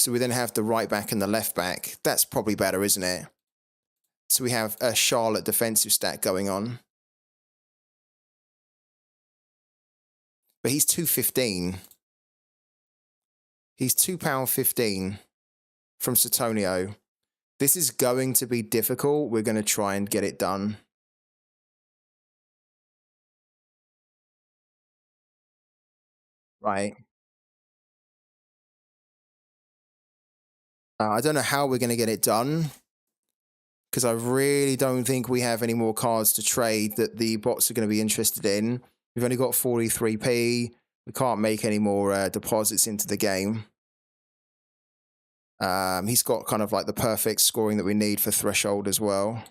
So we then have the right back and the left back. That's probably better, isn't it? So we have a Charlotte defensive stack going on. But he's 215. He's £2.15 from Sutonio. This is going to be difficult. We're going to try and get it done. Right. I don't know how we're going to get it done, because I really don't think we have any more cards to trade that the bots are going to be interested in. We've only got 43p. We can't make any more deposits into the game. He's got kind of like the perfect scoring that we need for Threshold as well.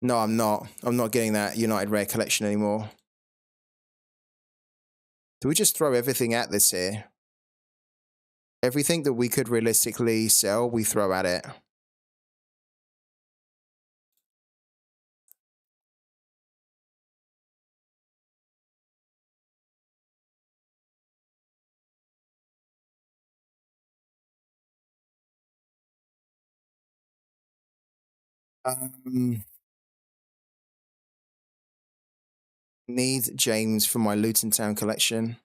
No, I'm not. I'm not getting that United Rare collection anymore. Do we just throw everything at this here? Everything that we could realistically sell, we throw at it. Need James for my Luton Town collection.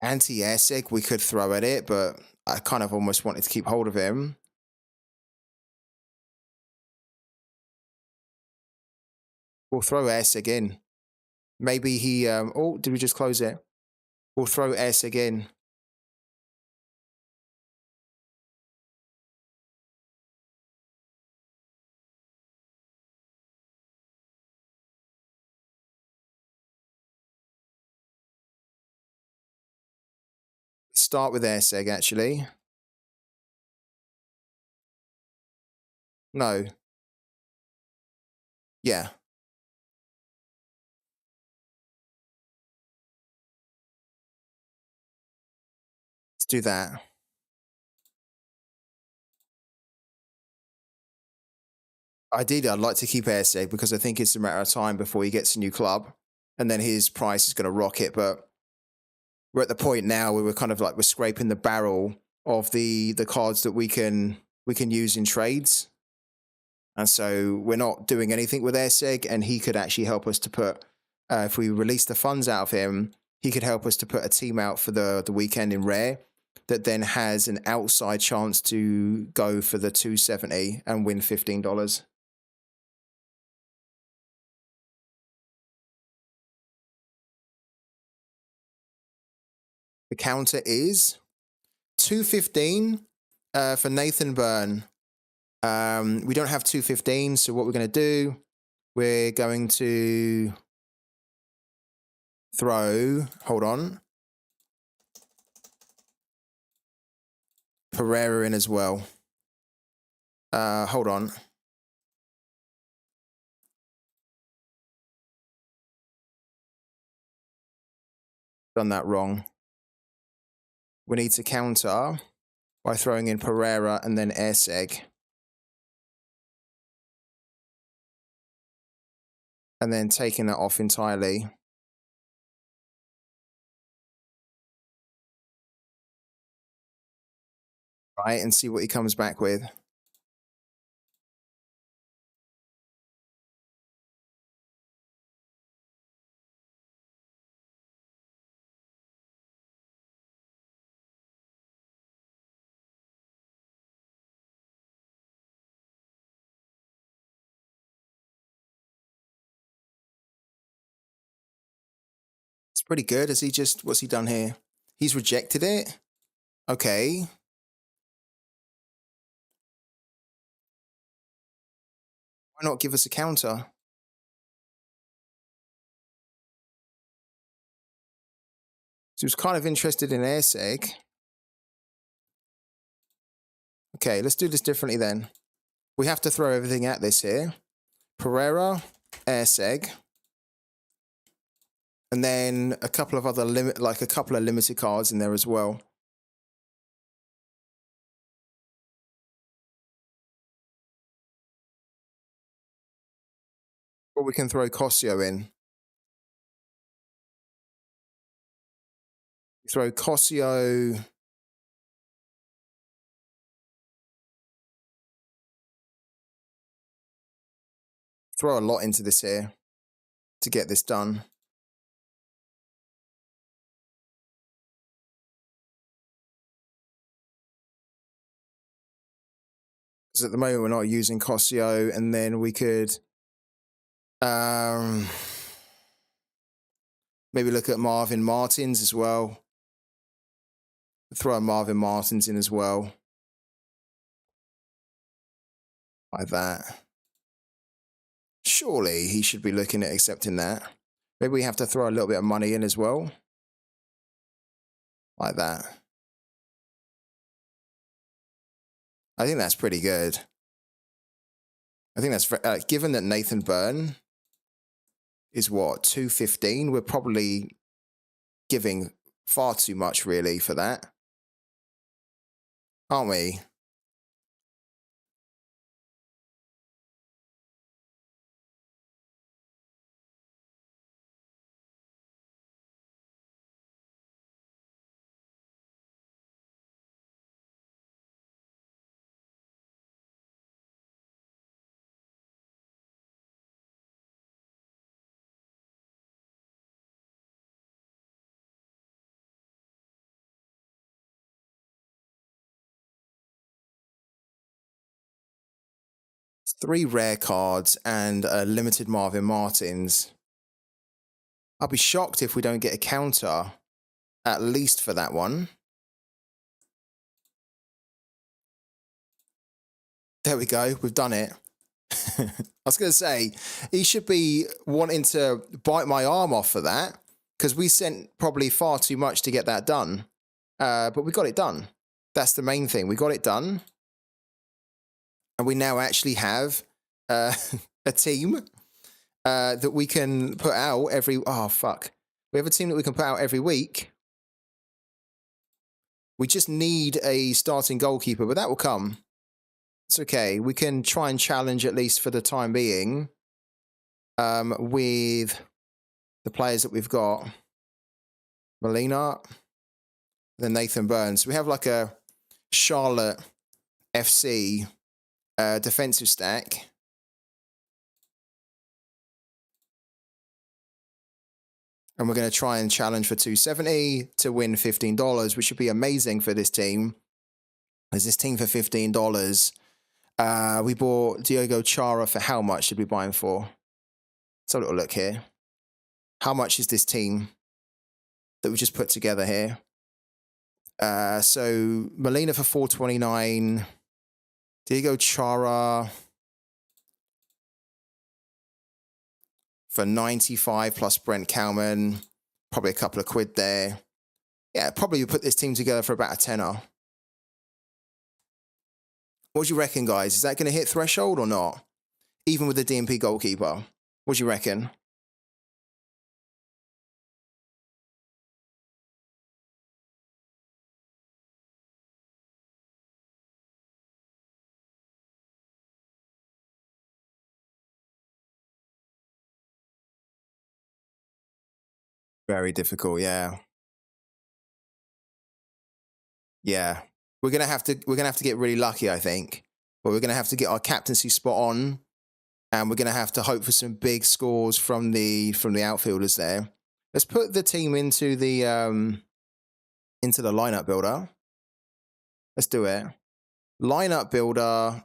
Anti-Airsig, we could throw at it, but I kind of almost wanted to keep hold of him. We'll throw Airsig in. Maybe he... oh, did we just close it? We'll throw Airsig in. Start with Airseg, actually. No. Yeah. Let's do that. Ideally, I'd like to keep Airseg because I think it's a matter of time before he gets a new club, and then his price is going to rocket. But we're at the point now where we're kind of like we're scraping the barrel of the cards that we can use in trades, and so we're not doing anything with Airseg, and he could actually help us to put if we release the funds out of him, he could help us to put a team out for the weekend in rare that then has an outside chance to go for the 270 and win $15. The counter is 215 for Nathan Byrne. We don't have 215, so what we're going to do, we're going to throw, hold on, Pereira in as well. Hold on. Done that wrong. We need to counter by throwing in Pereira and then Airseg. And then taking that off entirely. Right, and see what he comes back with. It's pretty good. Has he just, what's he done here? He's rejected it. Okay. Why not give us a counter? So he was kind of interested in Airseg. Okay, let's do this differently then. We have to throw everything at this here. Pereira, Airseg. And then a couple of other limited cards in there as well. Or we can throw Cossio in. Throw Cossio. Throw a lot into this here to get this done. Because at the moment we're not using Cossio, and then we could maybe look at Marvin Martins as well. Throw Marvin Martins in as well. Like that. Surely he should be looking at accepting that. Maybe we have to throw a little bit of money in as well. Like that. I think that's pretty good. I think that's given that Nathan Byrne is what, 215? We're probably giving far too much really for that, aren't we? It's 3 rare cards and a limited Marvin Martins. I'll be shocked if we don't get a counter, at least for that one. There we go, we've done it. I was going to say, he should be wanting to bite my arm off for that, because we sent probably far too much to get that done. But we got it done. That's the main thing. We got it done. And we now actually have a team that we can put out every... Oh, fuck. We have a team that we can put out every week. We just need a starting goalkeeper, but that will come. It's okay. We can try and challenge, at least for the time being, with the players that we've got. Molina, then Nathan Burns. We have like a Charlotte FC defensive stack. And we're going to try and challenge for 270 to win $15, which would be amazing for this team. As this team for $15, we bought Diogo Chara for how much did we buy him for? Let's have a little look here. How much is this team that we just put together here? So Molina for 429, Diego Chara for 95 plus Brent Kalman, probably a couple of quid there. Yeah, probably put this team together for about a tenner. What do you reckon, guys? Is that going to hit threshold or not? Even with the DMP goalkeeper. What do you reckon? Very difficult, yeah. Yeah. We're gonna have to get really lucky, I think. But we're gonna have to get our captaincy spot on, and we're gonna have to hope for some big scores from the outfielders there. Let's put the team into the lineup builder. Let's do it. Lineup builder,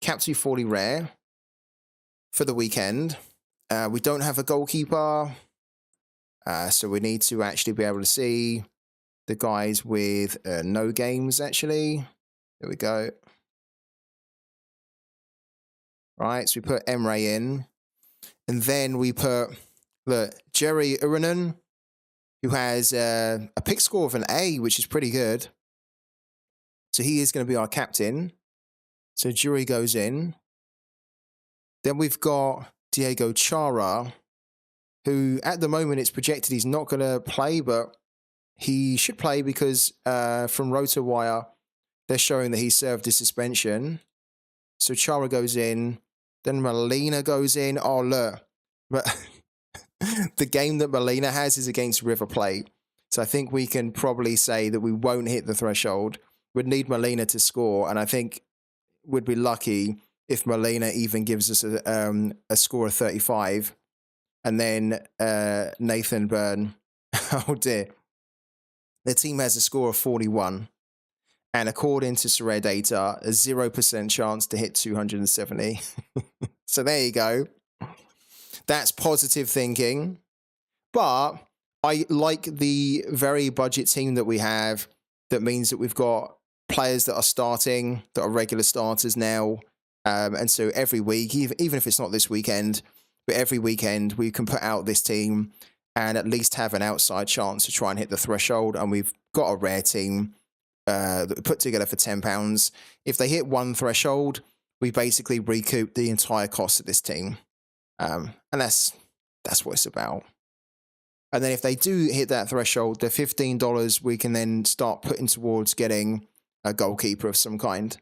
captaincy 40 rare for the weekend. We don't have a goalkeeper, so we need to actually be able to see the guys with no games, actually. There we go. Right, so we put Emre in. And then we put, look, Jerry Uranen, who has a pick score of an A, which is pretty good. So he is going to be our captain. So Jury goes in. Then we've got Diego Chara, who at the moment it's projected he's not going to play, but he should play because from RotoWire, they're showing that he served his suspension. So Chara goes in. Then Molina goes in. Oh, look. But the game that Molina has is against River Plate. So I think we can probably say that we won't hit the threshold. We'd need Molina to score. And I think we'd be lucky if Molina even gives us a score of 35. And then Nathan Byrne. Oh, dear. The team has a score of 41. And according to Sorare data, a 0% chance to hit 270. So there you go. That's positive thinking. But I like the very budget team that we have. That means that we've got players that are starting, that are regular starters now. And so every week, even if it's not this weekend, but every weekend we can put out this team and at least have an outside chance to try and hit the threshold. And we've got a rare team that we put together for £10. If they hit one threshold, we basically recoup the entire cost of this team. And that's what it's about. And then if they do hit that threshold, the $15 we can then start putting towards getting a goalkeeper of some kind.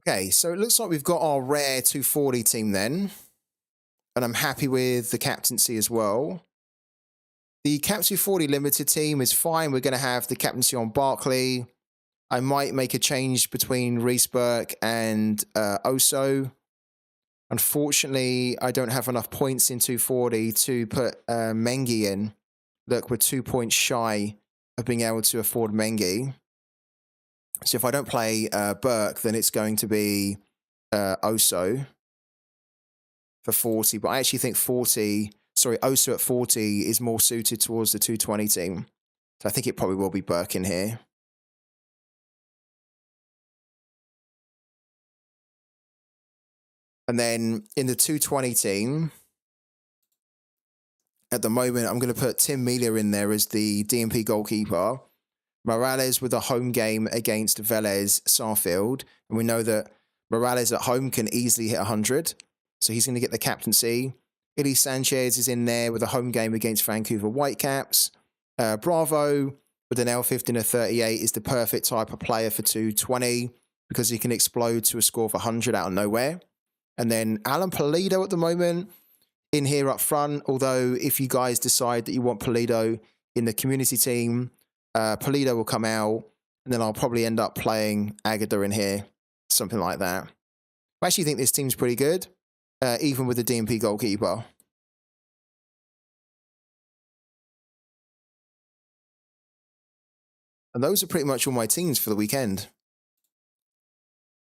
Okay, so it looks like we've got our rare 240 team then. And I'm happy with the captaincy as well. The Cap 240 limited team is fine. We're going to have the captaincy on Barkley. I might make a change between Reece Burke and Oso. Unfortunately, I don't have enough points in 240 to put Mengi in. Look, we're 2 points shy of being able to afford Mengi. So if I don't play Burke, then it's going to be Oso for 40. But I actually think Oso at 40 is more suited towards the 220 team. So I think it probably will be Burke in here. And then in the 220 team, at the moment, I'm going to put Tim Melia in there as the DMP goalkeeper. Morales with a home game against Vélez Sarsfield. And we know that Morales at home can easily hit 100. So he's going to get the captaincy. Illy Sanchez is in there with a home game against Vancouver Whitecaps. Bravo with an L15 of 38 is the perfect type of player for 220 because he can explode to a score of 100 out of nowhere. And then Alan Pulido at the moment in here up front. Although if you guys decide that you want Pulido in the community team, Pulido will come out, and then I'll probably end up playing Agada in here, something like that. I actually think this team's pretty good, even with the DMP goalkeeper. And those are pretty much all my teams for the weekend.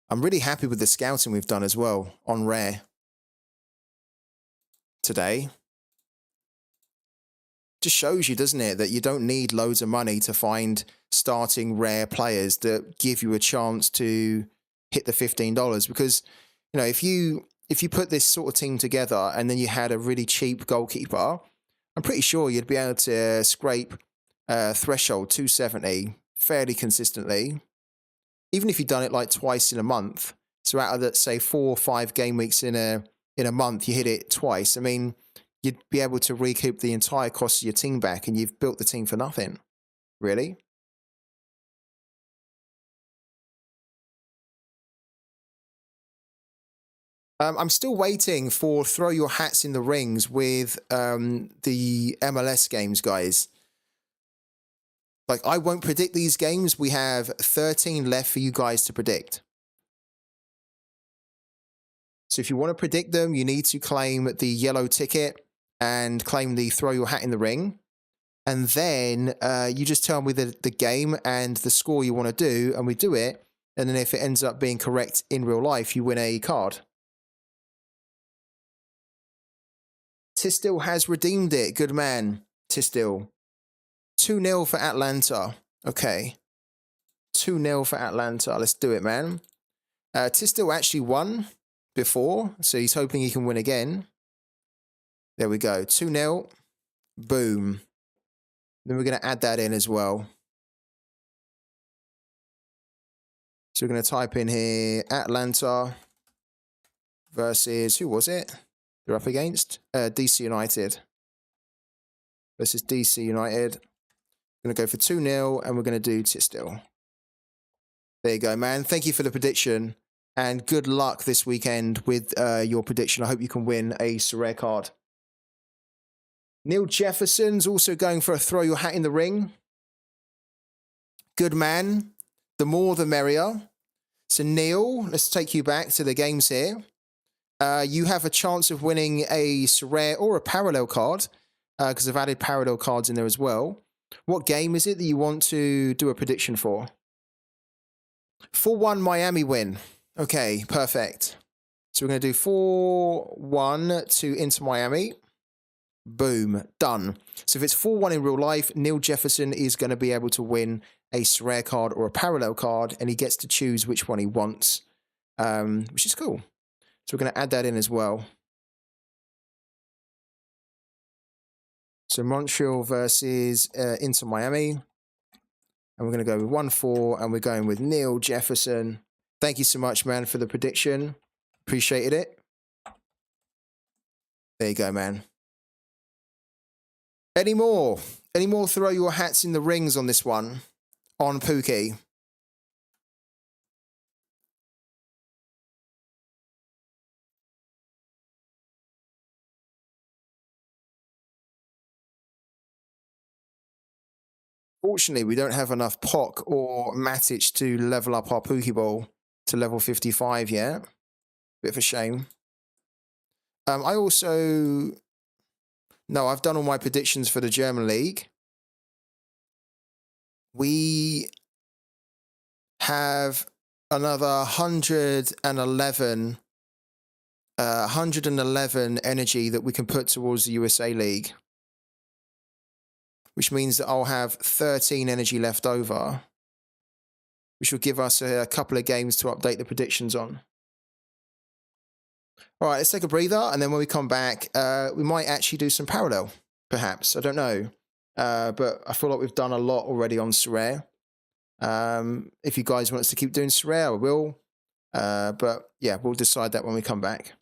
I'm really happy with the scouting we've done as well on Rare today. Just shows you, doesn't it, that you don't need loads of money to find starting rare players that give you a chance to hit the $15. Because, you know, if you put this sort of team together and then you had a really cheap goalkeeper, I'm pretty sure you'd be able to scrape threshold 270 fairly consistently. Even if you've done it like twice in a month. So out of that, say 4 or 5 game weeks in a month, you hit it twice. I mean, you'd be able to recoup the entire cost of your team back, and you've built the team for nothing, really. I'm still waiting for Throw Your Hats in the Rings with the MLS games, guys. Like, I won't predict these games. We have 13 left for you guys to predict. So if you want to predict them, you need to claim the yellow ticket and claim the Throw Your Hat in the Ring. And then you just tell me the game and the score you want to do, and we do it. And then if it ends up being correct in real life, you win a card. Tistil has redeemed it. Good man, Tistil. 2-0 for Atlanta. Okay. 2-0 for Atlanta. Let's do it, man. Tistil actually won before, so he's hoping he can win again. There we go. 2-0. Boom. Then we're going to add that in as well. So we're going to type in here Atlanta versus, who was it? They're up against DC United versus DC United. We're going to go for 2-0 and we're going to do sit still. There you go, man. Thank you for the prediction and good luck this weekend with your prediction. I hope you can win a Sorare card. Neil Jefferson's also going for a throw your hat in the ring. Good man. The more the merrier. So Neil, let's take you back to the games here. You have a chance of winning a Sorare or a parallel card because I've added parallel cards in there as well. What game is it that you want to do a prediction for? 4-1 Miami win. Okay, perfect. So we're going to do 4-1 to Inter Miami. Boom, done. So if it's 4-1 in real life, Neil Jefferson is going to be able to win a Sorare card or a parallel card, and he gets to choose which one he wants, which is cool. So we're going to add that in as well. So Montreal versus Inter Miami. And we're going to go with 1-4, and we're going with Neil Jefferson. Thank you so much, man, for the prediction. Appreciated it. There you go, man. Any more throw your hats in the rings on this one, on Pooky? Fortunately, we don't have enough POC or Matic to level up our Pokeball to level 55 yet. Bit of a shame. I also... No, I've done all my predictions for the German League. We have another 111 energy that we can put towards the USA League, which means that I'll have 13 energy left over, which will give us a couple of games to update the predictions on. All right, let's take a breather, and then when we come back, we might actually do some parallel, perhaps. I don't know. But I feel like we've done a lot already on Sorare. If you guys want us to keep doing Sorare, I will. But yeah, we'll decide that when we come back.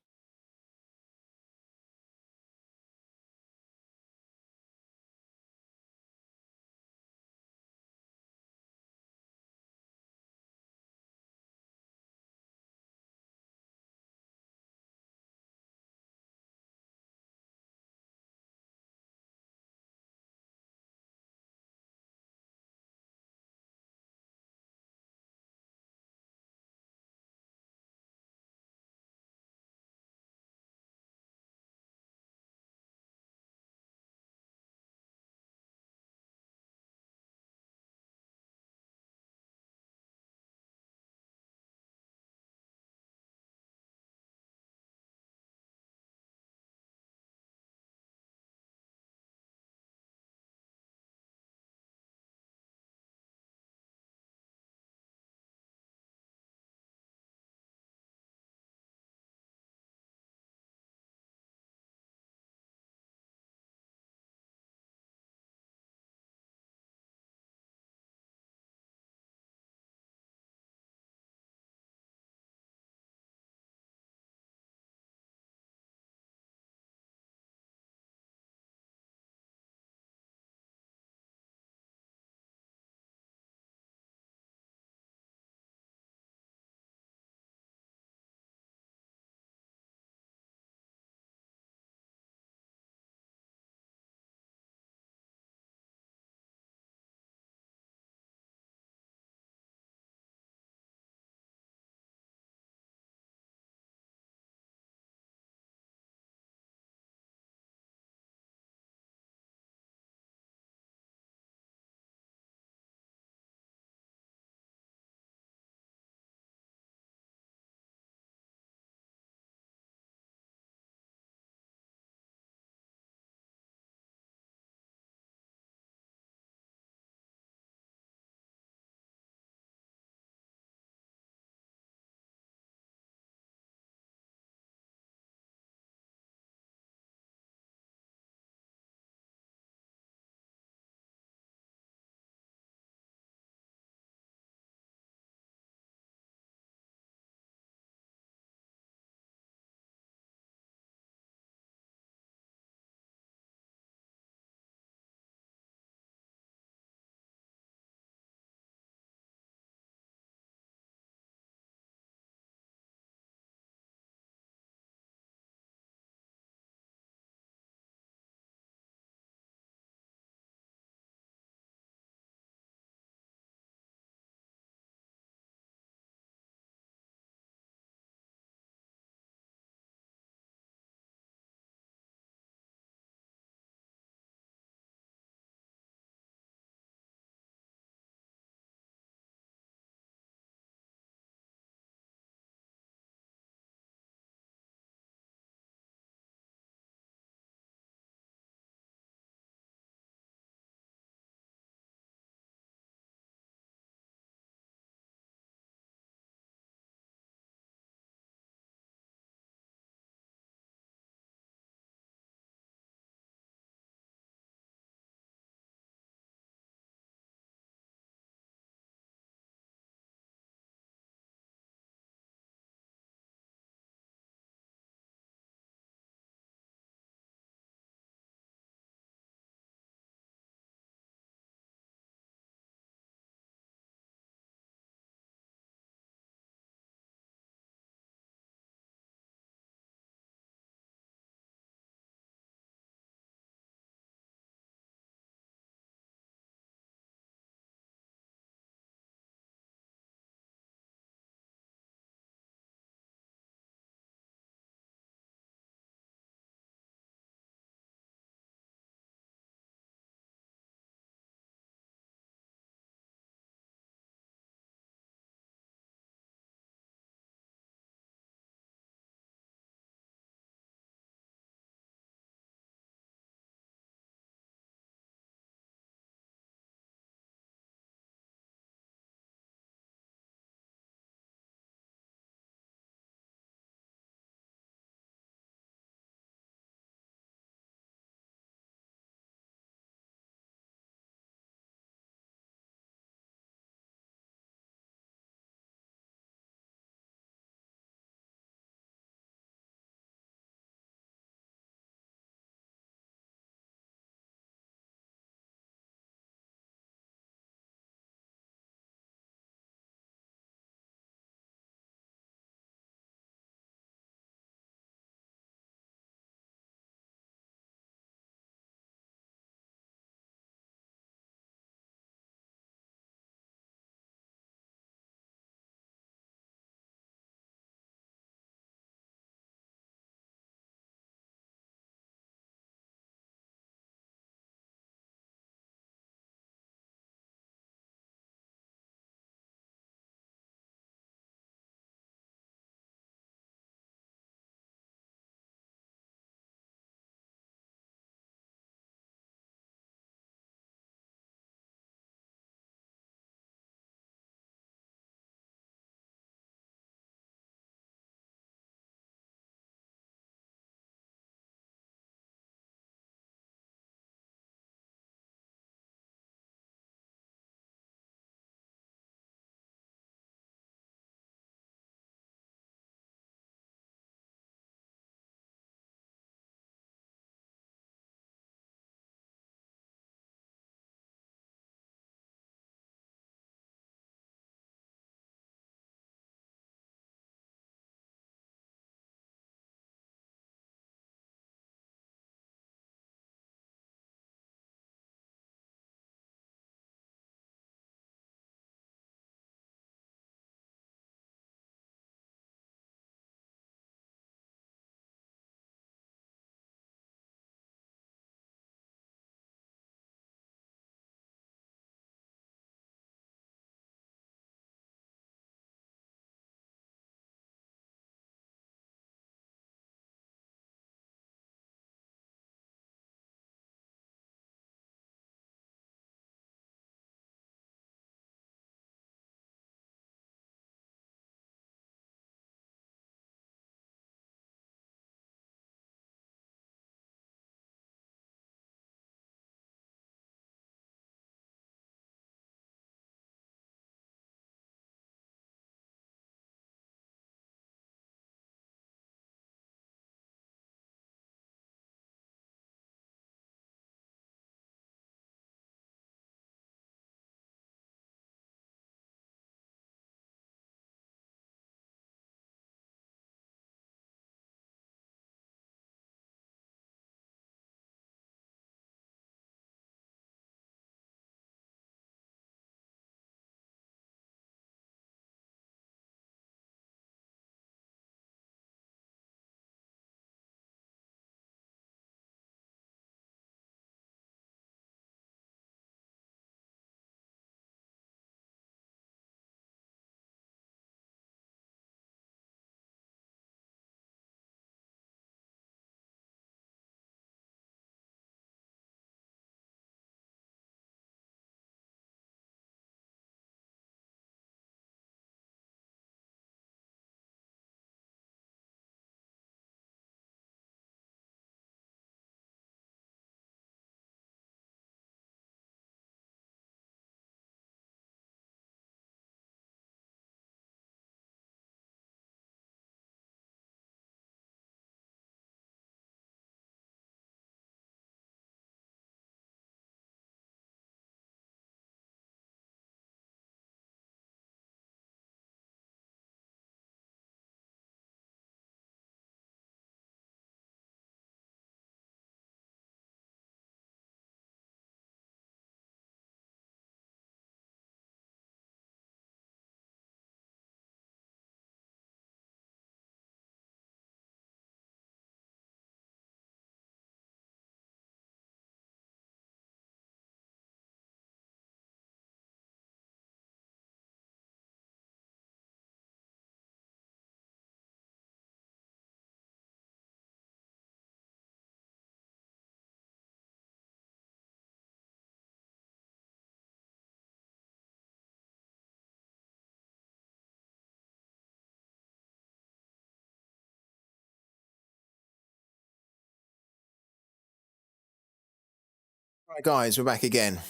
Right, guys, we're back again.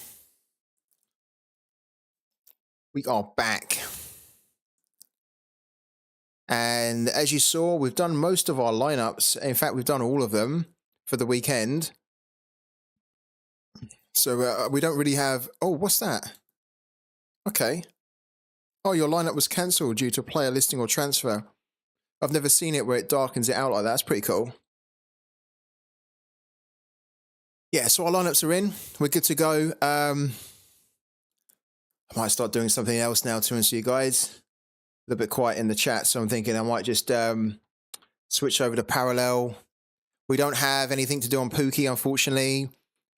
We are back. And as you saw, we've done most of our lineups. In fact, we've done all of them for the weekend. So we don't really have... Oh, what's that? Okay. Oh, your lineup was cancelled due to player listing or transfer. I've never seen it where it darkens it out like that. That's pretty cool. Yeah, so our lineups are in. We're good to go. I might start doing something else now to answer you guys. A little bit quiet in the chat, so I'm thinking I might just switch over to Parallel. We don't have anything to do on Pooky, unfortunately,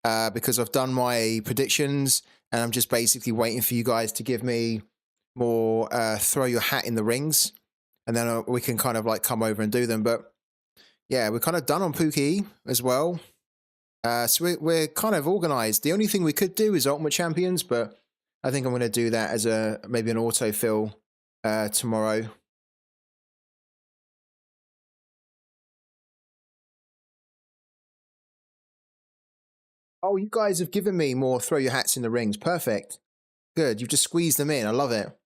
because I've done my predictions, and I'm just basically waiting for you guys to give me more throw your hat in the rings, and then we can kind of like come over and do them. But yeah, we're kind of done on Pooky as well. So we're kind of organized. The only thing we could do is Ultimate Champions, but I think I'm going to do that as maybe an autofill tomorrow. Oh, you guys have given me more throw your hats in the rings. Perfect. Good. You've just squeezed them in. I love it.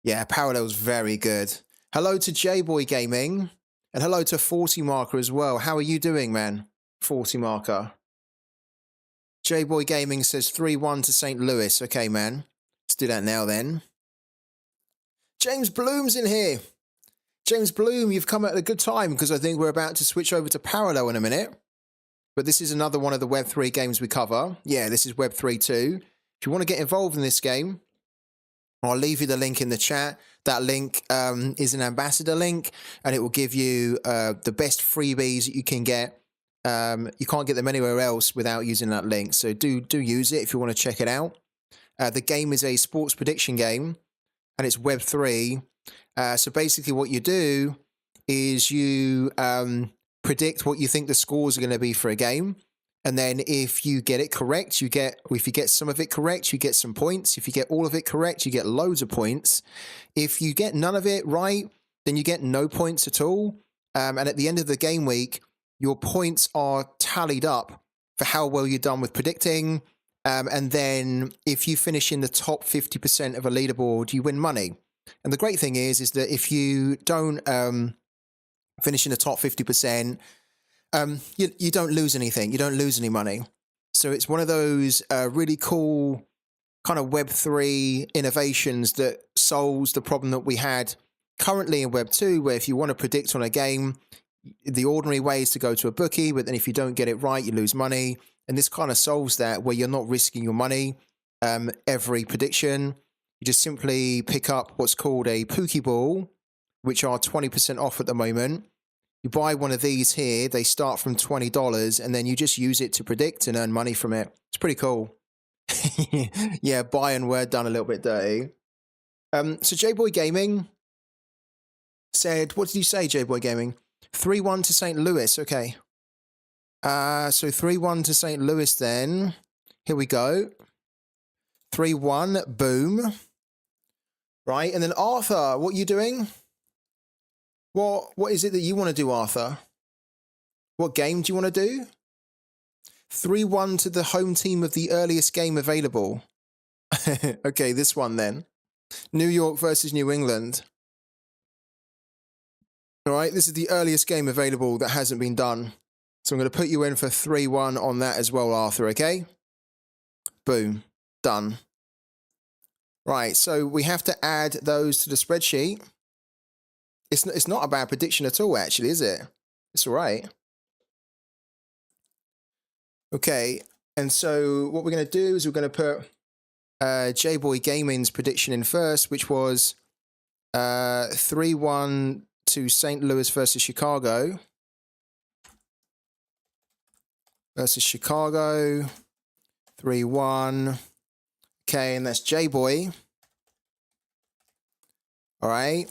Yeah, Parallel's very good. Hello to J-Boy Gaming. And hello to 40 Marker as well. How are you doing, man? 40 Marker. J-Boy Gaming says 3-1 to St. Louis. Okay, man. Let's do that now then. James Bloom's in here. James Bloom, you've come at a good time because I think we're about to switch over to Parallel in a minute. But this is another one of the Web3 games we cover. Yeah, this is Web3 too. If you want to get involved in this game, I'll leave you the link in the chat. That link is an ambassador link, and it will give you the best freebies that you can get. You can't get them anywhere else without using that link. So do use it if you want to check it out. The game is a sports prediction game, and it's Web3. So basically what you do is you predict what you think the scores are going to be for a game. And then if you get it correct, if you get some of it correct, you get some points. If you get all of it correct, you get loads of points. If you get none of it right, then you get no points at all. And at the end of the game week, your points are tallied up for how well you've done with predicting. And then if you finish in the top 50% of a leaderboard, you win money. And the great thing is that if you don't finish in the top 50%, you don't lose anything. You don't lose any money. So it's one of those really cool kind of Web3 innovations that solves the problem that we had currently in Web2, where if you want to predict on a game, the ordinary way is to go to a bookie, but then if you don't get it right, you lose money. And this kind of solves that, where you're not risking your money every prediction. You just simply pick up what's called a pooky ball, which are 20% off at the moment. You buy one of these here, they start from $20, and then you just use it to predict and earn money from it. It's pretty cool. Yeah, buy and word done a little bit dirty. So J-Boy Gaming said, what did you say, J-Boy Gaming? 3-1 to St. Louis, okay. So 3-1 to St. Louis then. Here we go. 3-1, boom. Right, and then Arthur, what are you doing? What is it that you want to do, Arthur? What game do you want to do? 3-1 to the home team of the earliest game available. Okay, this one then. New York versus New England. All right, this is the earliest game available that hasn't been done. So I'm going to put you in for 3-1 on that as well, Arthur, okay? Boom. Done. Right, so we have to add those to the spreadsheet. It's not a bad prediction at all, actually, is it? It's all right. Okay, and so what we're going to do is we're going to put J-Boy Gaming's prediction in first, which was 3-1 to St. Louis versus Chicago. Versus Chicago. 3-1. Okay, and that's J-Boy. All right.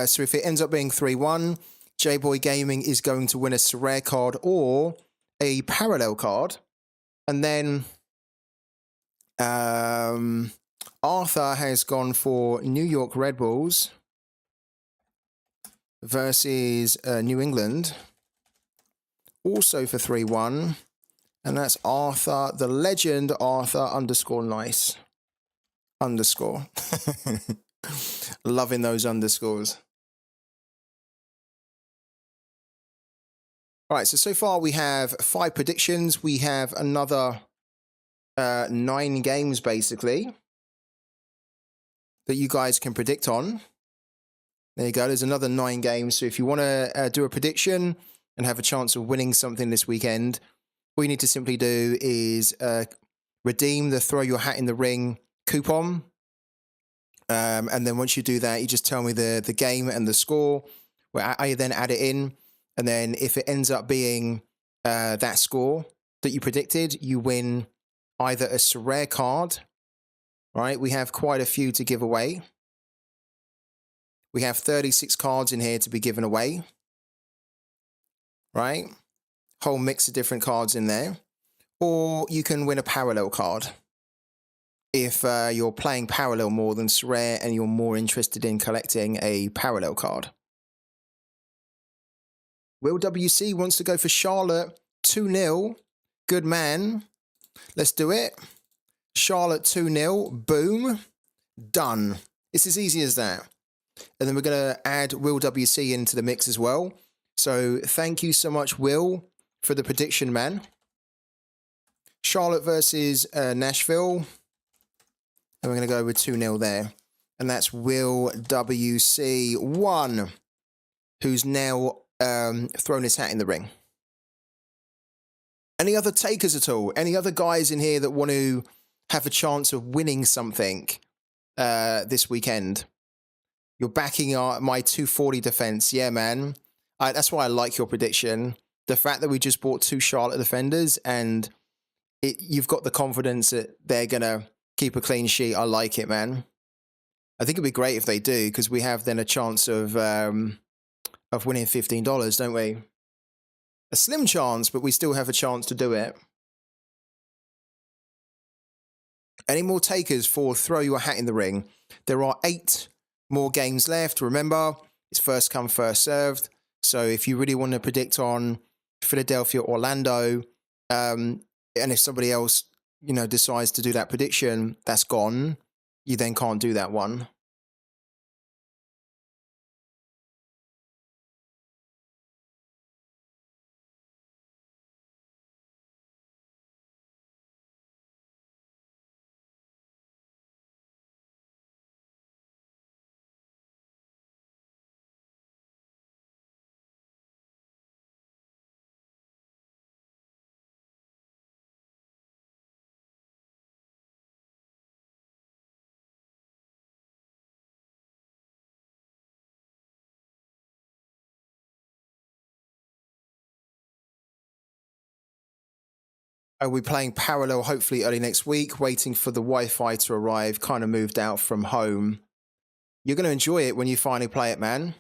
So if it ends up being 3-1, J-Boy Gaming is going to win a Sorare card or a Parallel card. And then Arthur has gone for New York Red Bulls versus New England. Also for 3-1. And that's Arthur, the legend, Arthur underscore nice. Underscore. Loving those underscores. All right, so far we have 5 predictions. We have another 9 games, basically, that you guys can predict on. There you go. There's another 9 games. So if you want to do a prediction and have a chance of winning something this weekend, all you need to simply do is redeem the Throw Your Hat in the Ring coupon. And then once you do that, you just tell me the game and the score. Where I then add it in. And then if it ends up being that score that you predicted, you win either a Sorare card, right? We have quite a few to give away. We have 36 cards in here to be given away, right? Whole mix of different cards in there. Or you can win a parallel card if you're playing parallel more than Sorare and you're more interested in collecting a parallel card. Will WC wants to go for Charlotte 2-0. Good man. Let's do it. Charlotte 2-0. Boom. Done. It's as easy as that. And then we're going to add Will WC into the mix as well. So thank you so much, Will, for the prediction, man. Charlotte versus Nashville. And we're going to go with 2-0 there. And that's Will WC1, who's now thrown his hat in the ring. Any other takers at all? Any other guys in here that want to have a chance of winning something this weekend? You're backing my 240 defense. Yeah, man. That's why I like your prediction. The fact that we just bought 2 Charlotte defenders and you've got the confidence that they're going to keep a clean sheet. I like it, man. I think it'd be great if they do, because we have then a chance of winning $15, don't we? A slim chance, but we still have a chance to do it. Any more takers for Throw Your Hat in the Ring? There are 8 more games left. Remember, it's first come, first served. So if you really want to predict on Philadelphia, Orlando, and if somebody else, decides to do that prediction, that's gone. You then can't do that one. Are we playing parallel hopefully early next week, waiting for the Wi-Fi to arrive, kind of moved out from home? You're going to enjoy it when you finally play it, man.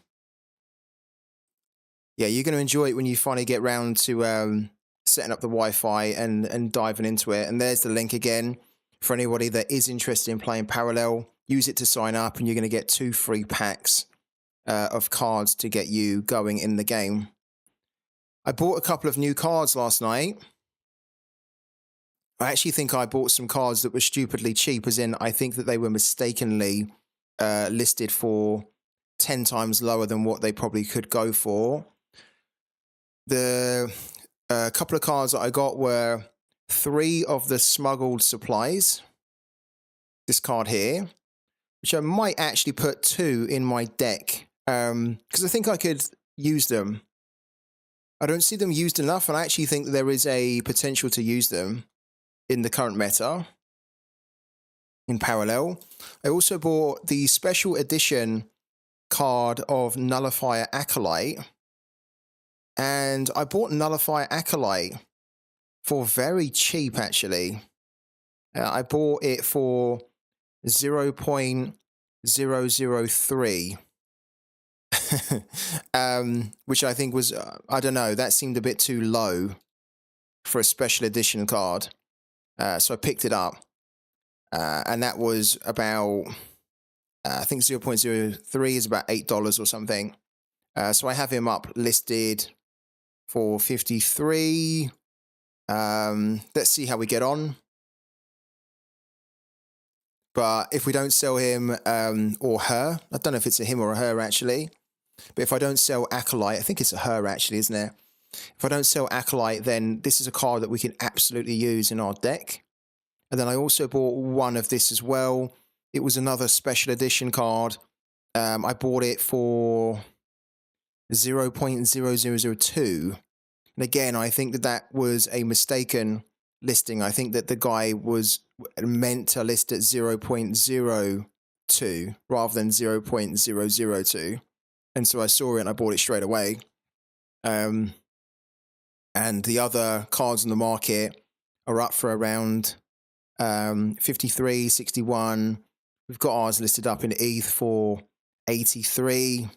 Yeah, you're going to enjoy it when you finally get round to setting up the Wi-Fi and diving into it. And there's the link again for anybody that is interested in playing parallel. Use it to sign up and you're going to get 2 free packs of cards to get you going in the game. I bought a couple of new cards last night. I actually think I bought some cards that were stupidly cheap, as in I think that they were mistakenly listed for 10 times lower than what they probably could go for. The couple of cards that I got were 3 of the smuggled supplies. This card here, which I might actually put 2 in my deck because I think I could use them. I don't see them used enough, and I actually think that there is a potential to use them in the current meta, in parallel. I also bought the special edition card of Nullifier Acolyte. And I bought Nullifier Acolyte for very cheap, actually. I bought it for 0.003. Which I think was, I don't know, that seemed a bit too low for a special edition card. So I picked it up, and that was about, I think 0.03 is about $8 or something. So I have him up listed for 53. Let's see how we get on. But if we don't sell him or her, I don't know if it's a him or a her actually, but if I don't sell Acolyte, I think it's a her actually, isn't it? If I don't sell Acolyte, then this is a card that we can absolutely use in our deck. And then I also bought one of this as well. It was another special edition card. I bought it for 0.0002. And again, I think that that was a mistaken listing. I think that the guy was meant to list at 0.02 rather than 0.002. And so I saw it and I bought it straight away. And the other cards on the market are up for around 53, 61. We've got ours listed up in ETH for 83.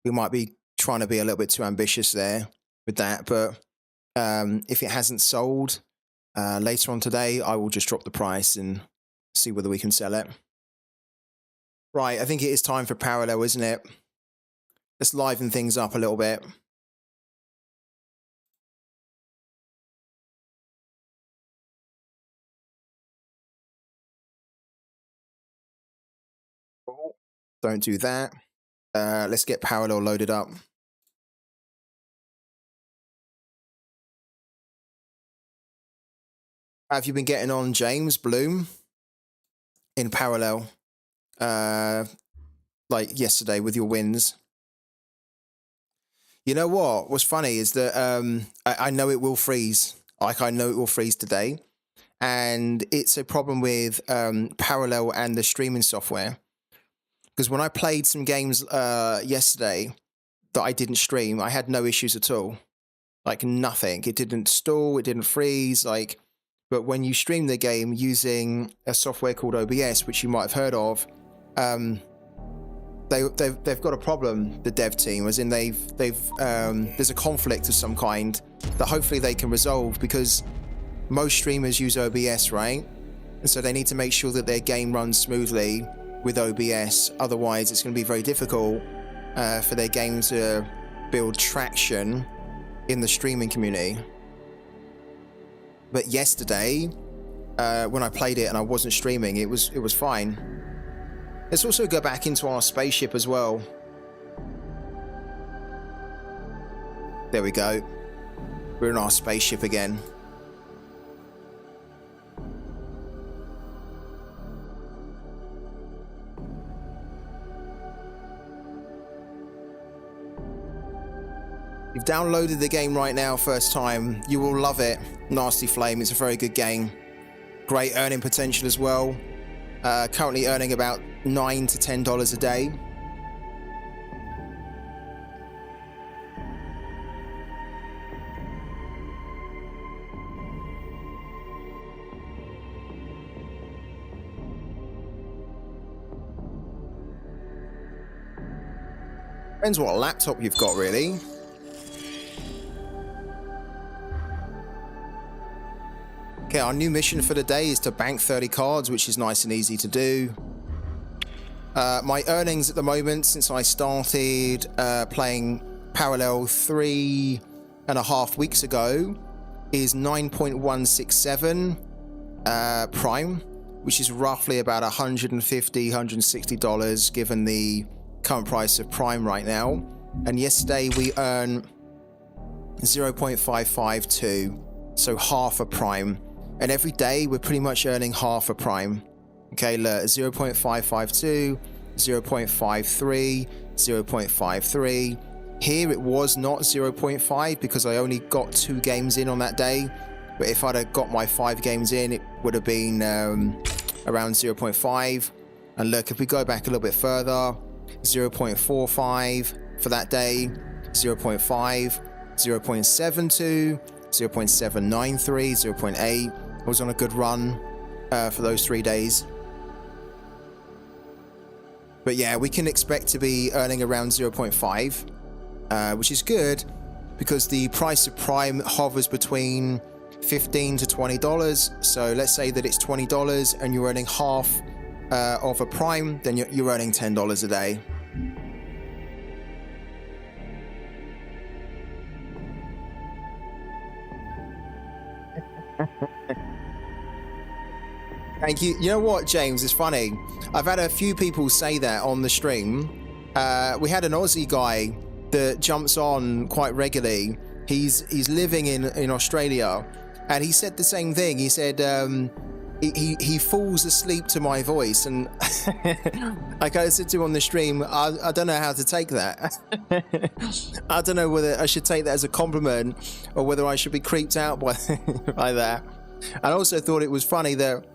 We might be trying to be a little bit too ambitious there with that, but if it hasn't sold later on today, I will just drop the price and see whether we can sell it. Right, I think it is time for parallel, isn't it? Let's liven things up a little bit. Don't do that. Let's get parallel loaded up. How have you been getting on, James Bloom, in parallel, like yesterday with your wins? You know what? What's funny is that I know it will freeze. Like, I know it will freeze today. And it's a problem with parallel and the streaming software. Because when I played some games yesterday that I didn't stream, I had no issues at all. Like, nothing. It didn't stall, it didn't freeze, like... But when you stream the game using a software called OBS, which you might have heard of, they've got a problem, the dev team, as in there's a conflict of some kind that hopefully they can resolve, because most streamers use OBS, right? And so they need to make sure that their game runs smoothly with OBS. Otherwise, it's going to be very difficult for their game to build traction in the streaming community. But yesterday, when I played it and I wasn't streaming, it was fine. Let's also go back into our spaceship as well. There we go. We're in our spaceship again. You've downloaded the game right now, first time. You will love it. Nasty Flame, it's a very good game. Great earning potential as well. Currently earning about $9 to $10 a day. Depends what laptop you've got, really. Okay, our new mission for the day is to bank 30 cards, which is nice and easy to do. My earnings at the moment, since I started playing Parallel 3.5 weeks ago, is 9.167 Prime, which is roughly about $150, $160 given the current price of Prime right now. And yesterday we earned 0.552, so half a Prime. And every day we're pretty much earning half a Prime. Okay, look, 0.552, 0.53, 0.53. Here it was not 0.5 because I only got 2 games in on that day. But if I'd have got my 5 games in, it would have been around 0.5. And look, if we go back a little bit further, 0.45 for that day, 0.5, 0.72, 0.793, 0.8. I was on a good run for those 3 days. But yeah, we can expect to be earning around 0.5, which is good because the price of Prime hovers between $15 to $20. So let's say that it's $20 and you're earning half of a Prime, then you're earning $10 a day. Thank you. You know what, James? It's funny. I've had a few people say that on the stream. We had an Aussie guy that jumps on quite regularly. He's living in Australia, and he said the same thing. He said he falls asleep to my voice, and I kind of said to him on the stream, I don't know how to take that. I don't know whether I should take that as a compliment or whether I should be creeped out by that. I also thought it was funny that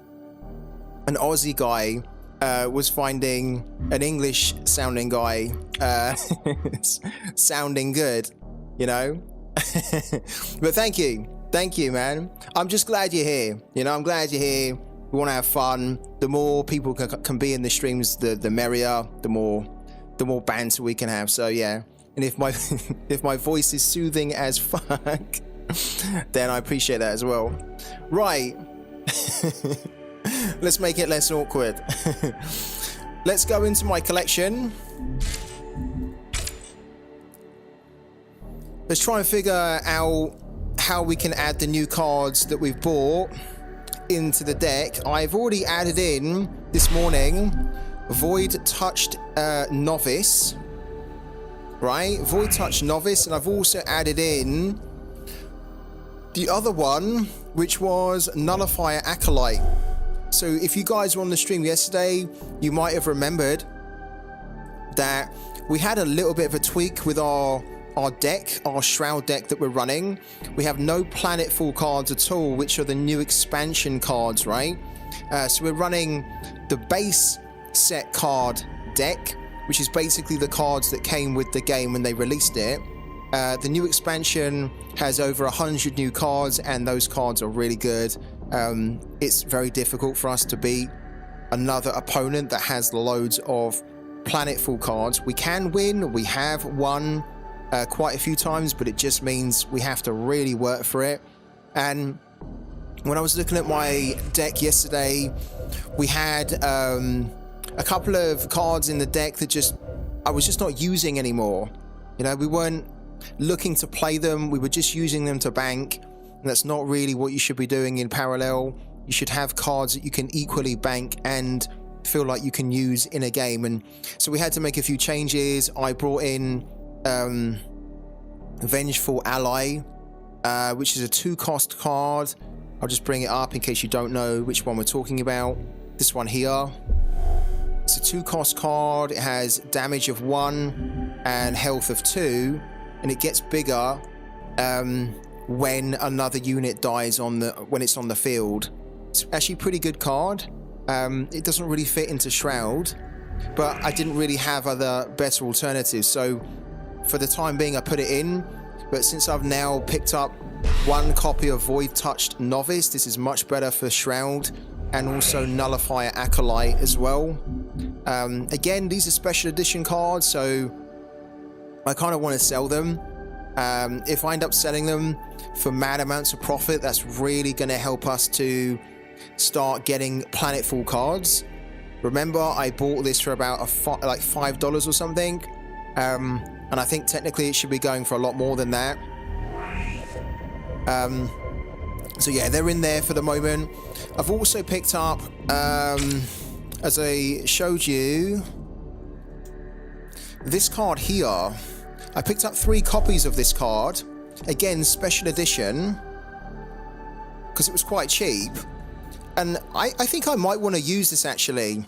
an Aussie guy was finding an English sounding guy sounding good, you know. But thank you, man. I'm just glad you're here. You know, I'm glad you're here. We want to have fun. The more people can be in the streams, the merrier. The more banter we can have. So yeah. And if my if my voice is soothing as fuck, then I appreciate that as well. Right. Let's make it less awkward. Let's go into my collection. Let's try and figure out how we can add the new cards that we've bought into the deck. I've already added in this morning Void Touched Novice. Right? Void Touched Novice. And I've also added in the other one, which was Nullifier Acolyte. So if you guys were on the stream yesterday, you might have remembered that we had a little bit of a tweak with our deck, our Shroud deck that we're running. We have no planetfall cards at all, which are the new expansion cards, right? So we're running the base set card deck, which is basically the cards that came with the game when they released it. The new expansion has over 100 new cards, and those cards are really good. It's very difficult for us to beat another opponent that has loads of planetfall cards. We can win. We have won quite a few times, but it just means we have to really work for it. And when I was looking at my deck yesterday, we had a couple of cards in the deck that I was just not using anymore. You know, we weren't looking to play them. We were just using them to bank. And that's not really what you should be doing in parallel. You should have cards that you can equally bank and feel like you can use in a game. And so we had to make a few changes. I brought in Vengeful Ally, which is a 2-cost card. I'll just bring it up in case you don't know which one we're talking about. This one here. It's a 2-cost card. It has damage of 1 and health of 2, and it gets bigger when another unit dies when it's on the field. It's actually a pretty good card. It doesn't really fit into Shroud, but I didn't really have other better alternatives, so for the time being I put it in. But since I've now picked up 1 copy of Void Touched Novice, this is much better for Shroud, and also Nullifier Acolyte as well. Again, these are special edition cards, so I kind of want to sell them. If I end up selling them for mad amounts of profit, that's really going to help us to start getting planetfall cards. Remember, I bought this for about like $5 or something, and I think technically it should be going for a lot more than that. So yeah, they're in there for the moment. I've also picked up, as I showed you, this card here. I picked up 3 copies of this card. Again, special edition, because it was quite cheap. And I think I might want to use this actually.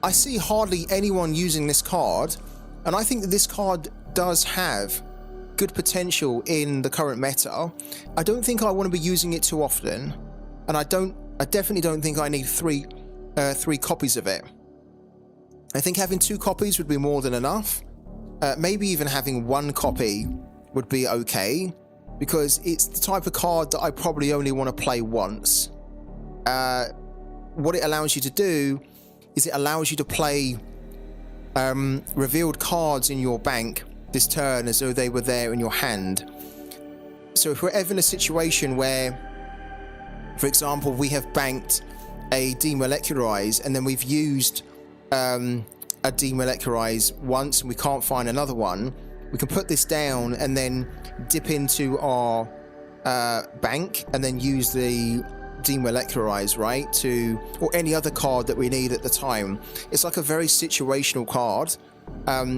I see hardly anyone using this card, and I think that this card does have good potential in the current meta. I don't think I want to be using it too often, and I definitely don't think I need three copies of it. I think having 2 copies would be more than enough. Maybe even having 1 copy would be okay, because it's the type of card that I probably only want to play once. What it allows you to do is it allows you to play revealed cards in your bank this turn as though they were there in your hand. So if we're ever in a situation where, for example, we have banked a Demolecularize and then we've used a Demolecularize once and we can't find another one, we can put this down and then dip into our bank and then use the demolecularize, right? Or any other card that we need at the time. It's like a very situational card,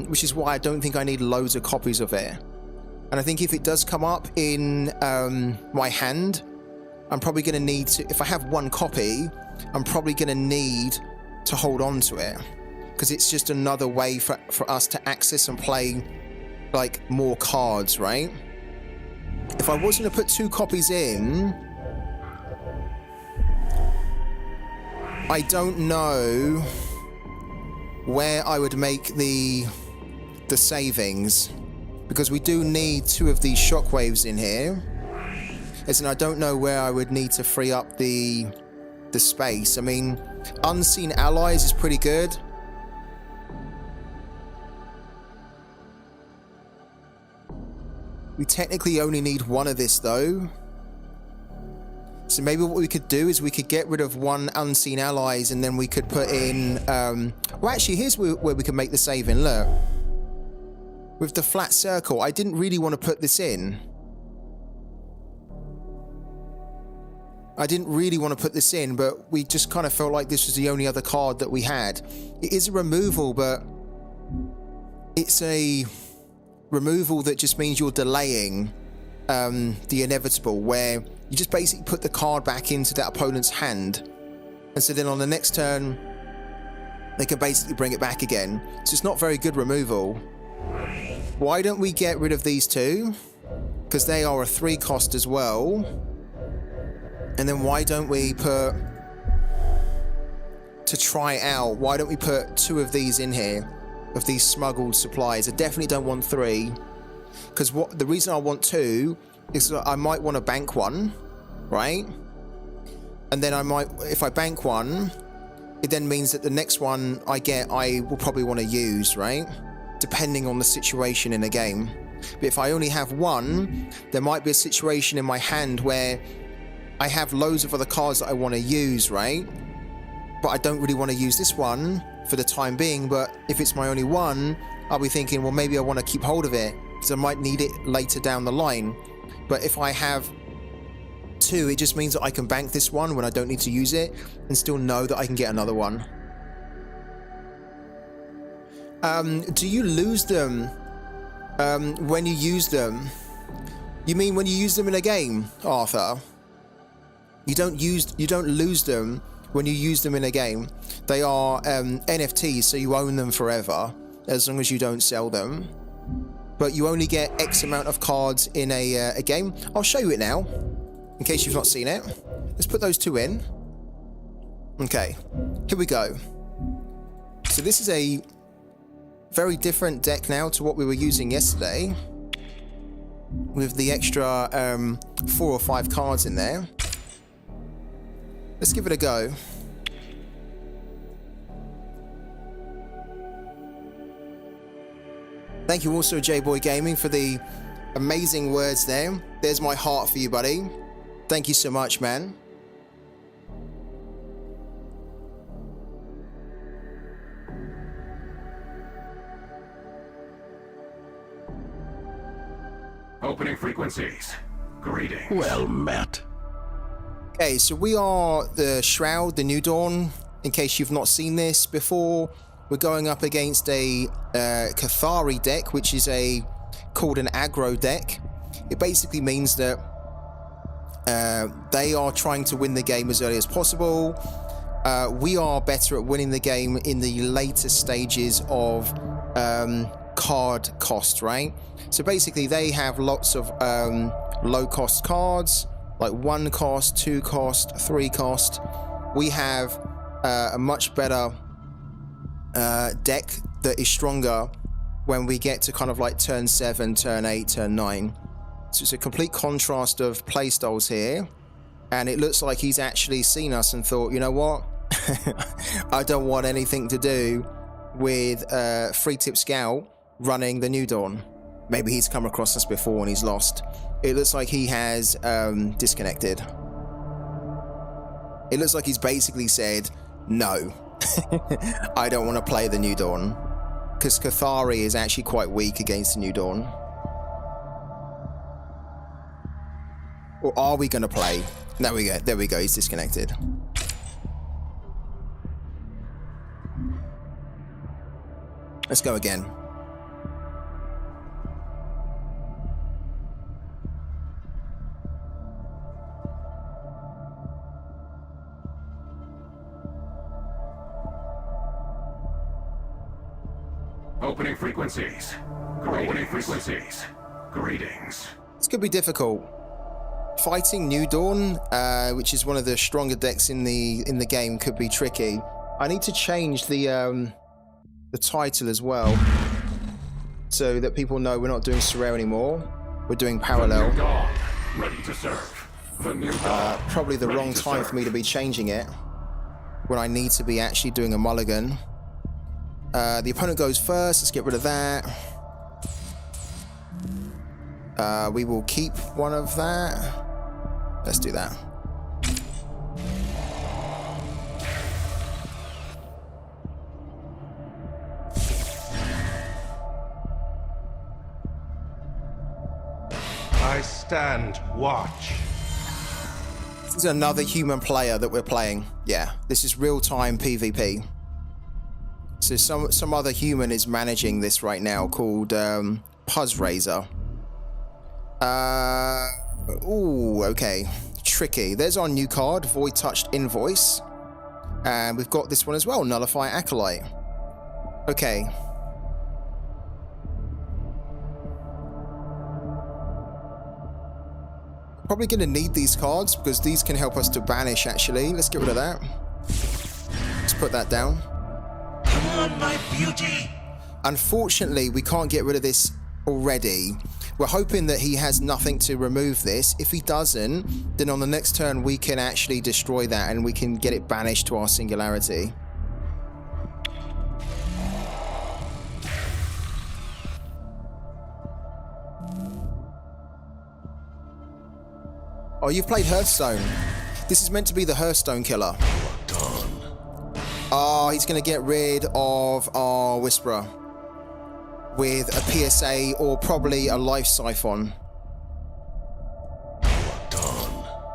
which is why I don't think I need loads of copies of it. And I think if it does come up in my hand, I'm probably going to need to, if I have one copy, I'm probably going to need to hold on to it, because it's just another way for us to access and play like more cards, right? If I was going to put 2 copies in, I don't know where I would make the savings, because we do need 2 of these shockwaves in here. As in, I don't know where I would need to free up the space. I mean, Unseen Allies is pretty good. We technically only need 1 of this though. So maybe what we could do is we could get rid of 1 Unseen Allies, and then we could put in... well, actually, here's where we can make the saving. Look. With the flat circle, I didn't really want to put this in. I didn't really want to put this in, but we just kind of felt like this was the only other card that we had. It is a removal, but it's a removal that just means you're delaying the inevitable, where you just basically put the card back into that opponent's hand, and so then on the next turn they can basically bring it back again. So it's not very good removal. Why don't we get rid of these 2, because they are a 3 cost as well. And then why don't we put, to try out, why don't we put 2 of these in here, of these smuggled supplies? I definitely don't want 3, because the reason I want 2 is that I might want to bank 1, right? And then I might, if I bank 1, it then means that the next one I get, I will probably want to use, right? Depending on the situation in a game. But if I only have 1, there might be a situation in my hand where I have loads of other cards that I want to use, right? But I don't really want to use this one for the time being. But if it's my only 1, I'll be thinking, well, maybe I want to keep hold of it, because I might need it later down the line. But if I have 2, it just means that I can bank this one when I don't need to use it, and still know that I can get another one. Do you lose them when you use them? You mean when you use them in a game, Arthur? You don't lose them when you use them in a game. They are NFTs, so you own them forever, as long as you don't sell them. But you only get X amount of cards in a game. I'll show you it now, in case you've not seen it. Let's put those 2 in. Okay, here we go. So this is a very different deck now to what we were using yesterday, with the extra 4 or 5 cards in there. Let's give it a go. Thank you also, J-Boy Gaming, for the amazing words there. There's my heart for you, buddy. Thank you so much, man. Opening frequencies. Greetings. Well met. Okay, so we are the Shroud, the New Dawn. In case you've not seen this before, we're going up against a Cathari deck, which is called an aggro deck. It basically means that they are trying to win the game as early as possible. We are better at winning the game in the later stages of card cost, right? So basically they have lots of low cost cards, like 1 cost, 2 cost, 3 cost. We have a much better deck that is stronger when we get to kind of like turn 7, turn 8, turn 9. So it's a complete contrast of playstyles here, and it looks like he's actually seen us and thought, you know what, I don't want anything to do with Free Tip Scout running the New Dawn. Maybe he's come across us before and he's lost. It looks like he has disconnected. It looks like he's basically said, no, I don't want to play the New Dawn, because Cathari is actually quite weak against the New Dawn. Or are we going to play? There we go. There we go. He's disconnected. Let's go again. Opening frequencies. Opening frequencies. Greetings. This could be difficult. Fighting New Dawn, which is one of the stronger decks in the game, could be tricky. I need to change the title as well, so that people know we're not doing Sorare anymore. We're doing Parallel. The new dawn, ready to serve. The new dawn, probably the wrong time for me to be changing it when I need to be actually doing a mulligan. The opponent goes first. Let's get rid of that. We will keep one of that. Let's do that. I stand watch. This is another human player that we're playing. Yeah, this is real-time PvP. So some other human is managing this right now, called Puzzraiser. Ooh, okay. Tricky. There's our new card, Void Touched Invoice. And we've got this one as well, Nullify Acolyte. Okay. Probably going to need these cards, because these can help us to banish, actually. Let's get rid of that. Let's put that down. Come on, my beauty. Unfortunately, we can't get rid of this already. We're hoping that he has nothing to remove this. If he doesn't, then on the next turn we can actually destroy that and we can get it banished to our Singularity. Oh, you've played Hearthstone. This is meant to be the Hearthstone killer. Oh, he's going to get rid of our Whisperer with a PSA or probably a Life Siphon.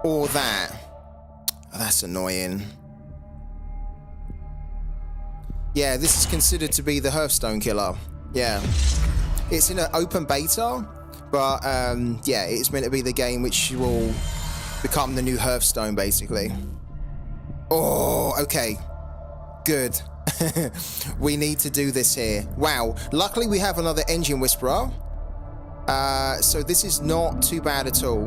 Or that. Oh, that's annoying. Yeah, this is considered to be the Hearthstone killer. Yeah. It's in an open beta, but yeah, it's meant to be the game which will become the new Hearthstone, basically. Oh, okay. Good. We need to do this here. Wow. Luckily, we have another Engine Whisperer. So this is not too bad at all.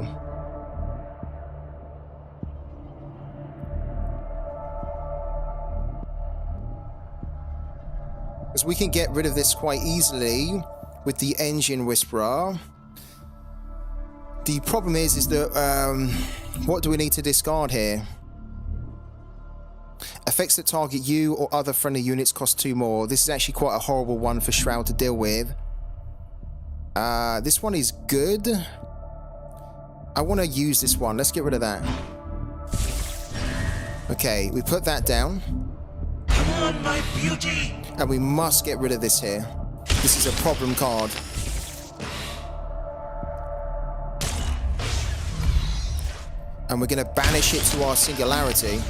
Because we can get rid of this quite easily with the Engine Whisperer. The problem is that what do we need to discard here? Effects that target you or other friendly units cost 2 more. This is actually quite a horrible one for Shroud to deal with. This one is good. I want to use this one. Let's get rid of that. Okay, we put that down. Come on, my beauty. And we must get rid of this here. This is a problem card. And we're going to banish it to our Singularity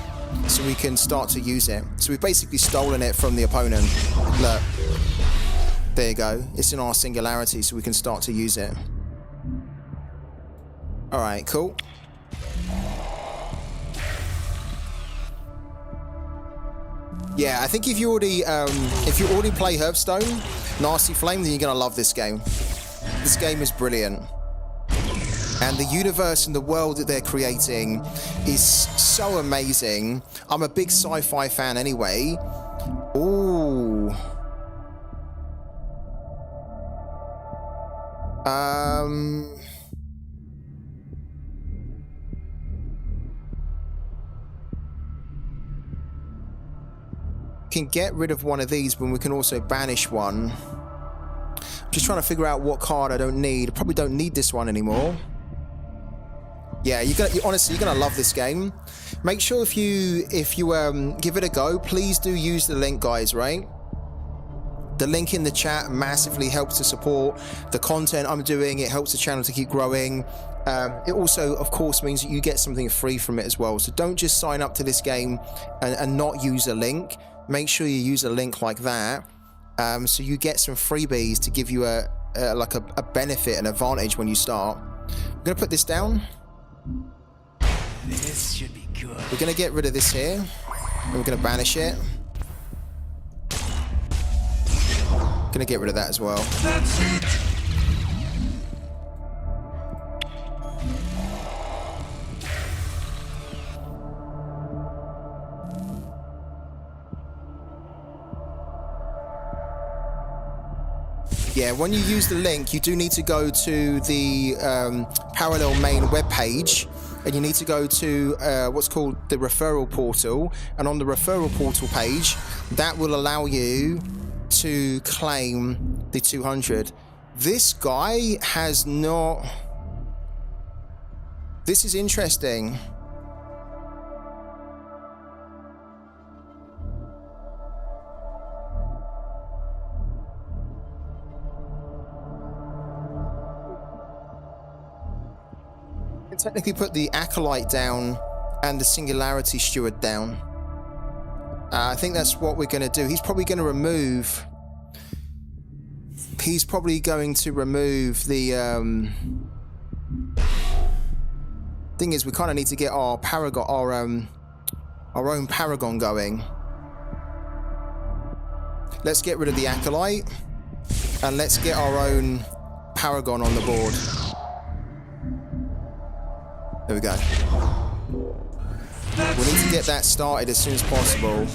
so we can start to use it. So we've basically stolen it from the opponent. Look. There you go. It's in our Singularity so we can start to use it. Alright, cool. Yeah, I think if you already play Hearthstone, Nasty Flame, then you're gonna love this game. This game is brilliant. And the universe and the world that they're creating is so amazing. I'm a big sci-fi fan anyway. Ooh. Can get rid of one of these, but we can also banish one. I'm just trying to figure out what card I don't need. Probably don't need this one anymore. Yeah, honestly, you're gonna love this game. Make sure if you give it a go, please do use the link, guys. Right? The link in the chat massively helps to support the content I'm doing. It helps the channel to keep growing. It also, of course, means that you get something free from it as well. So don't just sign up to this game and not use a link. Make sure you use a link like that, so you get some freebies to give you a benefit, an advantage when you start. I'm gonna put this down. This should be good. We're gonna get rid of this here, and we're gonna banish it. Gonna get rid of that as well. That's it. Yeah, when you use the link, you do need to go to the Parallel main webpage, and you need to go to what's called the referral portal. And on the referral portal page, that will allow you to claim the 200. This guy has not... This is interesting. I can technically put the Acolyte down and the Singularity Steward down. I think that's what we're going to do. He's probably going to remove... He's probably going to remove the... Thing is, we kind of need to get our Paragon, our own Paragon going. Let's get rid of the Acolyte, and let's get our own Paragon on the board. There we go. We need to get that started as soon as possible.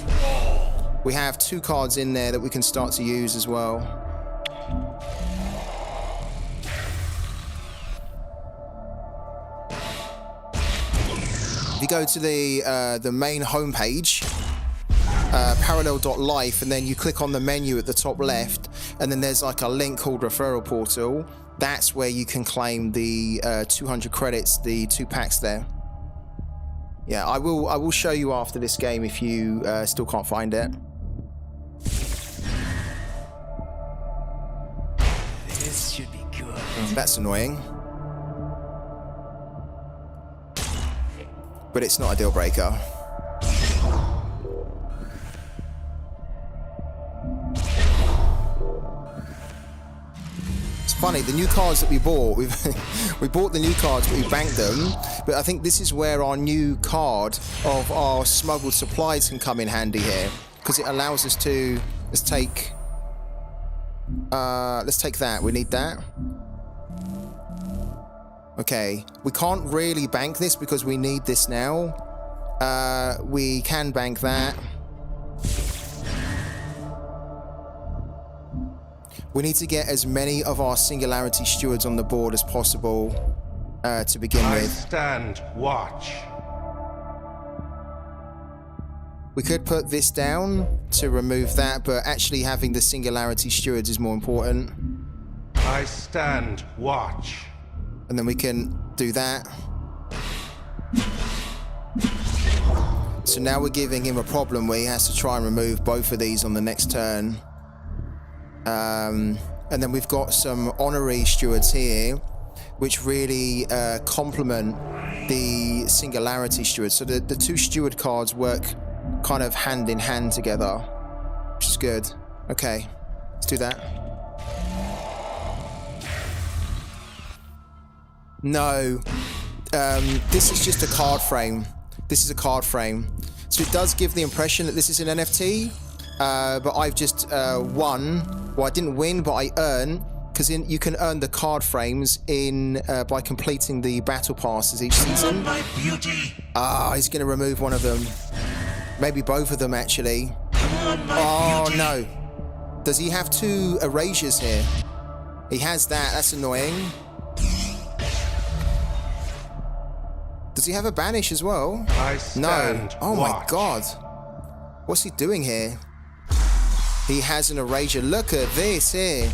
We have 2 cards in there that we can start to use as well. If you go to the main homepage, parallel.life, and then you click on the menu at the top left, and then there's like a link called Referral Portal. That's where you can claim the 200 credits, the 2 packs there. Yeah, I will show you after this game if you still can't find it. This should be good. That's annoying. But it's not a deal breaker. It's funny, the new cards that we bought, we bought the new cards, but we banked them. But I think this is where our new card of our smuggled supplies can come in handy here, because it allows us to let's take that. We need that. Okay, we can't really bank this because we need this now. We can bank that. We need to get as many of our Singularity Stewards on the board as possible to begin I with. stand watch. We could put this down to remove that, but actually having the Singularity Stewards is more important. I stand watch. And then we can do that. So now we're giving him a problem where he has to try and remove both of these on the next turn. And then we've got some honorary stewards here, which really complement the Singularity Stewards. So the 2 steward cards work kind of hand in hand together, which is good. Okay, let's do that. No, this is just a card frame. This is a card frame. So it does give the impression that this is an NFT, but I've just won. Well, I didn't win, but I earn, because you can earn the card frames in by completing the battle passes each season. My beauty. Ah, he's going to remove one of them. Maybe both of them, actually. My beauty. No. Does he have 2 erasures here? He has that. That's annoying. Does he have a banish as well? I stand No. Oh my watch. god. What's he doing here? He has an erasure. Look at this here.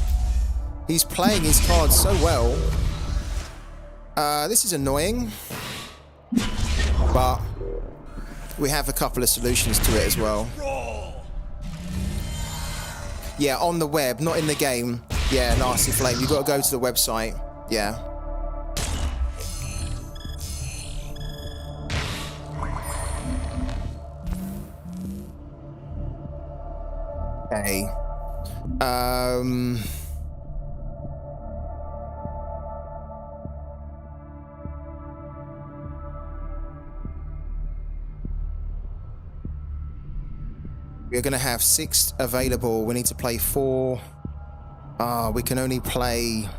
He's playing his cards so well. This is annoying. But we have a couple of solutions to it as well. Yeah, on the web, not in the game. Yeah, Nasty Flame. You got to go to the website. Yeah. Okay. We're going to have 6 available. We need to play 4. We can only play...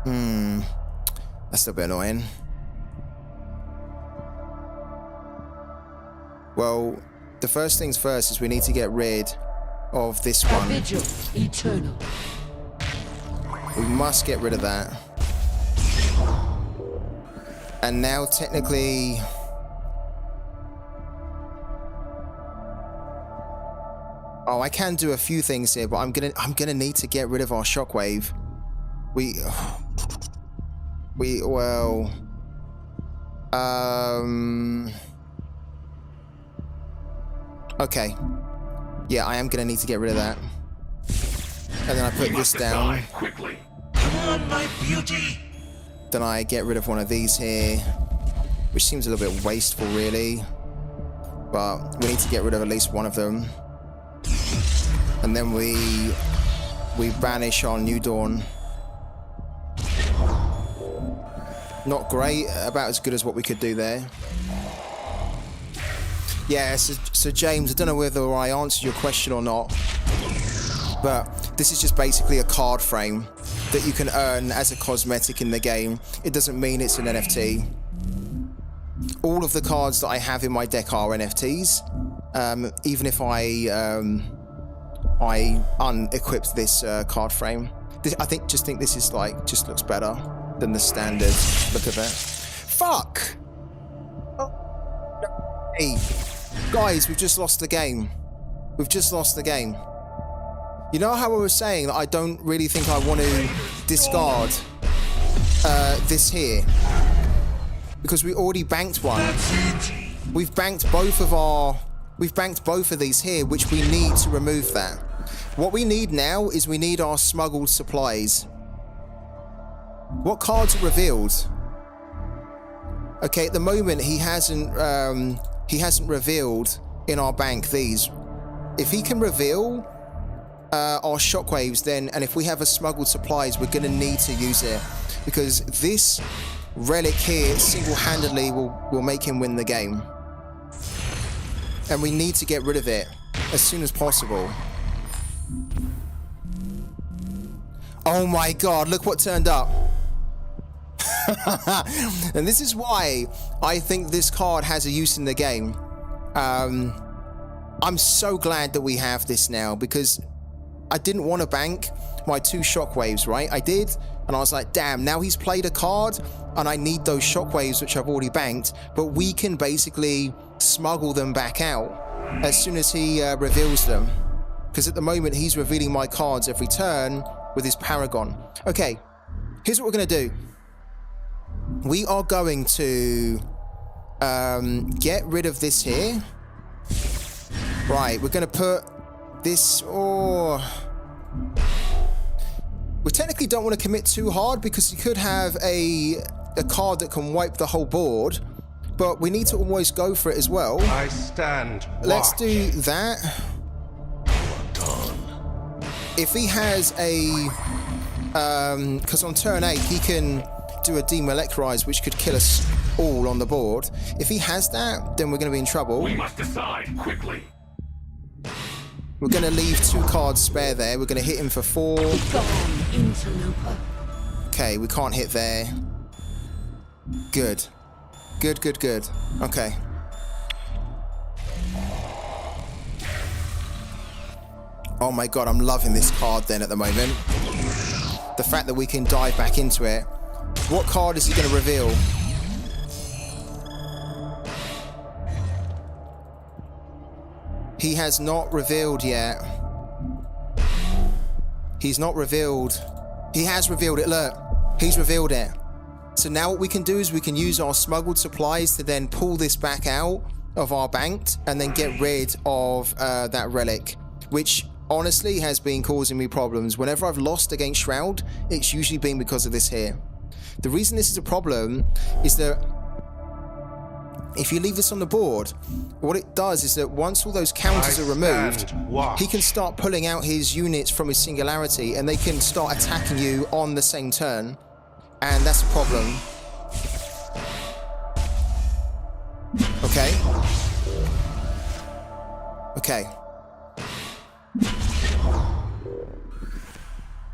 That's a bit annoying. Well, the first things first is we need to get rid of this one. Vigil eternal. We must get rid of that. And now technically... Oh, I can do a few things here, but I'm gonna need to get rid of our shockwave. Well, okay. Yeah, I am gonna need to get rid of that. And then I put this down. Quickly. Come on, my beauty. Then I get rid of one of these here, which seems a little bit wasteful, really. But we need to get rid of at least one of them. And then we banish our New Dawn. Not great, about as good as what we could do there. Yeah, so James, I don't know whether I answered your question or not, but this is just basically a card frame that you can earn as a cosmetic in the game. It doesn't mean it's an NFT. All of the cards that I have in my deck are NFTs. Even if I unequipped this card frame. I just think this is just looks better than the standard look of it. Fuck! Oh, no. Hey, guys, we've just lost the game. We've just lost the game. You know how I was saying that I don't really think I want to discard this here? Because we already banked one. We've banked both of these here, which we need to remove that. What we need now is we need our smuggled supplies. What cards are revealed? Okay, at the moment he hasn't revealed in our bank these. If he can reveal our shockwaves, then, and if we have a smuggled supplies, we're going to need to use it, because this relic here single-handedly will make him win the game. And we need to get rid of it as soon as possible. Oh my god, look what turned up. And this is why I think this card has a use in the game. I'm so glad that we have this now, because I didn't want to bank my 2 shockwaves, right? I did, and I was like, damn, now he's played a card and I need those shockwaves which I've already banked, but we can basically smuggle them back out as soon as he reveals them, because at the moment he's revealing my cards every turn with his Paragon. Okay, here's what we're going to do. We are going to get rid of this here. Right, we're going to put this... We technically don't want to commit too hard, because you could have a card that can wipe the whole board, but we need to always go for it as well. I stand watch. Let's do that. If he has a... because on turn 8 he can do a demolectarize, which could kill us all on the board. If he has that, then we're going to be in trouble. We must decide quickly. We're going to leave 2 cards spare there. We're going to hit him for 4. Gone, interloper. Okay, we can't hit there. Good. Good, good, good. Okay. Oh my god, I'm loving this card then at the moment. The fact that we can dive back into it. What card is he going to reveal? He has not revealed yet. He's not revealed. He has revealed it, look. He's revealed it. So now what we can do is we can use our smuggled supplies to then pull this back out of our banked and then get rid of that relic, which honestly has been causing me problems. Whenever I've lost against Shroud, it's usually been because of this here. The reason this is a problem is that if you leave this on the board, what it does is that once all those counters are removed, he can start pulling out his units from his singularity and they can start attacking you on the same turn. And that's a problem. Okay. Okay.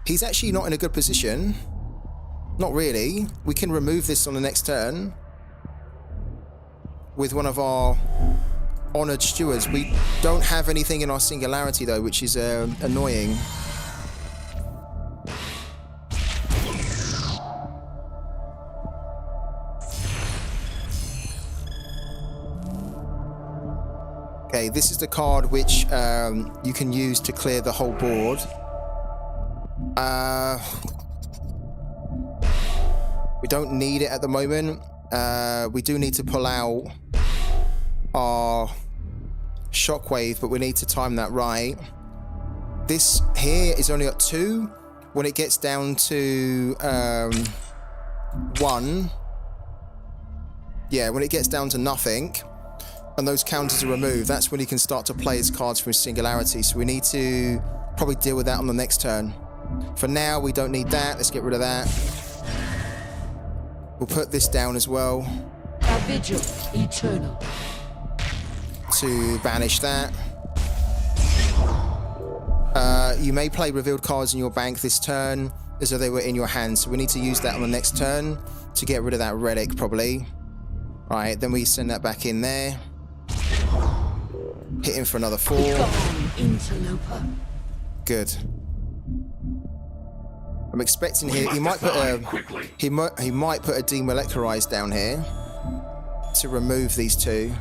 He's actually not in a good position. Not really. We can remove this on the next turn with one of our honored stewards. We don't have anything in our singularity though, which is annoying. Okay, this is the card which you can use to clear the whole board. We don't need it at the moment. We do need to pull out our shockwave, but we need to time that right. This here is only at 2. When it gets down to 1, yeah, when it gets down to nothing and those counters are removed, that's when he can start to play his cards from his singularity. So we need to probably deal with that on the next turn. For now, we don't need that. Let's get rid of that. We'll put this down as well. A vigil eternal. To banish that. You may play revealed cards in your bank this turn as though they were in your hand. So we need to use that on the next turn to get rid of that relic, probably. Right, then we send that back in there. Hit him for another 4. Gone, interloper. Good. I'm expecting here he might put a he might put a demolecularized down here to remove these 2.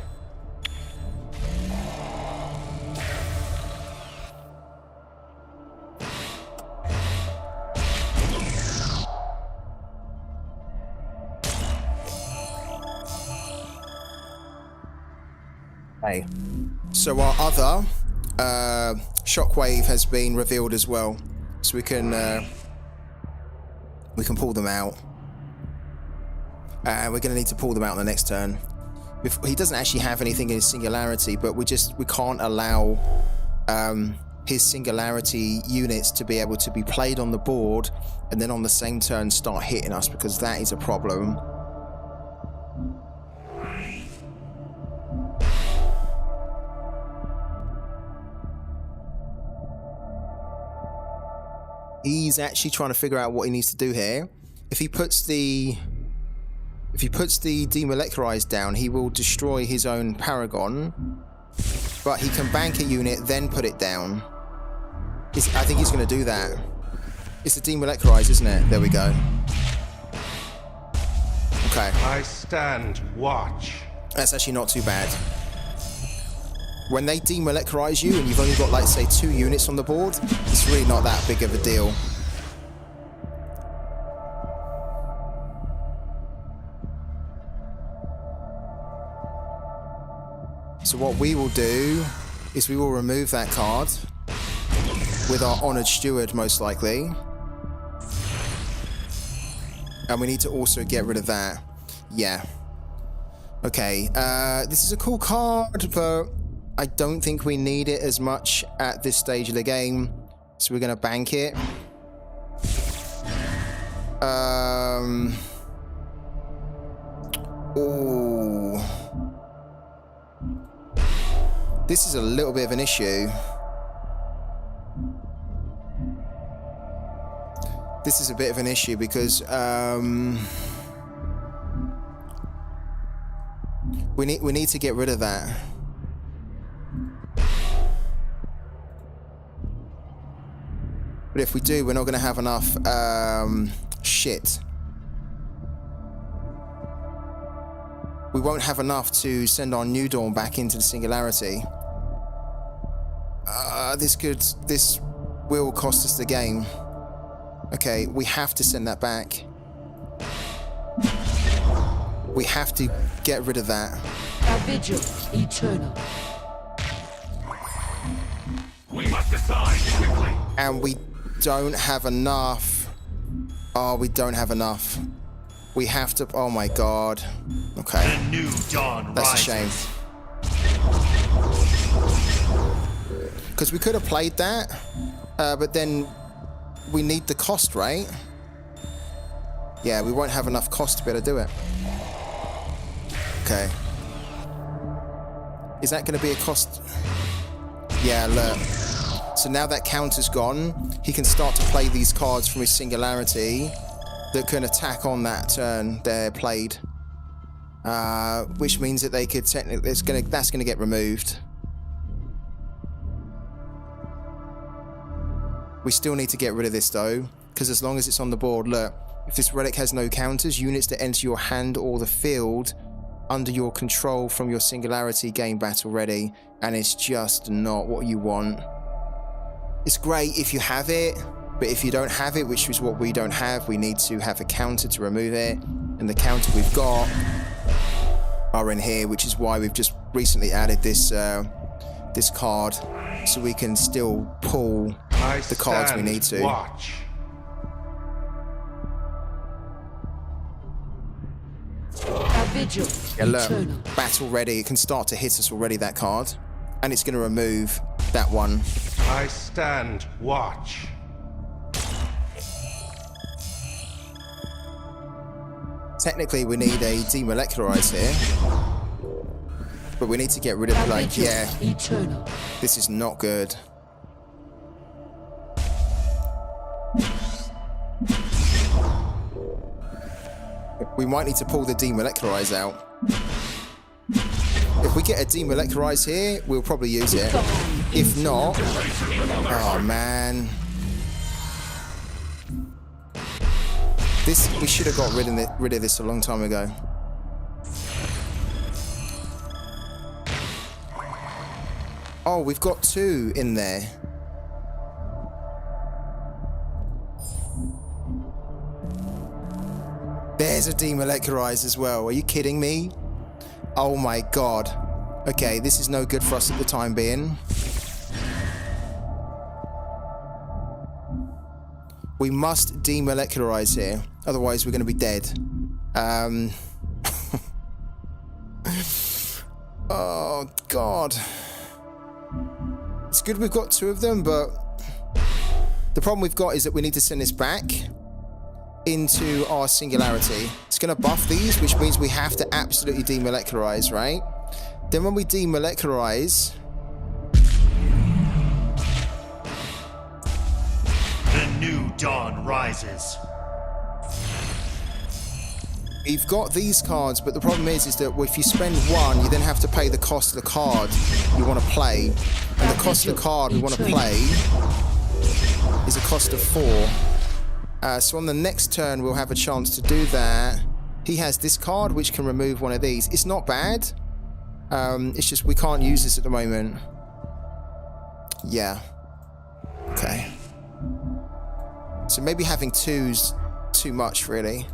Okay. So our other shockwave has been revealed as well, so we can pull them out. And we're going to need to pull them out on the next turn. He doesn't actually have anything in his singularity, but we can't allow his singularity units to be able to be played on the board and then on the same turn start hitting us, because that is a problem. He's actually trying to figure out what he needs to do here. If he puts the demolecularized down, he will destroy his own Paragon, but he can bank a unit, then put it down. I think he's going to do that. It's the demolecularized, isn't it? There we go. Okay. I stand watch. That's actually not too bad. When they demolecularize you and you've only got, like, say, 2 units on the board, it's really not that big of a deal. So what we will do is we will remove that card with our honored steward, most likely. And we need to also get rid of that. Yeah. Okay, this is a cool card, but I don't think we need it as much at this stage of the game, so we're going to bank it. Ooh. This is a little bit of an issue. This is a bit of an issue because we need to get rid of that. But if we do, we're not going to have enough shit. We won't have enough to send our New Dawn back into the Singularity. This will cost us the game. Okay, we have to send that back. We have to get rid of that. A vigil eternal. We must Decide quickly. And we don't have enough. Oh, we don't have enough. We have to... Oh my god. Okay. The new dawn That's a rises. shame. Because we could have played that, but then we need the cost, right? Yeah, we won't have enough cost to be able to do it. Okay. Is that going to be a cost? Yeah, look. So now that counter's gone, he can start to play these cards from his singularity that can attack on that turn they're played. Which means that they could technically... that's going to get removed. We still need to get rid of this though, because as long as it's on the board, look, if this relic has no counters, units that enter your hand or the field under your control from your singularity gain battle ready, and it's just not what you want. It's great if you have it, but if you don't have it, which is what we don't have, we need to have a counter to remove it, and the counter we've got are in here, which is why we've just recently added this this card, so we can still pull the cards we need to. Watch. A vigil Yeah, look, eternal. battle ready. It can start to hit us already, that card, and it's going to remove that one. I stand watch. Technically, we need a demolecularize here, but we need to get rid of, A like, vigil yeah, eternal. this is not good. We might need to pull the demolecularize out. If we get a demolecularize here, we'll probably use it. If not, oh man. This, we should have got rid of this a long time ago. Oh, we've got two in there. There's a demolecularize as well. Are you kidding me? Oh my god. Okay, this is no good for us at the time being. We must demolecularize here, otherwise we're going to be dead. Oh god. It's good we've got two of them, but the problem we've got is that we need to send this back into our singularity. It's going to buff these, which means we have to absolutely demolecularize, right? Then when we demolecularize, The new dawn rises. we've got these cards, but the problem is that if you spend one, you then have to pay the cost of the card you want to play. And the cost of the card we want to play is a cost of 4. So on the next turn, we'll have a chance to do that. He has this card, which can remove one of these. It's not bad. It's just we can't use this at the moment. Yeah. Okay. So maybe having two's too much, really.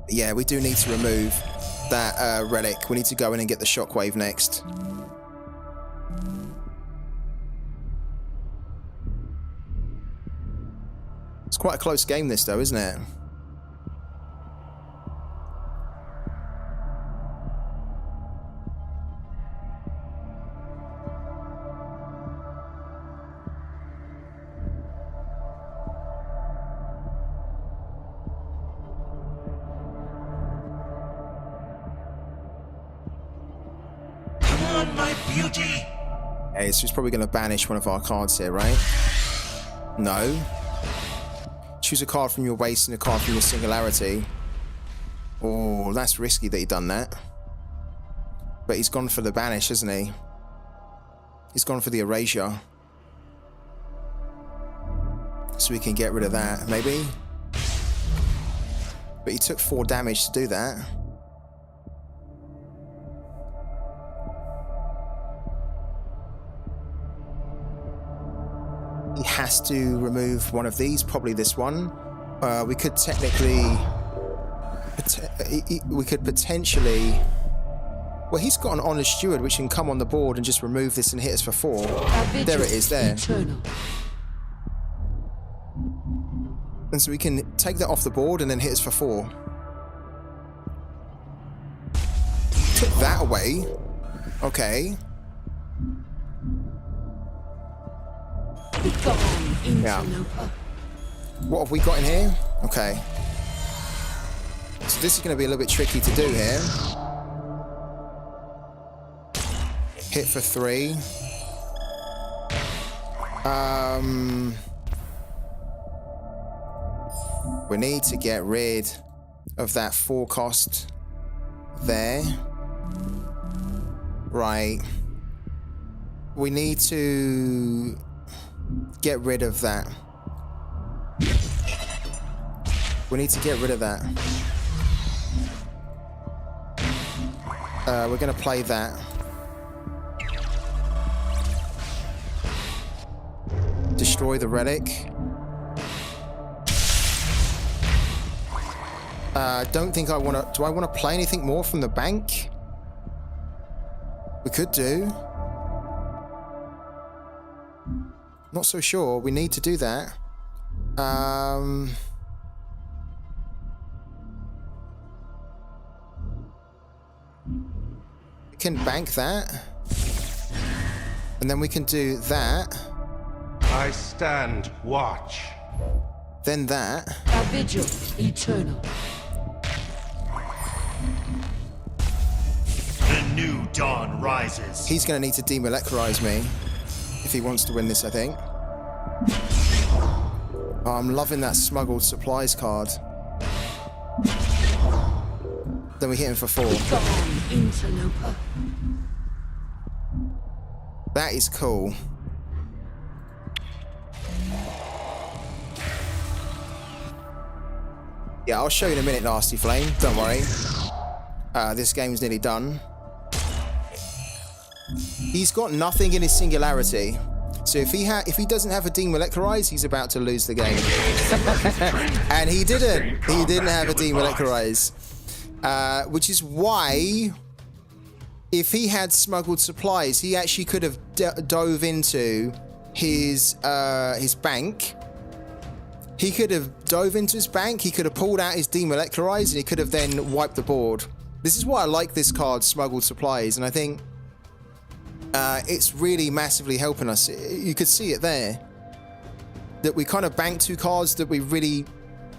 Yeah, we do need to remove that relic. We need to go in and get the shockwave next. It's quite a close game, this, though, isn't it? Come on, my beauty. Hey, so he's probably going to banish one of our cards here, right? No. Choose a card from your waste and a card from your singularity. Oh, that's risky that he done that. But he's gone for the banish, hasn't he? He's gone for the erasure. So we can get rid of that, maybe? But he took 4 damage to do that. He has to remove one of these, probably this one. We could technically we could potentially. Well, he's got an honest steward which can come on the board and just remove this and hit us for 4. There it is. There. Eternal. And so we can take that off the board and then hit us for 4. Took that away. Okay. Begone, interloper. What have we got in here? Okay. So this is going to be a little bit tricky to do here. Hit for 3. We need to get rid of that 4 cost there. Right. We need to get rid of that. We need to get rid of that. We're going to play that. Destroy the relic. Don't think I want to... Do I want to play anything more from the bank? We could do. Not so sure. We need to do that. We can bank that. And then we can do that. I stand watch. Then that. A vigil eternal. The new dawn rises. He's going to need to demolecularize me if he wants to win this, I think. Oh, I'm loving that smuggled supplies card. Then we hit him for 4. Begone, interloper. That is cool. Yeah, I'll show you in a minute, Nasty Flame. Don't worry. This game's nearly done. He's got nothing in his singularity. So if he doesn't have a demolecularize, he's about to lose the game. And he didn't. He didn't have a demolecularize. Which is why, if he had smuggled supplies, he actually could have dove into his bank. He could have dove into his bank, he could have pulled out his demolecularize, and he could have then wiped the board. This is why I like this card, Smuggled Supplies, and I think it's really massively helping us. You could see it there. That we kind of banked 2 cards that we really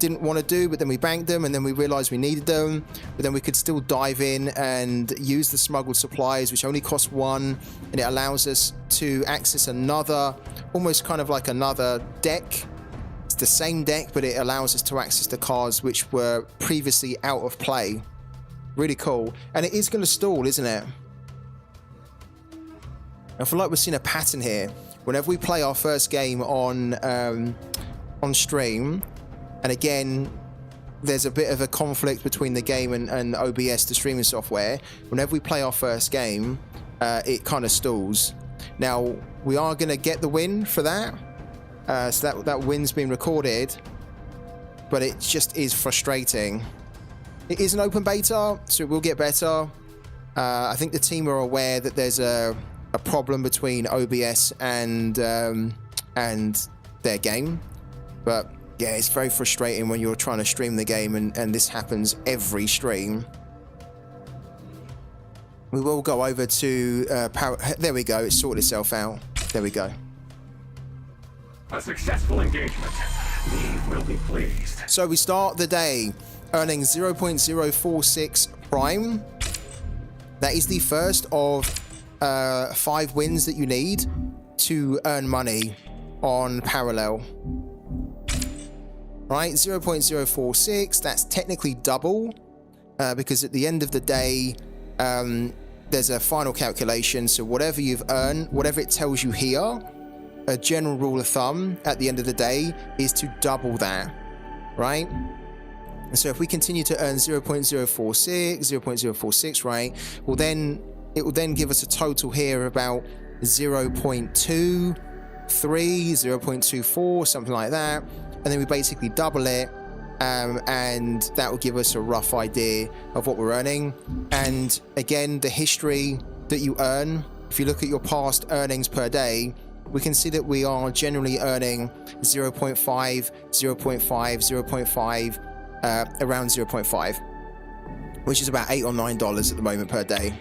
didn't want to do, but then we banked them, and then we realized we needed them, but then we could still dive in and use the Smuggled Supplies, which only cost 1, and it allows us to access another, almost kind of like another deck. It's the same deck, but it allows us to access the cards which were previously out of play. Really cool. And it is going to stall, isn't it? I feel like we're seeing a pattern here. Whenever we play our first game on stream, and again, there's a bit of a conflict between the game and OBS, the streaming software. Whenever we play our first game, it kind of stalls. Now, we are going to get the win for that. So that win's been recorded, but it just is frustrating. It is an open beta, so it will get better. I think the team are aware that there's a problem between OBS and their game, but yeah, it's very frustrating when you're trying to stream the game and this happens every stream. We will go over to there we go, it's sorted itself out. There we go. A successful engagement. Neve will be pleased. So we start the day earning 0.046 prime. That is the first of 5 wins that you need to earn money on parallel. Right, 0.046, that's technically double, because at the end of the day, there's a final calculation, so whatever you've earned, whatever it tells you here, a general rule of thumb at the end of the day is to double that, right? And so if we continue to earn 0.046, right, well then, it will then give us a total here about 0.23, 0.24, something like that. And then we basically double it, and that will give us a rough idea of what we're earning. And again, the history that you earn, if you look at your past earnings per day, we can see that we are generally earning 0.5, 0.5, 0.5, around 0.5, which is about $8 or $9 at the moment per day.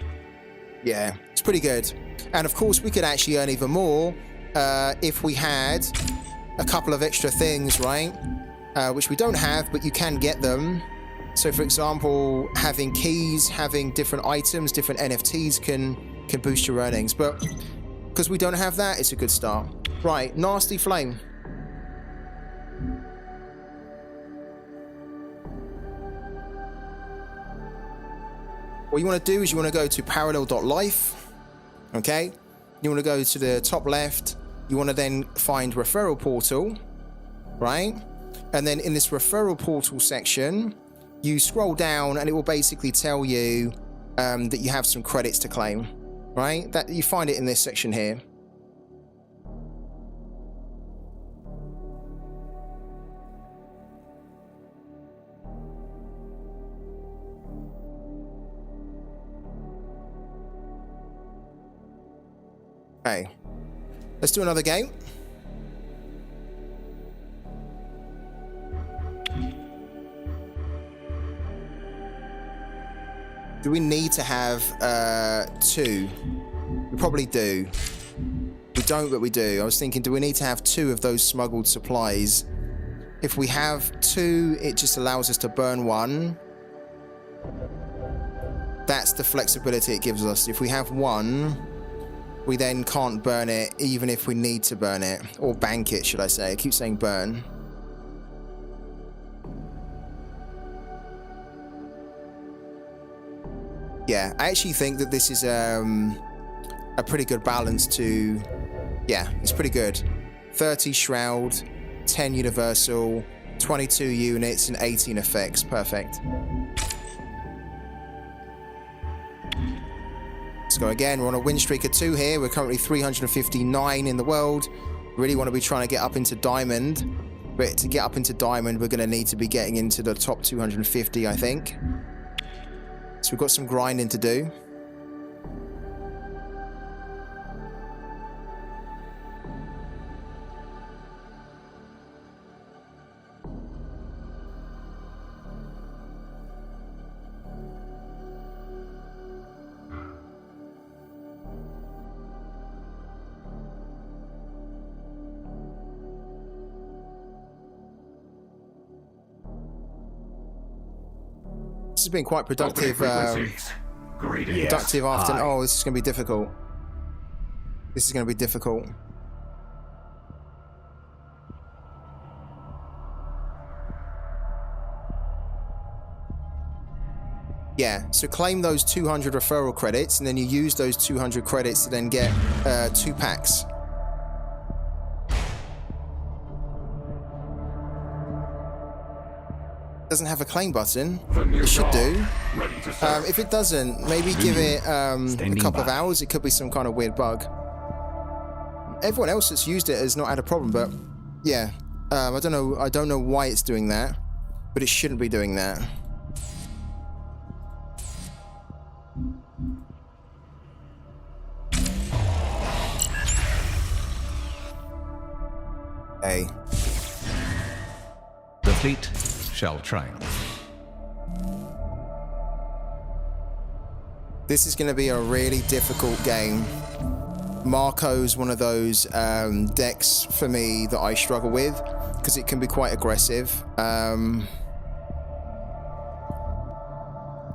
Yeah, it's pretty good. And of course, we could actually earn even more if we had a couple of extra things, right? Which we don't have, but you can get them. So for example, having keys, having different items, different NFTs can boost your earnings. But because we don't have that, it's a good start. Right, Nasty Flame. What you want to do is you want to go to parallel.life. Okay, you want to go to the top left. You want to then find referral portal, right? And then in this referral portal section, you scroll down and it will basically tell you that you have some credits to claim, right? That you find it in this section here. Okay, let's do another game. Do we need to have 2? We probably do. We don't, but we do. I was thinking, do we need to have 2 of those smuggled supplies? If we have 2, it just allows us to burn 1. That's the flexibility it gives us. If we have 1, we then can't burn it, even if we need to burn it. Or bank it, should I say. I keep saying burn. Yeah, I actually think that this is a pretty good balance to... Yeah, it's pretty good. 30 Shroud, 10 Universal, 22 units, and 18 effects. Perfect. Let's go again. We're on a win streak of 2 here. We're currently 359 in the world. Really want to be trying to get up into Diamond. But to get up into Diamond, we're going to need to be getting into the top 250, I think. So we've got some grinding to do. This has been quite productive. Productive afternoon. Oh, this is going to be difficult. This is going to be difficult. Yeah, so claim those 200 referral credits, and then you use those 200 credits to then get 2 packs. Doesn't have a claim button. It should do. If it doesn't, maybe give it a couple of hours. It could be some kind of weird bug. Everyone else that's used it has not had a problem, but yeah, I don't know why it's doing that, but it shouldn't be doing that. Okay. The fleet shall triumph. This is going to be a really difficult game. Marco's one of those decks for me that I struggle with because it can be quite aggressive.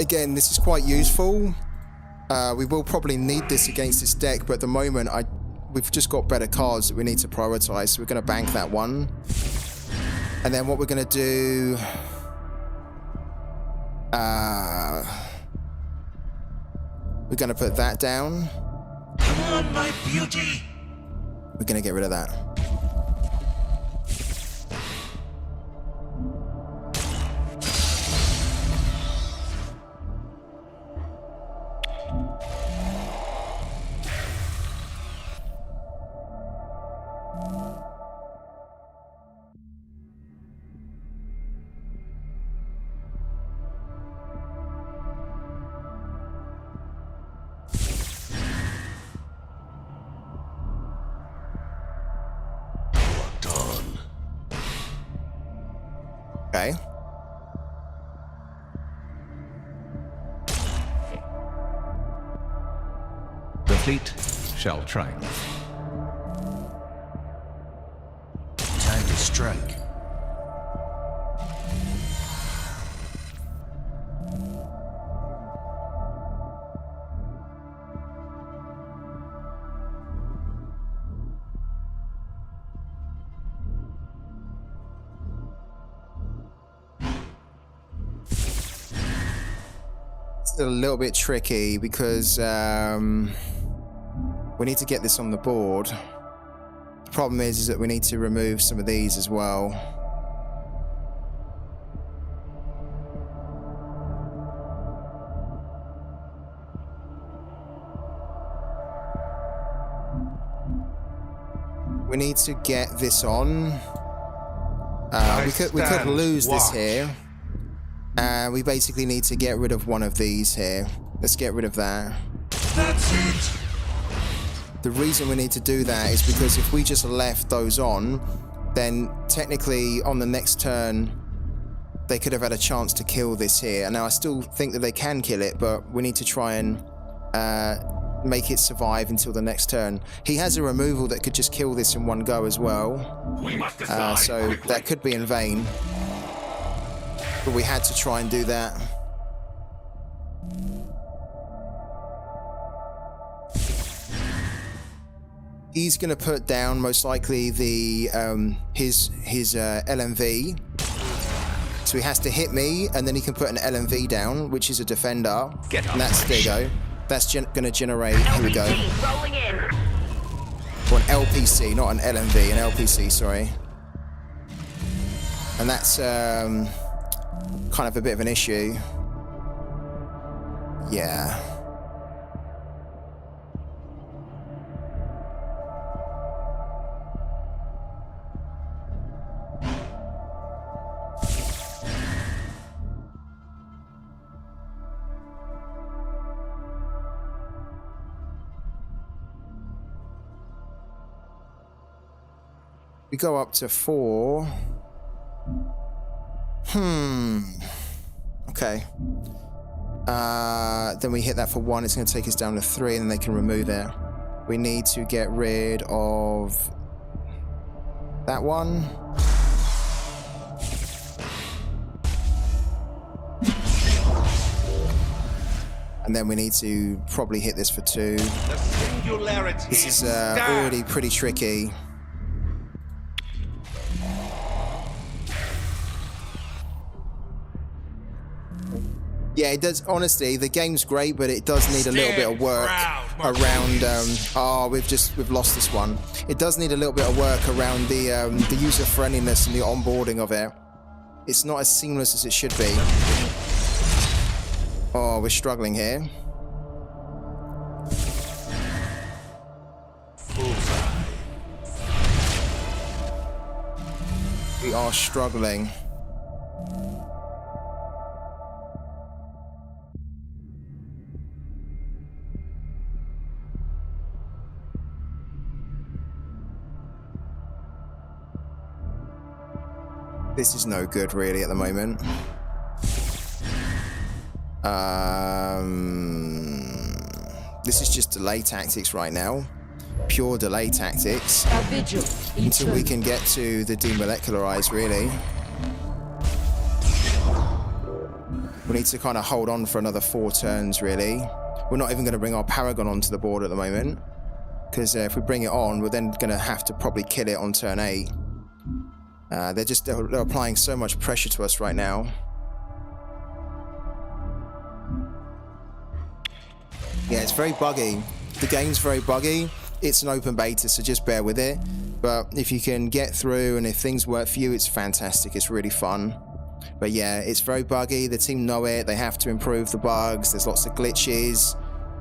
Again, this is quite useful. We will probably need this against this deck, but at the moment we've just got better cards that we need to prioritize, so we're going to bank that one. And then what we're going to do... we're going to put that down. Come on, my beauty! We're going to get rid of that. Okay. The fleet shall triumph. Time to strike. It's a little bit tricky because we need to get this on the board. The problem is that we need to remove some of these as well. We need to get this on. We could lose this here. We basically need to get rid of one of these here. Let's get rid of that. That's it! The reason we need to do that is because if we just left those on, then technically on the next turn, they could have had a chance to kill this here. And now I still think that they can kill it, but we need to try and make it survive until the next turn. He has a removal that could just kill this in one go as well. We must decide So quickly. that could be in vain. But we had to try and do that. He's going to put down most likely the his LMV. So he has to hit me, and then he can put an LMV down, which is a defender. Get up. And that's, there you go. That's going to generate, here we go. Rolling in. Or an LPC, not an LMV, an LPC, sorry. And that's kind of a bit of an issue. Yeah. We go up to 4. Okay. Then we hit that for 1. It's going to take us down to 3, and then they can remove it. We need to get rid of that one. And then we need to probably hit this for 2. The singularity This is stands. already pretty tricky. Yeah, it does. Honestly, the game's great, but it does need a little bit of work around. We've lost this one. It does need a little bit of work around the user friendliness and the onboarding of it. It's not as seamless as it should be. Oh, we're struggling here. We are struggling. This is no good, really, at the moment. This is just delay tactics right now. Pure delay tactics. Our vigil Until we eternal. can get to the demolecularize, really. We need to kind of hold on for another 4 turns, really. We're not even going to bring our Paragon onto the board at the moment. Because if we bring it on, we're then going to have to probably kill it on turn 8. They're applying so much pressure to us right now. Yeah, it's very buggy. The game's very buggy. It's an open beta, so just bear with it. But if you can get through and if things work for you, it's fantastic. It's really fun. But yeah, it's very buggy. The team know it. They have to improve the bugs. There's lots of glitches.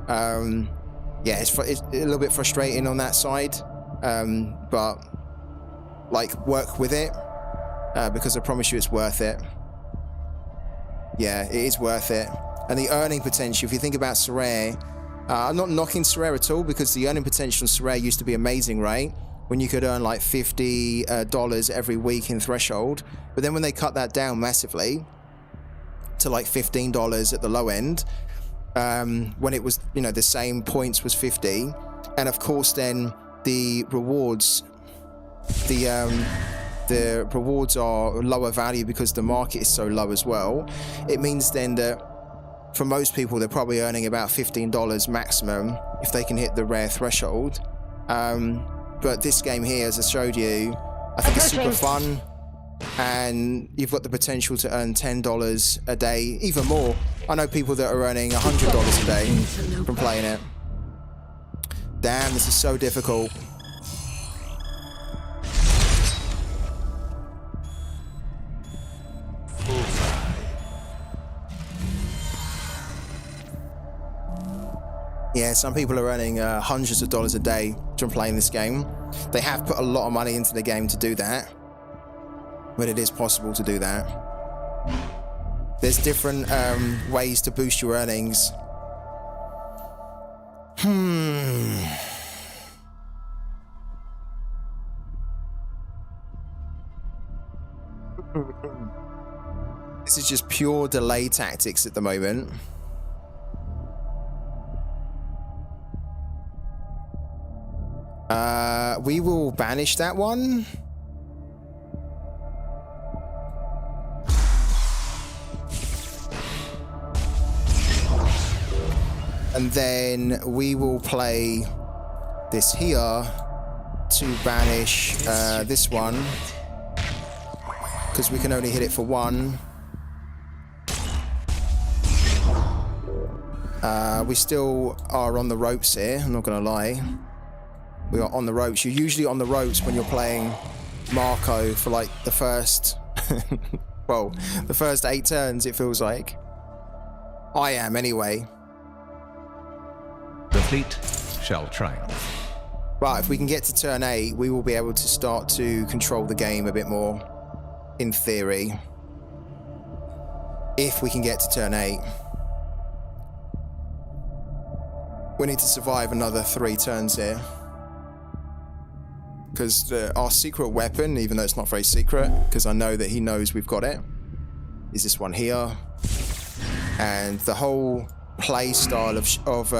Yeah, it's a little bit frustrating on that side. But like, work with it, because I promise you it's worth it. Yeah, it is worth it. And the earning potential, if you think about Sorare, I'm not knocking Sorare at all, because the earning potential in Sorare used to be amazing, right? when you could earn like $50 every week in threshold. But then when they cut that down massively to like $15 at the low end, when it was, you know, the same points was 50, and of course then the rewards, the rewards are lower value because the market is so low as well. It means then that for most people they're probably earning about $15 maximum if they can hit the rare threshold. But this game here, as I showed you, I think it's super fun, and you've got the potential to earn $10 a day, even more. I know people that are earning $100 a day from playing it. Damn, this is so difficult. Yeah, some people are earning hundreds of dollars a day from playing this game. They have put a lot of money into the game to do that, but it is possible to do that. There's different ways to boost your earnings. This is just pure delay tactics at the moment. We will banish that one. And then we will play this here to banish this one, because we can only hit it for one. We still are on the ropes here, I'm not gonna lie. We are on the ropes. You're usually on the ropes when you're playing Marco for like the first, well, the first 8 turns, it feels like. I am anyway. The fleet shall triumph. But if we can get to turn 8, we will be able to start to control the game a bit more, in theory. If we can get to turn 8. We need to survive another 3 turns here. Because our secret weapon, even though it's not very secret, because I know that he knows we've got it, is this one here. And the whole play style of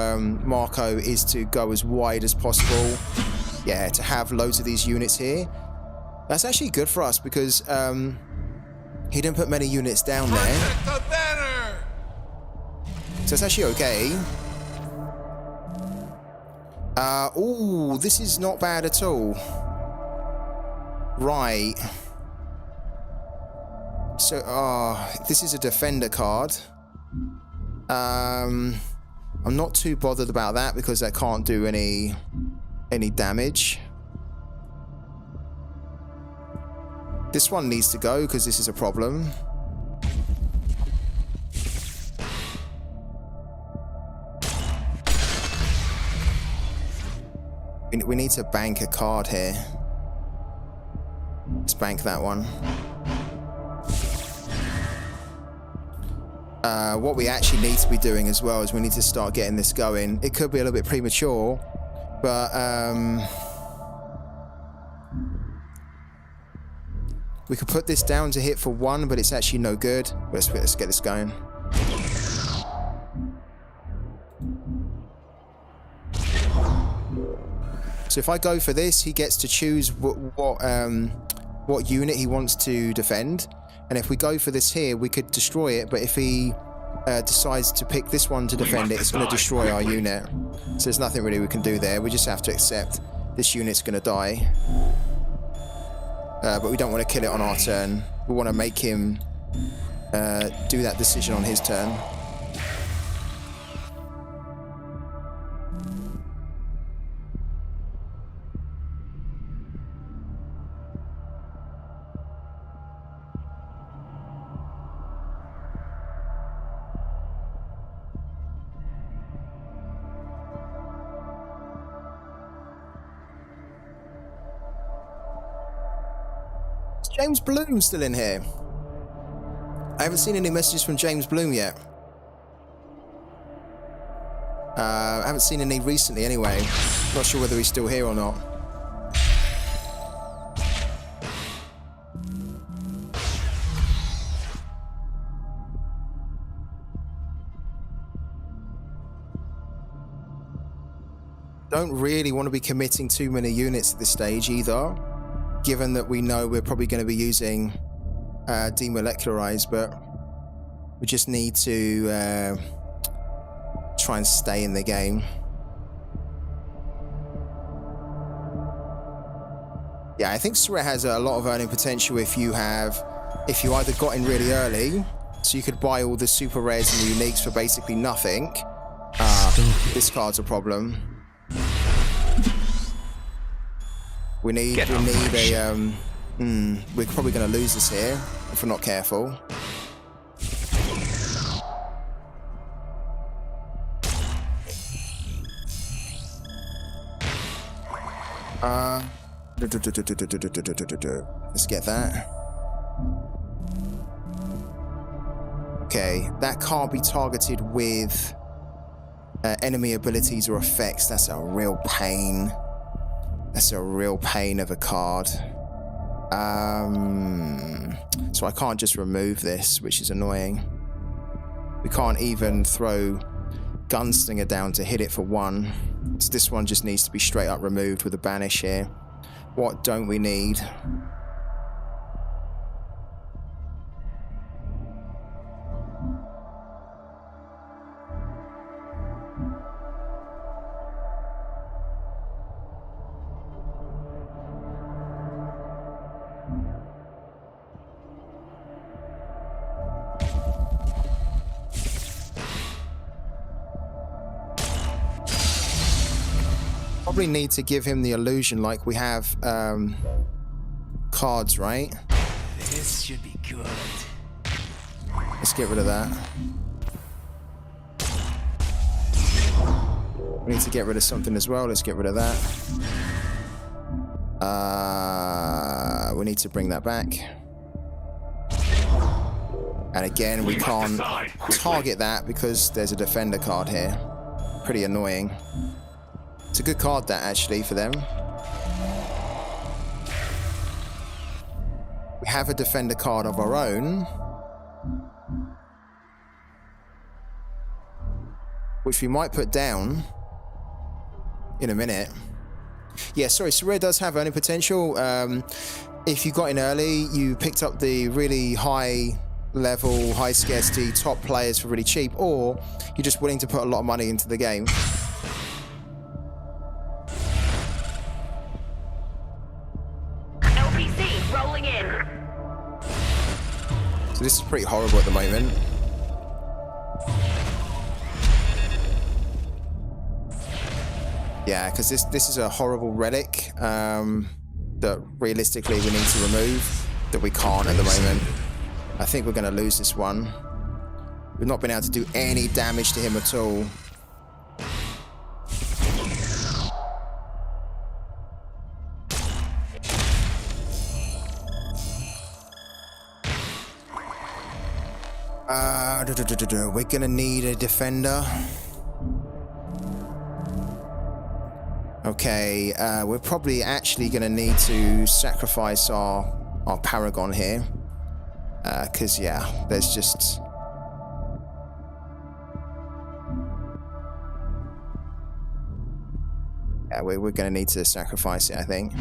Marco is to go as wide as possible. Yeah, to have loads of these units here. That's actually good for us because he didn't put many units down there. So it's actually okay. Ooh, this is not bad at all. Right. So, this is a defender card. I'm not too bothered about that because that can't do any damage. This one needs to go because this is a problem. We need to bank a card here. Let's bank that one. What we actually need to be doing as well is we need to start getting this going. It could be a little bit premature, but we could put this down to hit for 1, but it's actually no good. Let's get this going. So if I go for this, he gets to choose what unit he wants to defend. And if we go for this here, we could destroy it. But if he decides to pick this one to defend it, it's going to destroy our unit. So there's nothing really we can do there. We just have to accept this unit's going to die. But we don't want to kill it on our turn. We want to make him do that decision on his turn. James Bloom still in here? I haven't seen any messages from James Bloom yet. I haven't seen any recently anyway. Not sure whether he's still here or not. Don't really want to be committing too many units at this stage either, given that we know we're probably going to be using demolecularize, but we just need to try and stay in the game. Yeah, I think Sorare has a lot of earning potential if you either got in really early, so you could buy all the super rares and the uniques for basically nothing. This card's a problem. We need a we're probably going to lose this here if we're not careful. Let's get that. Okay, that can't be targeted with enemy abilities or effects. That's a real pain. That's a real pain of a card. So I can't just remove this, which is annoying. We can't even throw Gunslinger down to hit it for 1. So this one just needs to be straight up removed with a banish here. What don't we need? Probably need to give him the illusion like we have cards, right? This should be good. Let's get rid of that. We need to get rid of something as well. Let's get rid of that. We need to bring that back. And again, we can't target that because there's a defender card here. Pretty annoying. It's a good card, that, actually, for them. We have a defender card of our own, which we might put down in a minute. Yeah, sorry, Sorare does have earning potential. If you got in early, you picked up the really high level, high scarcity top players for really cheap, or you're just willing to put a lot of money into the game. Rolling in. So this is pretty horrible at the moment. Yeah, because this is a horrible relic that realistically we need to remove, that we can't at the moment. I think we're going to lose this one. We've not been able to do any damage to him at all. We're gonna need a defender. Okay, we're probably actually gonna need to sacrifice our Paragon here. Because, yeah, there's just... Yeah, we're gonna need to sacrifice it, I think.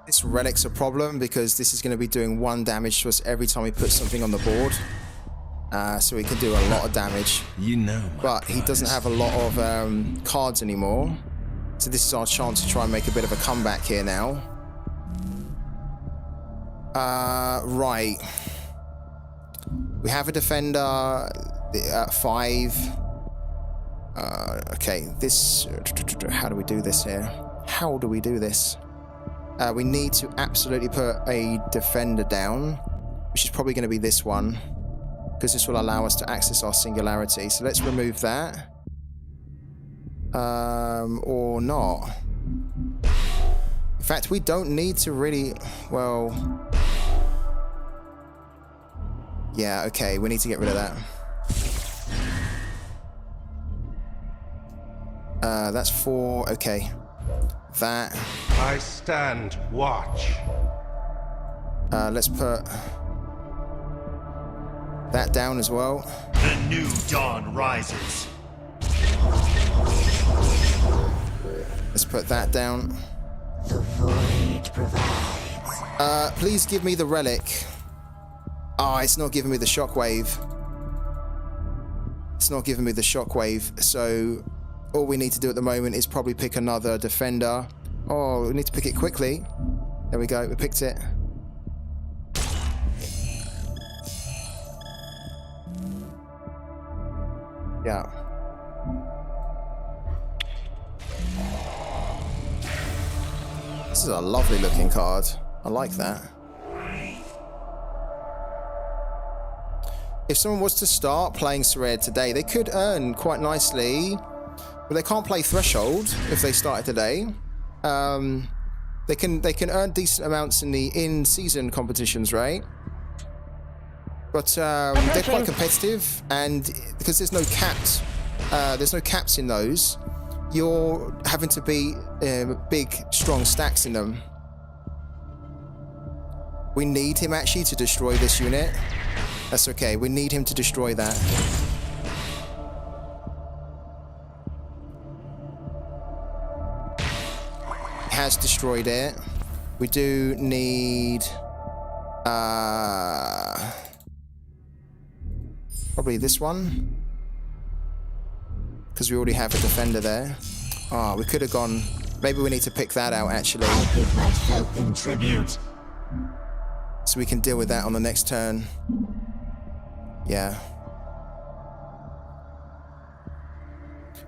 This relic's a problem because this is going to be doing 1 damage to us every time we put something on the board. So he can do a lot of damage. You know, but he doesn't have a lot of cards anymore. So this is our chance to try and make a bit of a comeback here now. Right. We have a defender at 5. Okay, this... How do we do this here? How do we do this? We need to absolutely put a defender down, which is probably going to be this one, because this will allow us to access our singularity. So let's remove that. Or not. In fact, we don't need to really... Well... Yeah, okay, we need to get rid of that. That's 4, okay. That. I stand watch. Let's put that down as well. The new dawn rises. Let's put that down. The void provides. Please give me the relic. Ah, it's not giving me the shockwave. It's not giving me the shockwave, so all we need to do at the moment is probably pick another defender. Oh, we need to pick it quickly. There we go, we picked it. Yeah. This is a lovely looking card. I like that. If someone was to start playing Sorare today, they could earn quite nicely, but they can't play Threshold if they started today. They can earn decent amounts in the in-season competitions, right? But they're quite competitive, and because there's no caps in those, you're having to beat big, strong stacks in them. We need him actually to destroy this unit. That's okay, we need him to destroy that. He has destroyed it. We do need... probably this one. Because we already have a defender there. Ah, we could have gone... Maybe we need to pick that out, actually. I give myself in tribute. So we can deal with that on the next turn. Yeah.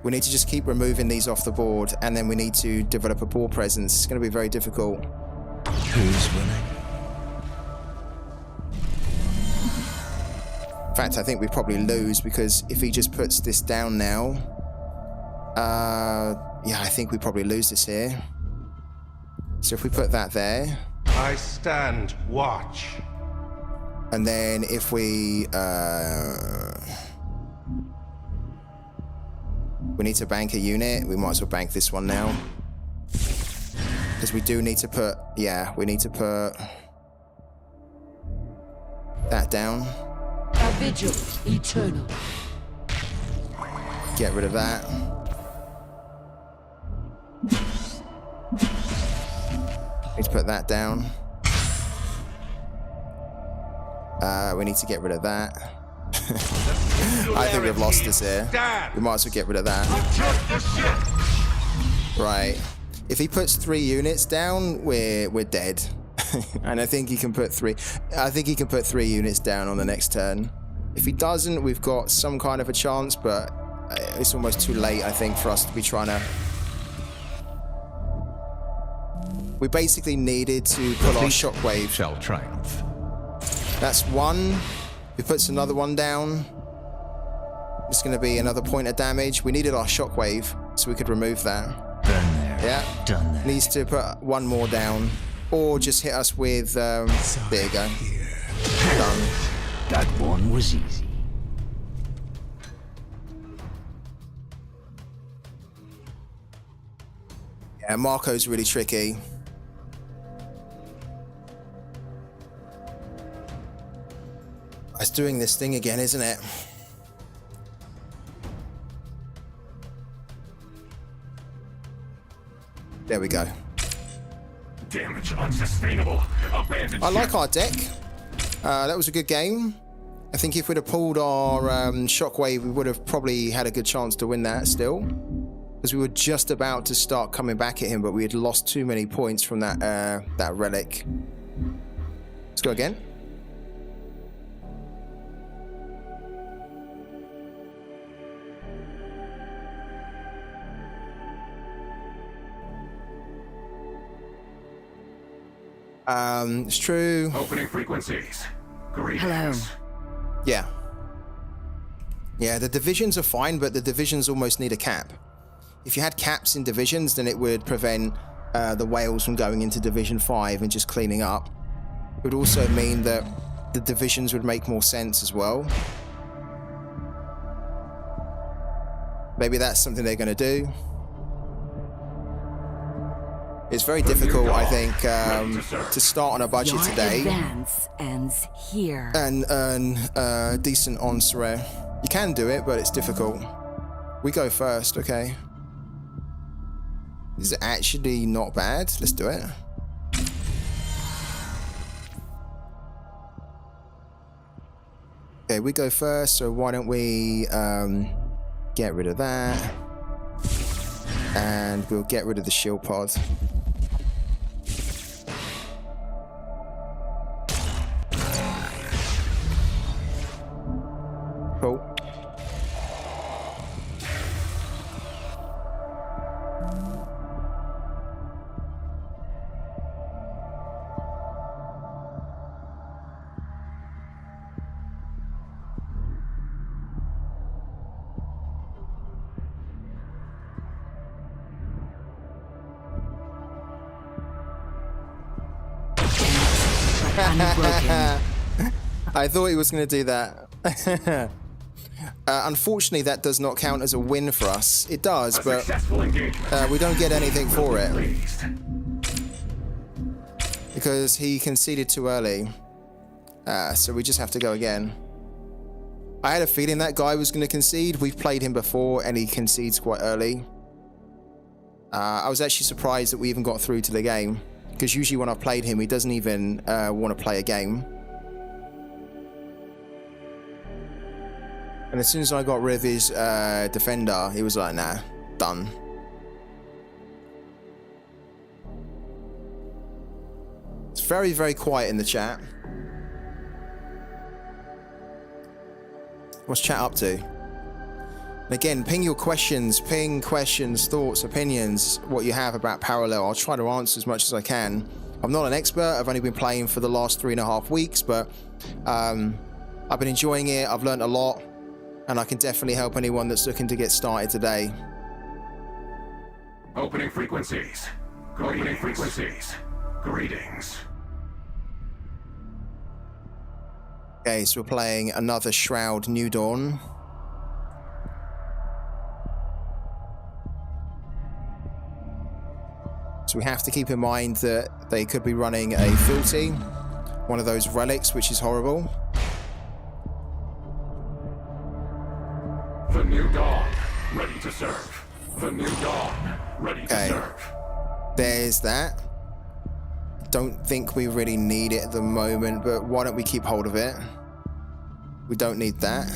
We need to just keep removing these off the board, and then we need to develop a ball presence. It's going to be very difficult. Who's winning? In fact, I think we probably lose, because if he just puts this down now... yeah, I think we probably lose this here. So if we put that there... I stand watch. And then if we need to bank a unit, we might as well bank this one now. Because we do need to put, yeah, we need to put that down. A vigil eternal. Get rid of that. Need to put that down. We need to get rid of that. I think we've lost this here. We might as well get rid of that. Right. If he puts 3 units down, we're dead. And I think he can put 3. I think he can put 3 units down on the next turn. If he doesn't, we've got some kind of a chance, but it's almost too late, I think, for us to be trying to... We basically needed to put our shockwave. Shall triumph. That's 1. He puts another one down. It's going to be another point of damage. We needed our shockwave, so we could remove that. Done there. Yeah. Done there. Needs to put 1 more down. Or just hit us with... there you go. Done. That one was easy. Yeah, Marco's really tricky. It's doing this thing again, isn't it? There we go. Damage unsustainable. Abandoned I like ship. our deck. That was a good game. I think if we'd have pulled our shockwave, we would have probably had a good chance to win that still. Because we were just about to start coming back at him, but we had lost too many points from that that relic. Let's go again. It's true. Opening frequencies. Greetings. Hello. Yeah. Yeah, the divisions are fine, but the divisions almost need a cap. if you had caps in divisions, then it would prevent the whales from going into Division 5 and just cleaning up. It would also mean that the divisions would make more sense as well. Maybe that's something they're going to do. It's very difficult, I think, to start on a budget today Advance ends here. and earn decent on Sorare. You can do it, but it's difficult. We go first, okay? This is actually not bad. Let's do it. Okay, we go first, so why don't we get rid of that. And we'll get rid of the shield pod. Cool. Unbroken. I thought he was going to do that. Unfortunately, that does not count as a win for us. It does, but Successful engagement. we don't get anything for it Pleased. because he conceded too early. So we just have to go again. I had a feeling that guy was going to concede. We've played him before and he concedes quite early. I was actually surprised that we even got through to the game, because usually when I've played him, he doesn't even want to play a game. And as soon as I got rid of his defender, he was like, nah, done. It's very, very quiet in the chat. What's chat up to? And again, ping your questions, thoughts, opinions, what you have about Parallel. I'll try to answer as much as I can. I'm not an expert. I've only been playing for the last 3.5 weeks, but I've been enjoying it. I've learned a lot, and I can definitely help anyone that's looking to get started today. Opening frequencies. Opening frequencies. Greetings. Okay, so we're playing another Shroud New Dawn. So we have to keep in mind that they could be running a Fealty, one of those relics, which is horrible. The new dawn. Ready to serve. The new dawn. Ready to serve. There's that. Don't think we really need it at the moment, but why don't we keep hold of it? We don't need that.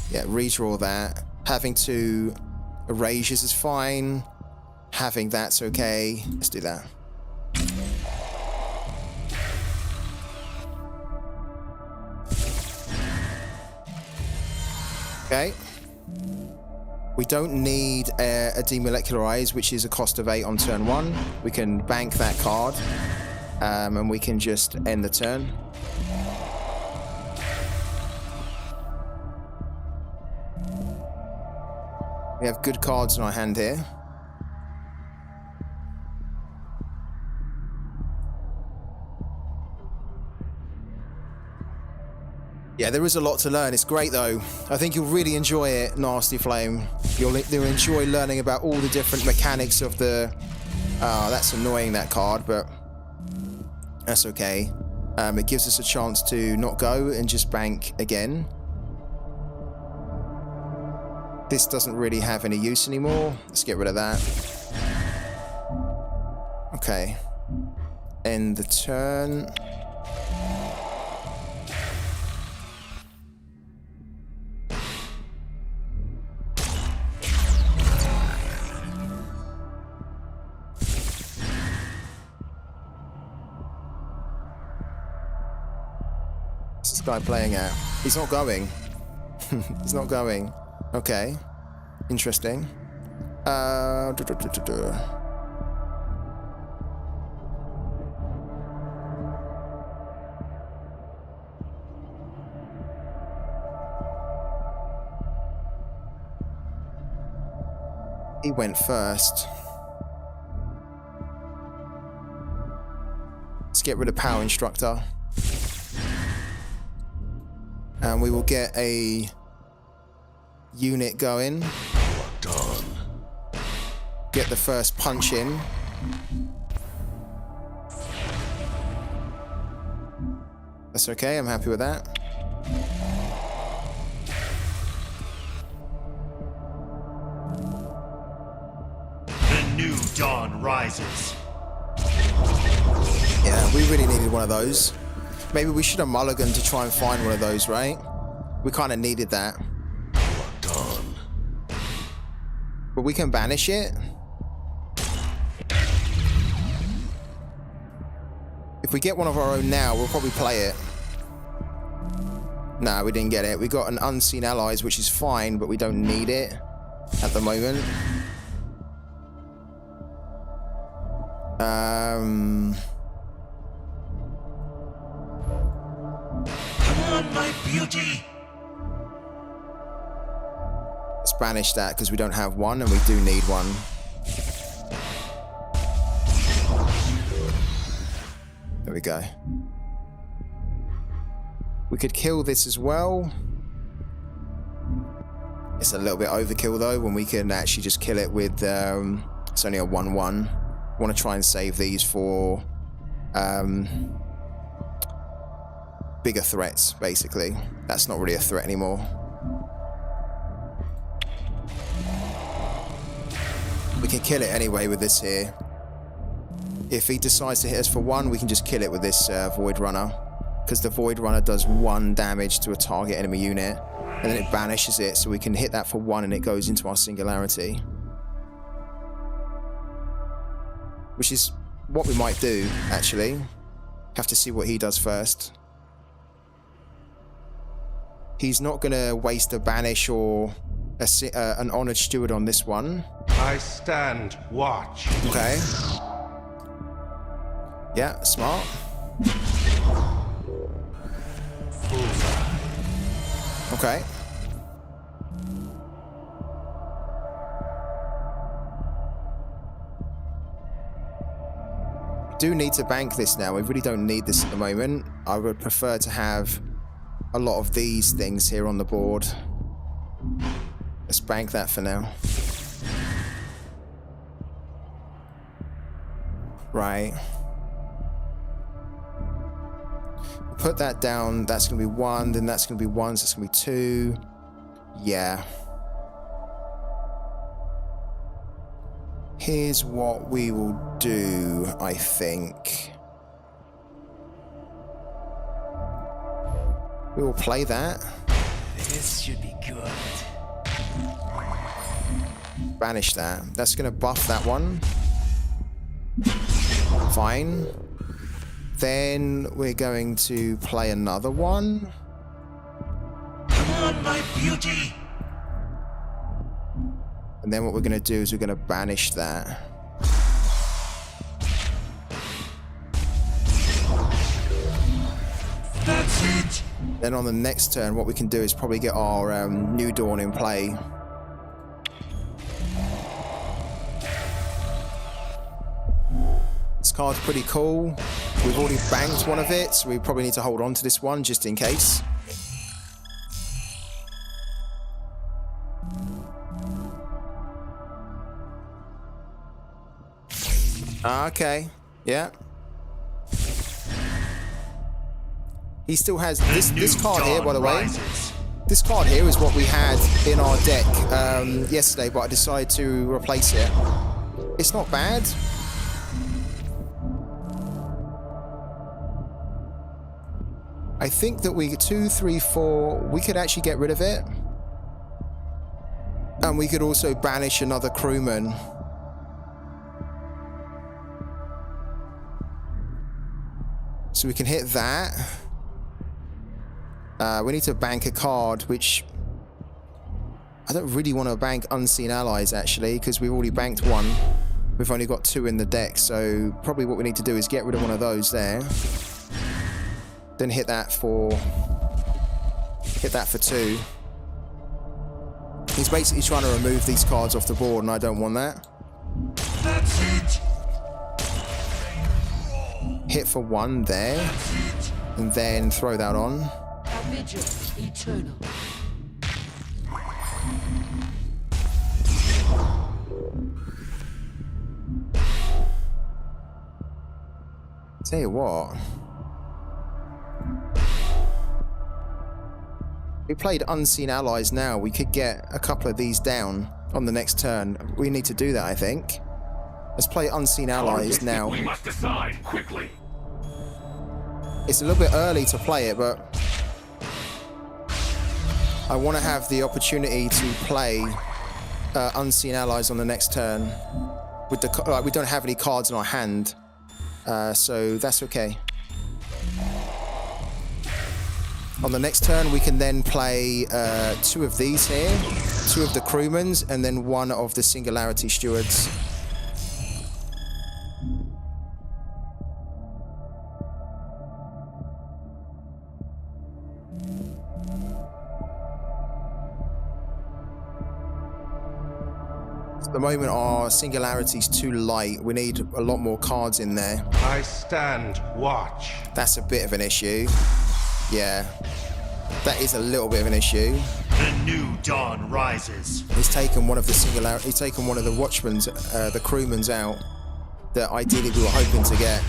Yeah, redraw that. Having 2 erasures is fine. Having that's okay. Let's do that. Okay. We don't need a demolecularize, which is a cost of 8 on turn 1. We can bank that card, and we can just end the turn. We have good cards in our hand here. Yeah, there is a lot to learn. It's great though. I think you'll really enjoy it, Nasty Flame. You'll enjoy learning about all the different mechanics of the... that's annoying, that card, but that's okay. It gives us a chance to not go and just bank again. This doesn't really have any use anymore. Let's get rid of that. Okay. End the turn. What's this guy playing at? He's not going. He's not going. Okay. Interesting. He went first. Let's get rid of Power Instructor. And we will get a unit going. Done. Get the first punch in. That's okay, I'm happy with that. The new dawn rises. Yeah, we really needed one of those. Maybe we should have mulliganed to try and find one of those, right? We kind of needed that. Done. But we can banish it. If we get one of our own now, we'll probably play it. Nah, we didn't get it. We got an Unseen Allies, which is fine, but we don't need it at the moment. Come on, my beauty. Let's banish that because we don't have one and we do need one. There we go. We could kill this as well. It's a little bit overkill though when we can actually just kill it with it's only a 1-1. I want to try and save these for bigger threats, basically. That's not really a threat anymore. We can kill it anyway with this here. If he decides to hit us for 1, we can just kill it with this Void Runner. Because the Void Runner does 1 damage to a target enemy unit. And then it banishes it, so we can hit that for 1 and it goes into our singularity. Which is what we might do, actually. Have to see what he does first. He's not going to waste a banish or an Honored Steward on this one. I stand watch. Okay. Yeah, smart. Okay. We do need to bank this now. We really don't need this at the moment. I would prefer to have a lot of these things here on the board. Let's bank that for now. Right. Put that down. That's going to be 1. Then that's going to be 1. So it's going to be 2. Yeah. Here's what we will do, I think. We will play that. This should be good. Banish that. That's going to buff that one. Fine. Then we're going to play another one. Come on, my beauty. And then what we're going to do is we're going to banish that. That's it. Then on the next turn, what we can do is probably get our New Dawn in play. This card's pretty cool. We've already banked one of it, so we probably need to hold on to this one just in case. Okay, yeah. He still has this card here, by the way. This card here is what we had in our deck yesterday, but I decided to replace it. It's not bad. I think that we 2, 3, 4. We could actually get rid of it, and we could also banish another crewman. So we can hit that. We need to bank a card, which I don't really want to bank Unseen Allies, actually, because we've already banked one. We've only got 2 in the deck, so probably what we need to do is get rid of one of those there. Then hit that for 2. He's basically trying to remove these cards off the board, and I don't want that. That's it. Hit for 1 there, and then throw that on. Our vigil eternal. Tell you what. We played Unseen Allies now. We could get a couple of these down on the next turn. We need to do that, I think. Let's play Unseen Allies now. We must decide quickly. It's a little bit early to play it, but I want to have the opportunity to play Unseen Allies on the next turn. With the we don't have any cards in our hand, so that's okay. On the next turn, we can then play 2 of these here, 2 of the crewmans, and then 1 of the Singularity Stewards. At the moment, our Singularity's too light. We need a lot more cards in there. I stand watch. That's a bit of an issue. Yeah, that is a little bit of an issue. The new dawn rises. He's taken one of the Singularity. He's taken one of the Watchmen's, the crewmen's out that ideally we were hoping to get.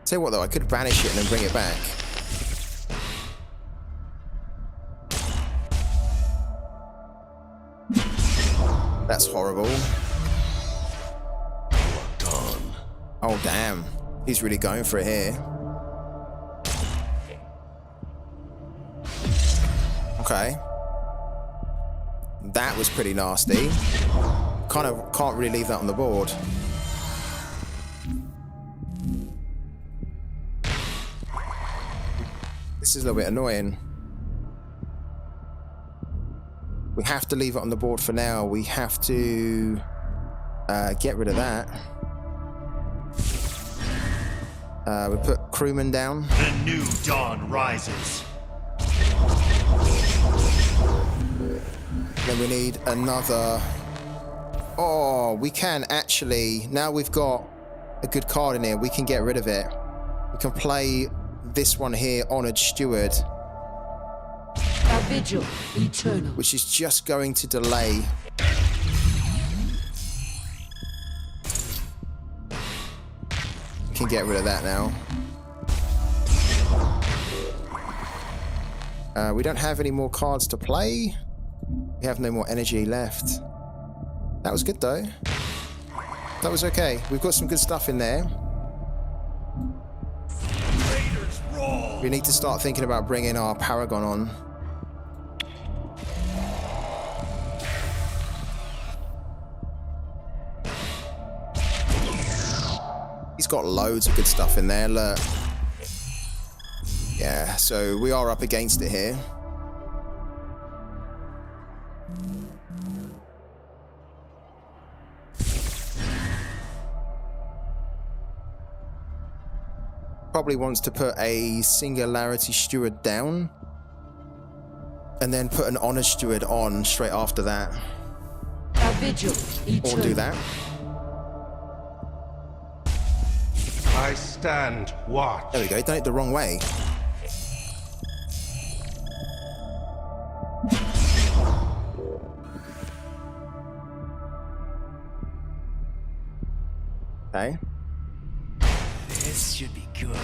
Tell you what though, I could banish it and then bring it back. That's horrible. Dawn. Oh damn, he's really going for it here. Okay. That was pretty nasty. Kind of can't really leave that on the board. This is a little bit annoying. We have to leave it on the board for now. We have to get rid of that. We put crewman down. The new dawn rises. Then we need another. Oh, we can actually. Now we've got a good card in here. We can get rid of it. We can play this one here, Honored Steward. Our vigil eternal. Which is just going to delay. We can get rid of that now. We don't have any more cards to play. We have no more energy left. That was good though. That was okay. We've got some good stuff in there. We need to start thinking about bringing our Paragon on. He's got loads of good stuff in there, look. Yeah, so we are up against it here. Probably wants to put a Singularity Steward down and then put an Honor Steward on straight after that. Our vigil eternal. Or do that. I stand watch. There we go, done it the wrong way. Okay. This should be good.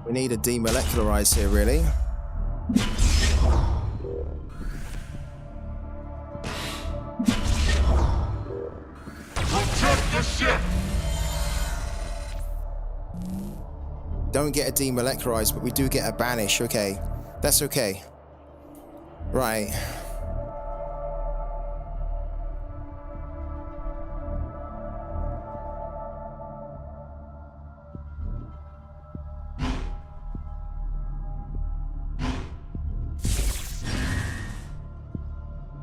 We need a demolecularize here, really. Protect the ship. Don't get a demolecularize, but we do get a banish. Okay, that's okay. Right.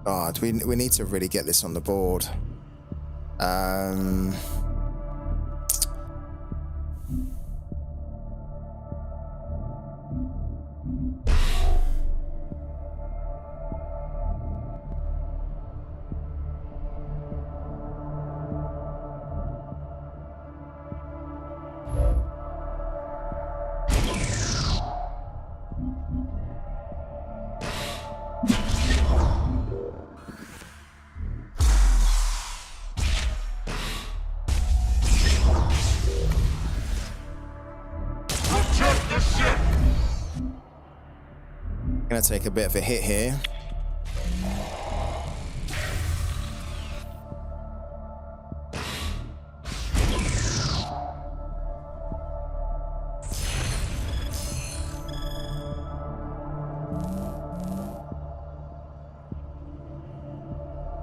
God, we need to really get this on the board. Gonna take a bit of a hit here.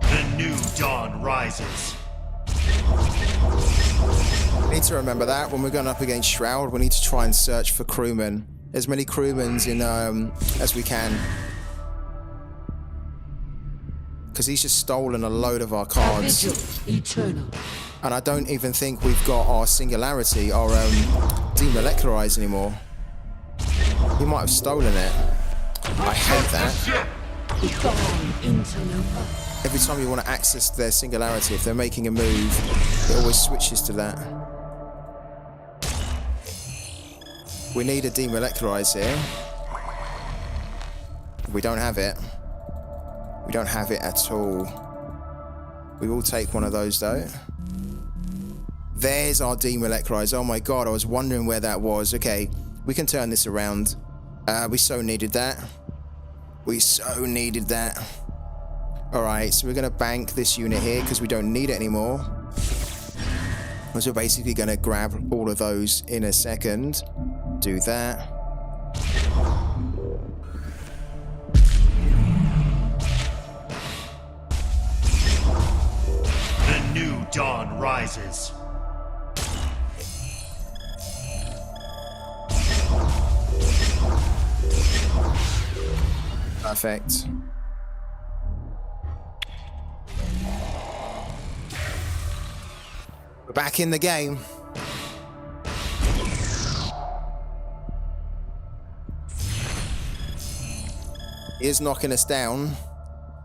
The new dawn rises. We need to remember that when we're going up against Shroud, we need to try and search for crewmen. As many crewmen in as we can. Because he's just stolen a load of our A cards. vigil eternal. And I don't even think we've got our Singularity, our Demolecularize anymore. He might have stolen it. I hate that. Dawn interloper. Every time you want to access their Singularity, if they're making a move, it always switches to that. We need a Demolecularize here. We don't have it. We don't have it at all. We will take one of those though. There's our Demolecularize. Oh my god, I was wondering where that was. Okay, we can turn this around. We so needed that. We so needed that. Alright, so we're going to bank this unit here because we don't need it anymore. So we're basically going to grab all of those in a second. Do that. The new dawn rises. Perfect. We're back in the game. He is knocking us down,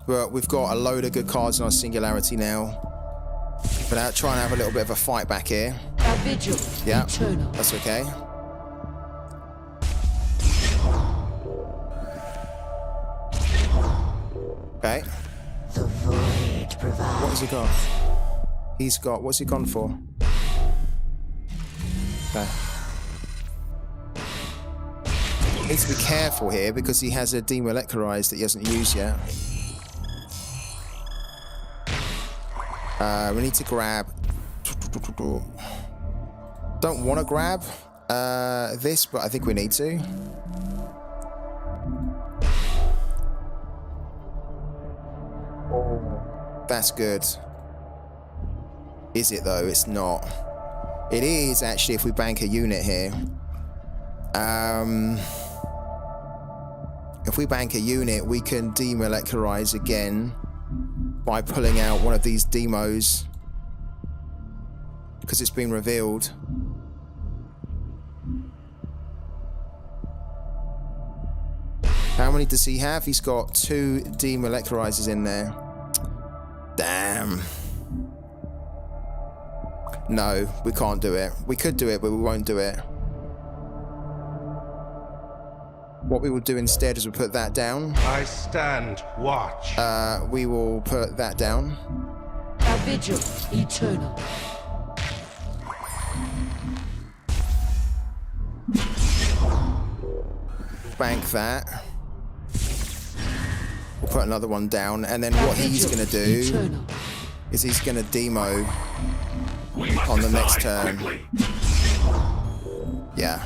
but we've got a load of good cards in our Singularity now. But I'll try and have a little bit of a fight back here. A vigil Yeah, eternal. that's okay. Okay. The void provides. What has he got? He's got, what's he gone for? Okay. Need to be careful here because he has a Demolecularized that he hasn't used yet. We need to grab. Don't want to grab this, but I think we need to. That's good. Is it though? It's not. It is actually if we bank a unit here. If we bank a unit, we can demolecularize again by pulling out one of these demos because it's been revealed. How many does he have? He's got 2 demolecularizers in there. Damn. No, we can't do it. We could do it, but we won't do it. What we will do instead is we'll put that down. I stand watch. We will put that down. A vigil eternal. Bank that. We'll put another one down, and then what he's going to do Eternal. is he's going to demo on the next turn. Yeah.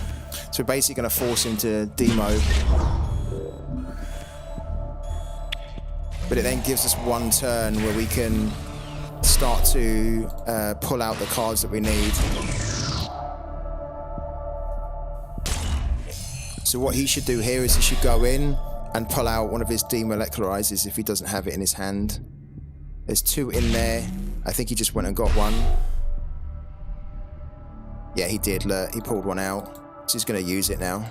So we're basically going to force him to demo. But it then gives us one turn where we can start to pull out the cards that we need. So what he should do here is he should go in and pull out one of his demolecularizers if he doesn't have it in his hand. There's 2 in there. I think he just went and got one. Yeah, he did. Look, he pulled one out. So he's going to use it now.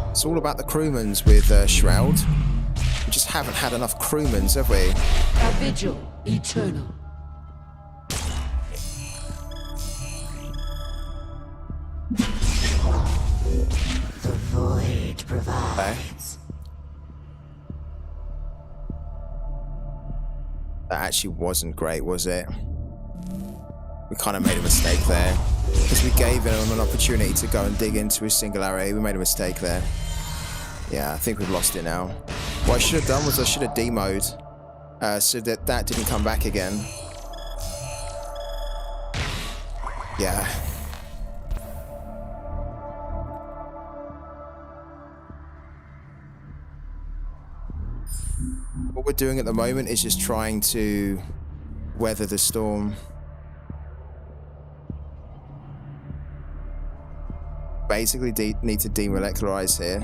It's all about the crewmans with Shroud. We just haven't had enough crewmans, have we? A vigil eternal. provides. That actually wasn't great, was it? We kind of made a mistake there. Because we gave him an opportunity to go and dig into his singularity. We made a mistake there. Yeah, I think we've lost it now. What I should have done was I should have demoed. So that didn't come back again. Yeah. What we're doing at the moment is just trying to weather the storm. Basically need to demolecularize here.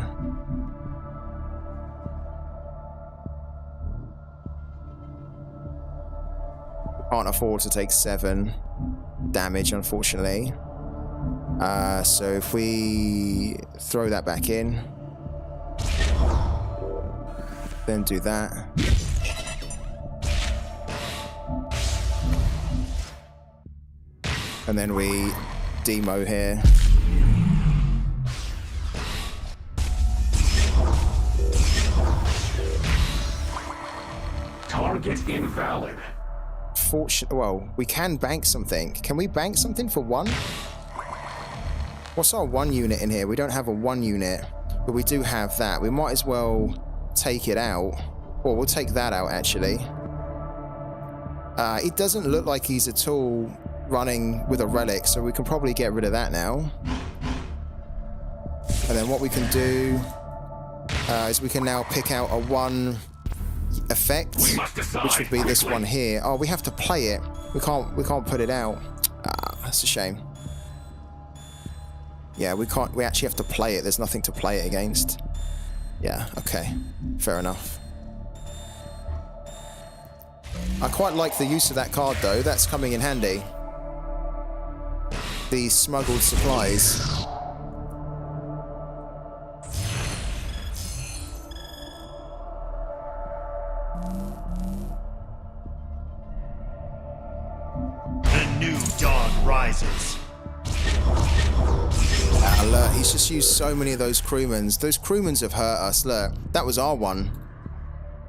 Can't afford to take 7 damage, unfortunately. So if we throw that back in, then do that. And then we demo here. Target invalid. Well, we can bank something. Can we bank something for 1? What's our 1 unit in here? We don't have a 1 unit, but we do have that. We might as well take it out. Or we'll take that out, actually. It doesn't look like he's at all running with a relic, so we can probably get rid of that now. And then what we can do is we can now pick out a 1 effect, which would be this one here. Oh, we have to play it. We can't put it out. That's a shame. Yeah, we actually have to play it. There's nothing to play it against. Yeah, okay. Fair enough. I quite like the use of that card, though. That's coming in handy. The smuggled supplies. The new dawn rises. Alert, he's just used so many of those crewmans. Those crewmans have hurt us. Look, that was our one.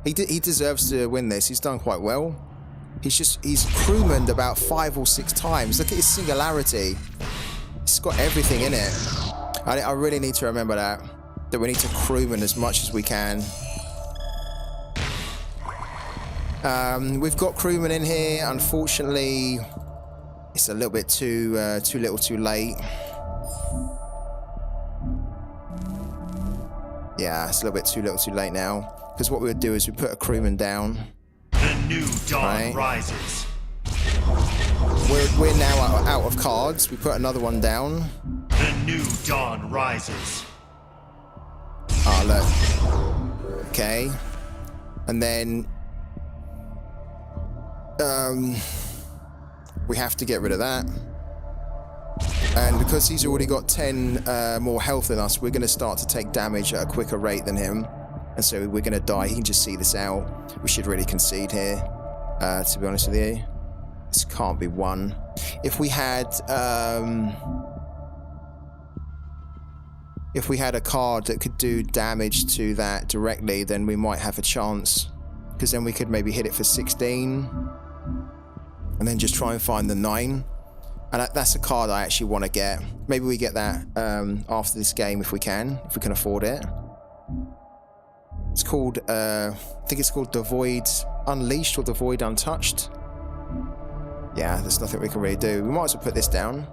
He deserves to win this. He's done quite well. He's crewmaned about 5 or 6 times. Look at his singularity. It's got everything in it. I really need to remember that we need to crewman as much as we can. We've got crewman in here. Unfortunately, it's a little bit too little too late. Yeah, it's a little bit too little too late now. Because what we would do is we put a crewman down. The new dawn rises. We're now out of cards. We put another one down. The new dawn rises. Oh, look. Okay. And then we have to get rid of that. And because he's already got 10 more health than us, we're going to start to take damage at a quicker rate than him. And so we're going to die. He can just see this out. We should really concede here, to be honest with you. This can't be 1. If we had a card that could do damage to that directly, then we might have a chance. Because then we could maybe hit it for 16. And then just try and find the 9. And that's a card I actually want to get. Maybe we get that after this game if we can afford it. It's called, I think it's called The Void Unleashed or The Void Untouched. Yeah, there's nothing we can really do. We might as well put this down.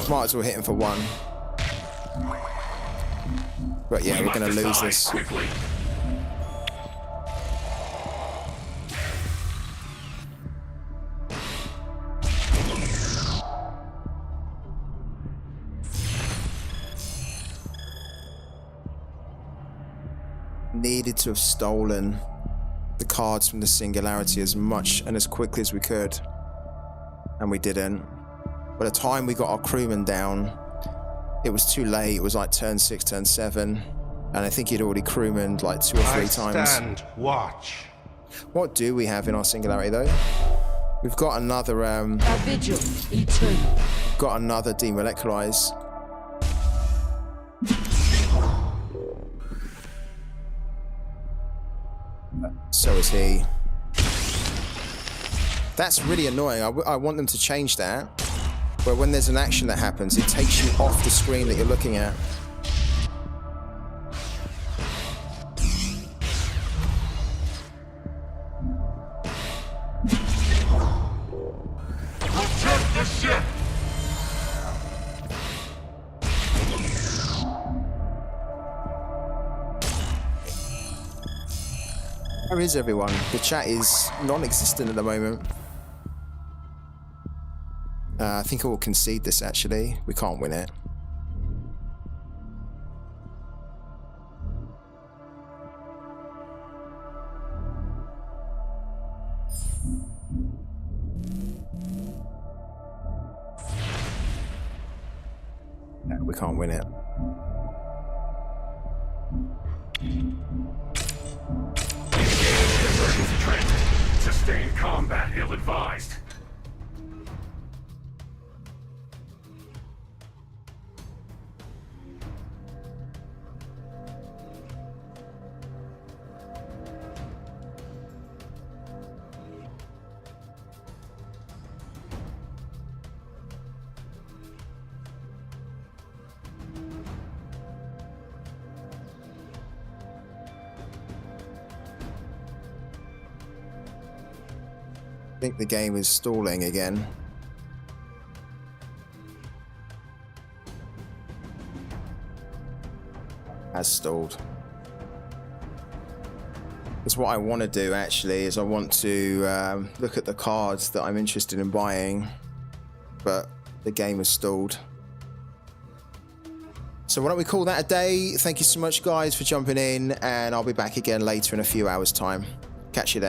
Might as well hit him for 1. But yeah, we're going to lose this. Quickly. Needed to have stolen the cards from the singularity as much and as quickly as we could, and we didn't. By the time we got our crewman down, it was too late. It was like turn 6, turn 7, and I think he'd already crewmaned like 2 or 3 times. Stand watch. What do we have in our singularity though? We've got another A vigil eternal. got another demolecularize. So is he. That's really annoying. I want them to change that. Where when there's an action that happens, it takes you off the screen that you're looking at. Protect the ship! Where is everyone? The chat is non-existent at the moment. I think I will concede this, actually. We can't win it. No, we can't win it. Emergency training. Sustained combat ill-advised. I think the game is stalling again. Has stalled. Because what I want to do actually is I want to look at the cards that I'm interested in buying, but the game has stalled. So why don't we call that a day? Thank you so much, guys, for jumping in, and I'll be back again later in a few hours' time. Catch you then.